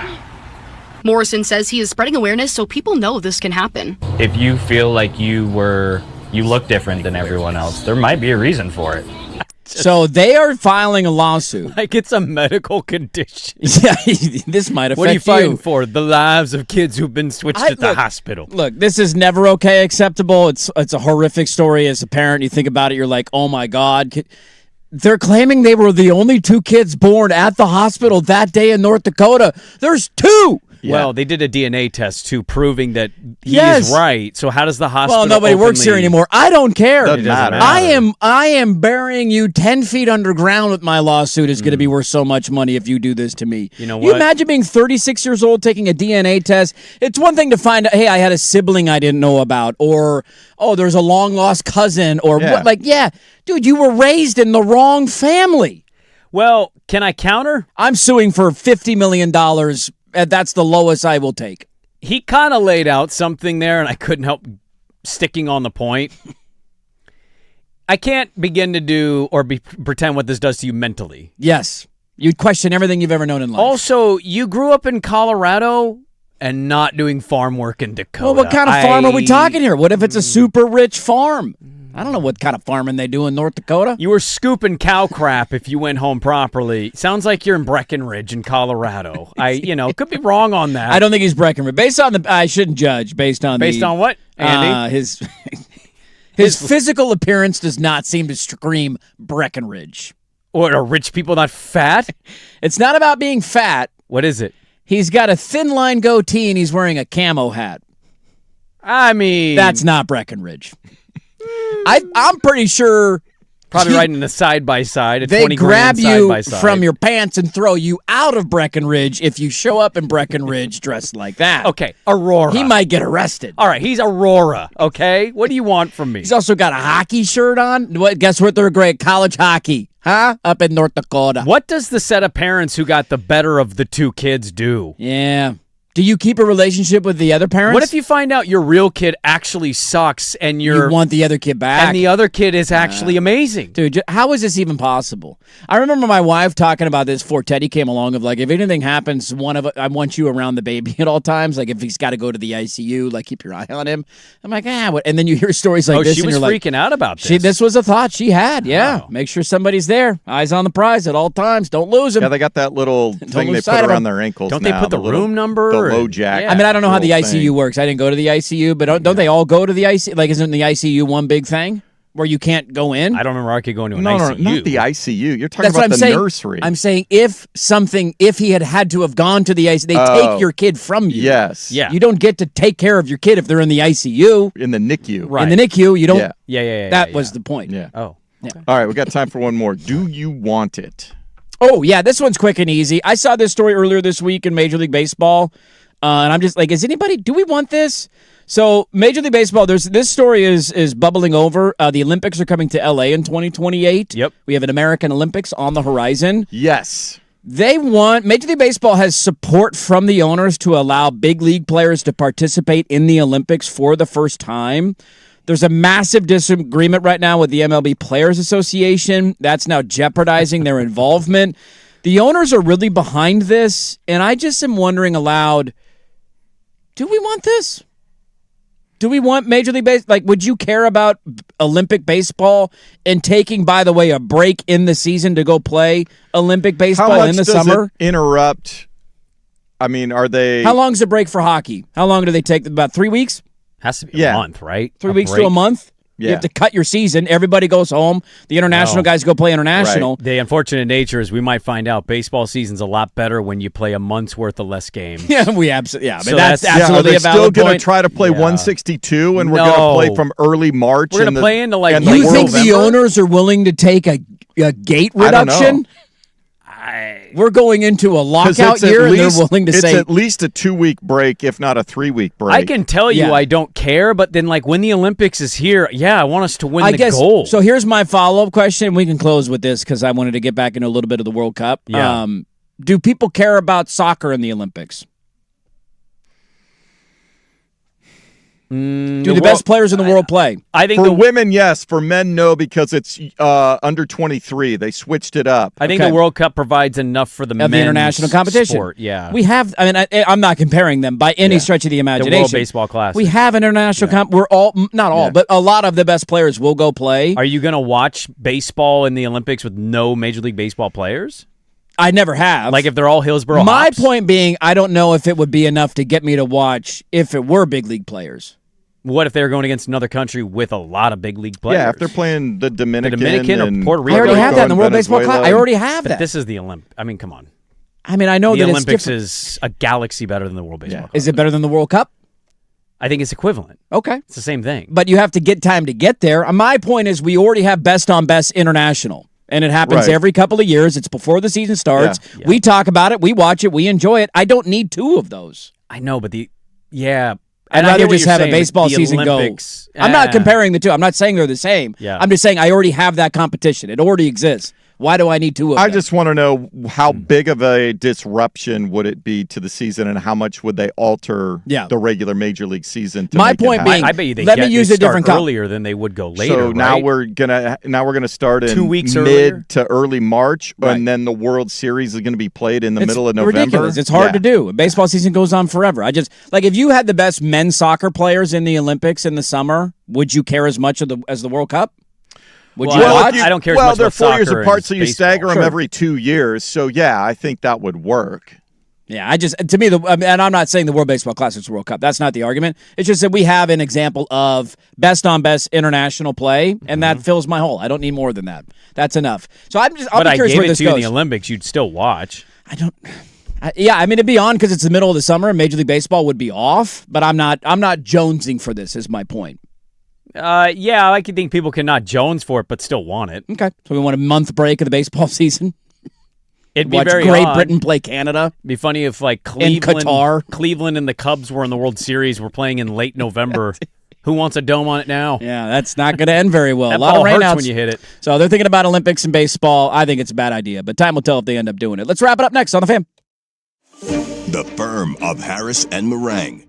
Morrison says he is spreading awareness so people know this can happen. If you feel like you look different than everyone else, there might be a reason for it. So they are filing a lawsuit. Like it's a medical condition. Yeah, this might affect you. What are you fighting for? The lives of kids who've been switched at the hospital. Look, this is never okay, acceptable. It's a horrific story. As a parent, you think about it, you're like, oh my God. They're claiming they were the only two kids born at the hospital that day in North Dakota. There's two. Yeah. Well, they did a DNA test too, proving that he is right. So how does the hospital? Well, nobody works here anymore. I don't care. Doesn't matter. I am burying you 10 feet underground with my lawsuit. It's going to be worth so much money if you do this to me. You know what? You imagine being 36 years old taking a DNA test. It's one thing to find out, hey, I had a sibling I didn't know about, or oh, there's a long lost cousin, or what? Like, yeah, dude, you were raised in the wrong family. Well, can I counter? I'm suing for $50 million. That's the lowest I will take. He kind of laid out something there, and I couldn't help sticking on the point. I can't begin to do or pretend what this does to you mentally. Yes. You'd question everything you've ever known in life. Also, you grew up in Colorado and not doing farm work in Dakota. Well, what kind of farm are we talking here? What if it's a super rich farm? I don't know what kind of farming they do in North Dakota. You were scooping cow crap if you went home properly. Sounds like you're in Breckenridge in Colorado. Could be wrong on that. I don't think he's Breckenridge. Based on I shouldn't judge based on what, Andy? His physical appearance does not seem to scream Breckenridge. Or are rich people not fat? It's not about being fat. What is it? He's got a thin line goatee and he's wearing a camo hat. I mean, that's not Breckenridge. I'm pretty sure. Probably riding in a side-by-side, they grab you from your pants and throw you out of Breckenridge if you show up in Breckenridge dressed like that. Okay, Aurora. He might get arrested. All right, he's Aurora, okay? What do you want from me? He's also got a hockey shirt on. Guess what? They're great. College hockey, huh? Up in North Dakota. What does the set of parents who got the better of the two kids do? Yeah. Do you keep a relationship with the other parents? What if you find out your real kid actually sucks and you want the other kid back? And the other kid is actually amazing. Dude, how is this even possible? I remember my wife talking about this before Teddy came along of like, if anything happens, I want you around the baby at all times. Like if he's got to go to the ICU, like keep your eye on him. I'm like, what? And then you hear stories like this. She was freaking out about this. This was a thought she had. Yeah. Wow. Make sure somebody's there. Eyes on the prize at all times. Don't lose him. Yeah, they got that little thing they put around their ankles. Don't they put the room number? The low jack. I mean, I don't know how the ICU works. I didn't go to the ICU, but don't they all go to the ICU? Like, isn't the ICU one big thing? where you can't go in? I don't remember our kid going to an No, ICU. not the ICU. You're talking That's what about I'm the saying. nursery. I'm saying if he had to have gone to the ICU, they take your kid from you. Yes. Yeah. You don't get to take care of your kid if they're in the ICU. In the NICU. Right. In the NICU, you don't. Yeah. That was the point. Yeah. Oh. All right, we got time for one more. Do you want it? Oh, yeah, this one's quick and easy. I saw this story earlier this week in Major League Baseball, and I'm just like, do we want this? So Major League Baseball, this story is bubbling over. The Olympics are coming to LA in 2028. Yep. We have an American Olympics on the horizon. Yes. Major League Baseball has support from the owners to allow big league players to participate in the Olympics for the first time. There's a massive disagreement right now with the MLB Players Association. That's now jeopardizing their involvement. The owners are really behind this, and I just am wondering aloud, do we want this? Do we want Major League Baseball? Like, would you care about Olympic baseball and taking, by the way, a break in the season to go play Olympic baseball in the summer? How much does it interrupt? I mean, are they... How long is a break for hockey? How long do they take? About 3 weeks? Has to be a month, right? 3 weeks to a month? Yeah. You have to cut your season. Everybody goes home. The international guys go play international. Right. The unfortunate nature is we might find out baseball season's a lot better when you play a month's worth of less games. Yeah, we absolutely. Yeah, So that's absolutely Are a they valid still going point. to try to play 162, and we're going to play from early March? We're going to play into like You think the owners are willing to take a gate I don't reduction? know. We're going into a 'Cause lockout it's at year, and least- they're willing to it's say at least a 2-week break, if not a 3-week break. I can tell you Yeah. I don't care, but then like when the Olympics is here, I want us to win the guess, gold. So here's my follow-up question. We can close with this because I wanted to get back into a little bit of the World Cup. Yeah. Do people care about soccer in the Olympics? Do the best players in the world play? I think for women, yes. For men, no, because it's under 23. They switched it up. I think the World Cup provides enough for the Of men's the international competition. sport. Yeah. We have, I mean, I'm not comparing them by any stretch of the imagination. World Baseball Classic. We have an international we're all, not all, but a lot of the best players will go play. Are you going to watch baseball in the Olympics with no Major League Baseball players? I never have. Like if they're all Hillsborough My Hops? point being, I don't know if it would be enough to get me to watch if it were big league players. What if they're going against another country with a lot of big league players? Yeah, if they're playing the Dominican, or and Puerto Rico. I already have that in the World Venezuela. Baseball Classic. I already have But that. this is the Olympics. I mean, come on. I mean, I know The that Olympics it's different. is a galaxy better than the World Baseball Classic. Is it better than the World Cup? I think it's equivalent. Okay. It's the same thing. But you have to get time to get there. My point is we already have best on best international. And it happens Right. every couple of years. It's before the season starts. Yeah. We talk about it. We watch it. We enjoy it. I don't need two of those. I know, but yeah. I'd And I rather get what just you're have a saying, but baseball the season Olympics, go. I'm not comparing the two. I'm not saying they're the same. Yeah. I'm just saying I already have that competition. It already exists. Why do I need two of them? I just want to know how big of a disruption would it be to the season, and how much would they alter the regular Major League season? To My make it point happen? being, I bet you they let me use they a different start comp. earlier than they would go later. So now right? we're gonna start in 2 weeks mid earlier? to early March, Right. and then the World Series is going to be played in the It's middle of November. ridiculous. It's hard to do. Baseball season goes on forever. I just like if you had the best men's soccer players in the Olympics in the summer, would you care as much as the World Cup? Would you watch? I don't care as Well, much they're about 4 years soccer apart, as so you baseball. stagger them Sure. every 2 years. So yeah, I think that would work. Yeah, to me, and I'm not saying the World Baseball Classic is the World Cup. That's not the argument. It's just that we have an example of best on best international play, and that fills my hole. I don't need more than that. That's enough. So I'll But be I curious gave where it this to you in goes. the Olympics. You'd still watch. Yeah, I mean it'd be on because it's the middle of the summer, and Major League Baseball would be off. But I'm not jonesing for this. Is my point. Yeah, I can think people cannot Jones for it, but still want it. Okay, so we want a month break of the baseball season. It'd be Watch very Great odd. Britain play Canada. It'd be funny if like In Qatar. Cleveland and the Cubs were in the World Series. We're playing in late November. Who wants a dome on it now? Yeah, that's not going to end very well. That a lot ball of hurts rainouts when you hit it. So they're thinking about Olympics and baseball. I think it's a bad idea, but time will tell if they end up doing it. Let's wrap it up next on The Fan. The firm of Harris and Meringue.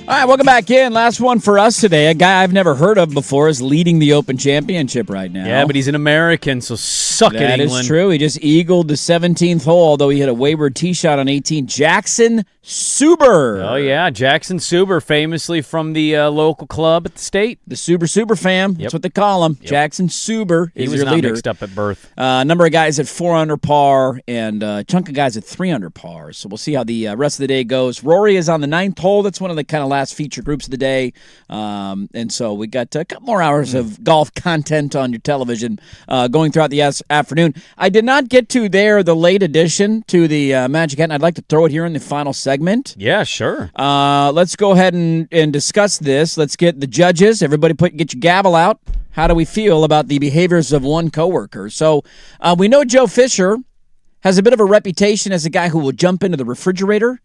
All right, welcome back in. Last one for us today. A guy I've never heard of before is leading the Open Championship right now. Yeah, but he's an American, so suck it, England. That is true. He just eagled the 17th hole, although he hit a wayward tee shot on 18. Jackson Suber. Oh, yeah, Jackson Suber, famously from the local club at the state. The Super fam. That's what they call him. Yep. Jackson Suber is your leader. He was not mixed up at birth. Number of guys at 4 under par and a chunk of guys at 3 under par. So we'll see how the rest of the day goes. Rory is on the 9th hole. That's one of the kind of last feature groups of the day. And so we got a couple more hours of golf content on your television going throughout the afternoon. I did not get to the late addition to the Magic Hat, and I'd like to throw it here in the final segment. Yeah, sure. Let's go ahead and discuss this. Let's get the judges. Everybody get your gavel out. How do we feel about the behaviors of one coworker? So we know Joe Fisher has a bit of a reputation as a guy who will jump into the refrigerator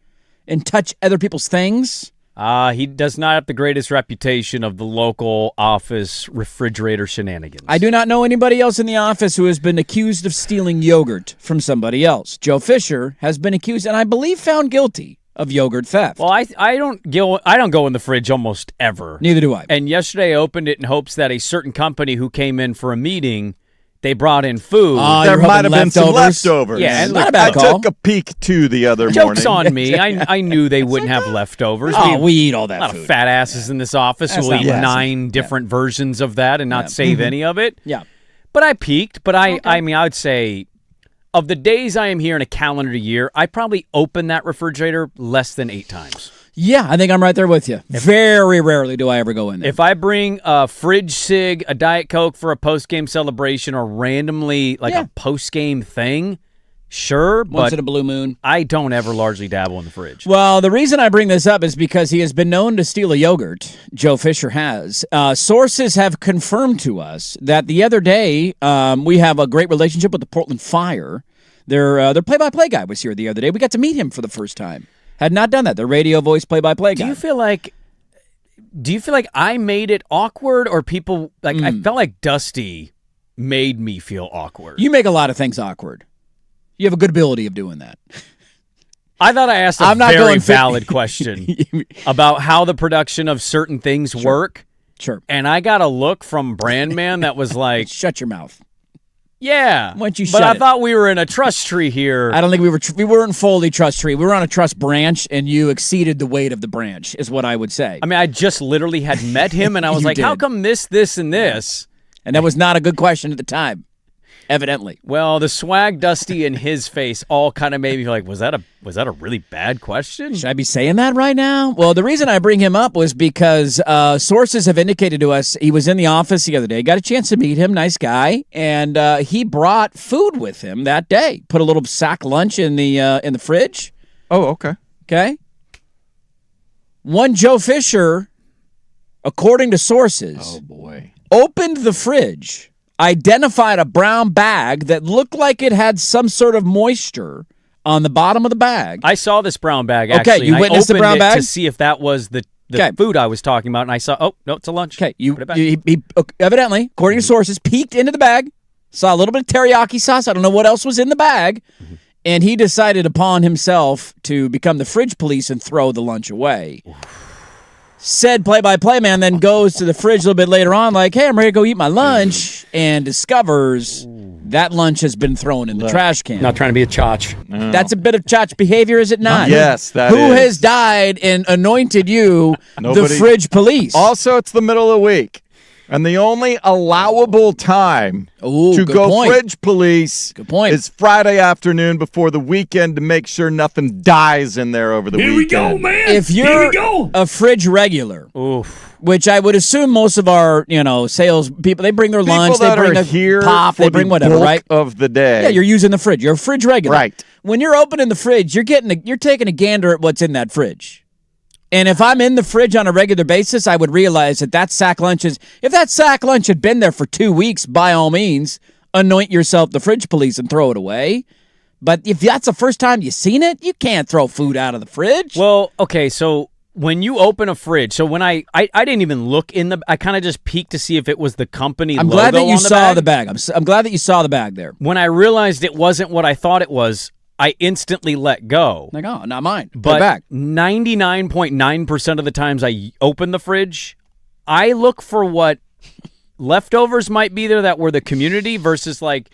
and touch other people's things. He does not have the greatest reputation of the local office refrigerator shenanigans. I do not know anybody else in the office who has been accused of stealing yogurt from somebody else. Joe Fisher has been accused, and I believe found guilty of yogurt theft. Well, I don't go in the fridge almost ever. Neither do I. And yesterday I opened it in hopes that a certain company who came in for a meeting, they brought in food. There might have been some leftovers. Yeah, not a bad call. I took a peek too the other morning. Joke's on me. I knew they wouldn't have leftovers. We eat all that food. A lot food. of fat asses in this office who will eat 9 different versions of that and not save any of it. Yeah. But I peeked. But I mean, I would say of the days I am here in a calendar year, I probably open that refrigerator less than 8 times. Yeah, I think I'm right there with you. Very rarely do I ever go in there. If I bring a fridge cig, a Diet Coke for a post-game celebration, or randomly a post-game thing, sure, Once but in a blue moon. I don't ever largely dabble in the fridge. Well, the reason I bring this up is because he has been known to steal a yogurt. Joe Fisher has. Sources have confirmed to us that the other day we have a great relationship with the Portland Fire. Their play-by-play guy was here the other day. We got to meet him for the first time. Had not done that. The radio voice play-by-play guy. Do you feel like I made it awkward, or people I felt like Dusty made me feel awkward? You make a lot of things awkward. You have a good ability of doing that. I thought I asked a very valid question about how the production of certain things work. Sure. And I got a look from Brandman that was like, shut your mouth. Yeah, why don't you but shut I it? thought we were in a trust tree here. I don't think we weren't fully trust tree. We were on a trust branch, and you exceeded the weight of the branch, is what I would say. I mean, I just literally had met him, and I was like, how come this, and this? And that was not a good question at the time, evidently. Well, the swag Dusty and his face all kind of made me feel like, was that a really bad question? Should I be saying that right now? Well, the reason I bring him up was because sources have indicated to us he was in the office the other day, got a chance to meet him, nice guy, and he brought food with him that day. Put a little sack lunch in the fridge. Oh, okay. Okay. One Joe Fisher, according to sources, opened the fridge, identified a brown bag that looked like it had some sort of moisture on the bottom of the bag. I saw this brown bag, actually. Okay, you witnessed the brown bag? To see if that was the food I was talking about, and I saw, oh, no, it's a lunch. Okay, Put it back. he evidently, according to sources, peeked into the bag, saw a little bit of teriyaki sauce. I don't know what else was in the bag, and he decided upon himself to become the fridge police and throw the lunch away. Said play-by-play man then goes to the fridge a little bit later on like, hey, I'm ready to go eat my lunch, and discovers that lunch has been thrown in the trash can. Not trying to be a chotch. No. That's a bit of chotch behavior, is it not? Yes, that Who is. has died and anointed you Nobody. the fridge police? Also, it's the middle of the week. And the only allowable time to go fridge police is Friday afternoon before the weekend to make sure nothing dies in there over the weekend. we go, man. If you're a fridge regular, which I would assume most of our, sales people, they bring their lunch, they bring a pop, they bring whatever, right? Of the day. Yeah, you're using the fridge. You're a fridge regular. Right. When you're opening the fridge, you're taking a gander at what's in that fridge. And if I'm in the fridge on a regular basis, I would realize if that sack lunch had been there for 2 weeks, by all means, anoint yourself the fridge police and throw it away. But if that's the first time you've seen it, you can't throw food out of the fridge. Well, okay, so when you open a fridge, so when I didn't even look I kind of just peeked to see if it was the company I'm logo glad that you on saw bag. the bag. I'm glad that you saw the bag there. When I realized it wasn't what I thought it was, I instantly let go. Like, oh, not mine. Put it But back. 99.9% of the times I open the fridge, I look for what leftovers might be there that were the community versus like,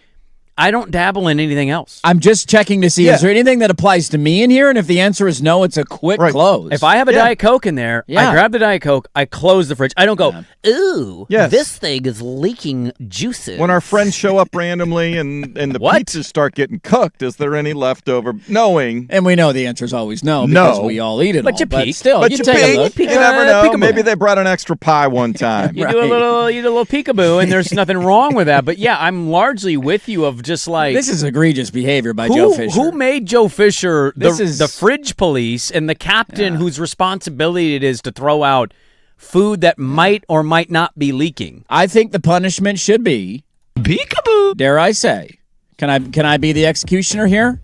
I don't dabble in anything else. I'm just checking to see, is there anything that applies to me in here? And if the answer is no, it's a quick close. If I have a Diet Coke in there, I grab the Diet Coke, I close the fridge. I don't go, ooh, Yes. this thing is leaking juices. When our friends show up randomly and the pizzas start getting cooked, is there any leftover? Knowing. And we know the answer is always no because we all eat it But all. you peek. Still, But you you take a peek. look. You never know. Maybe they brought an extra pie one time. You do a little peekaboo, and there's nothing wrong with that. But yeah, I'm largely with you of just like This is egregious behavior by Joe Fisher. Who made Joe Fisher This is- the fridge police and the captain whose responsibility it is to throw out food that might or might not be leaking? I think the punishment should be peekaboo. Dare I say? Can I be the executioner here?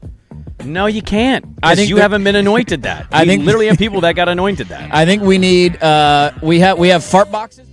No, you can't. I think you haven't been anointed that. I think literally have people that got anointed that. I think we need we have fart boxes.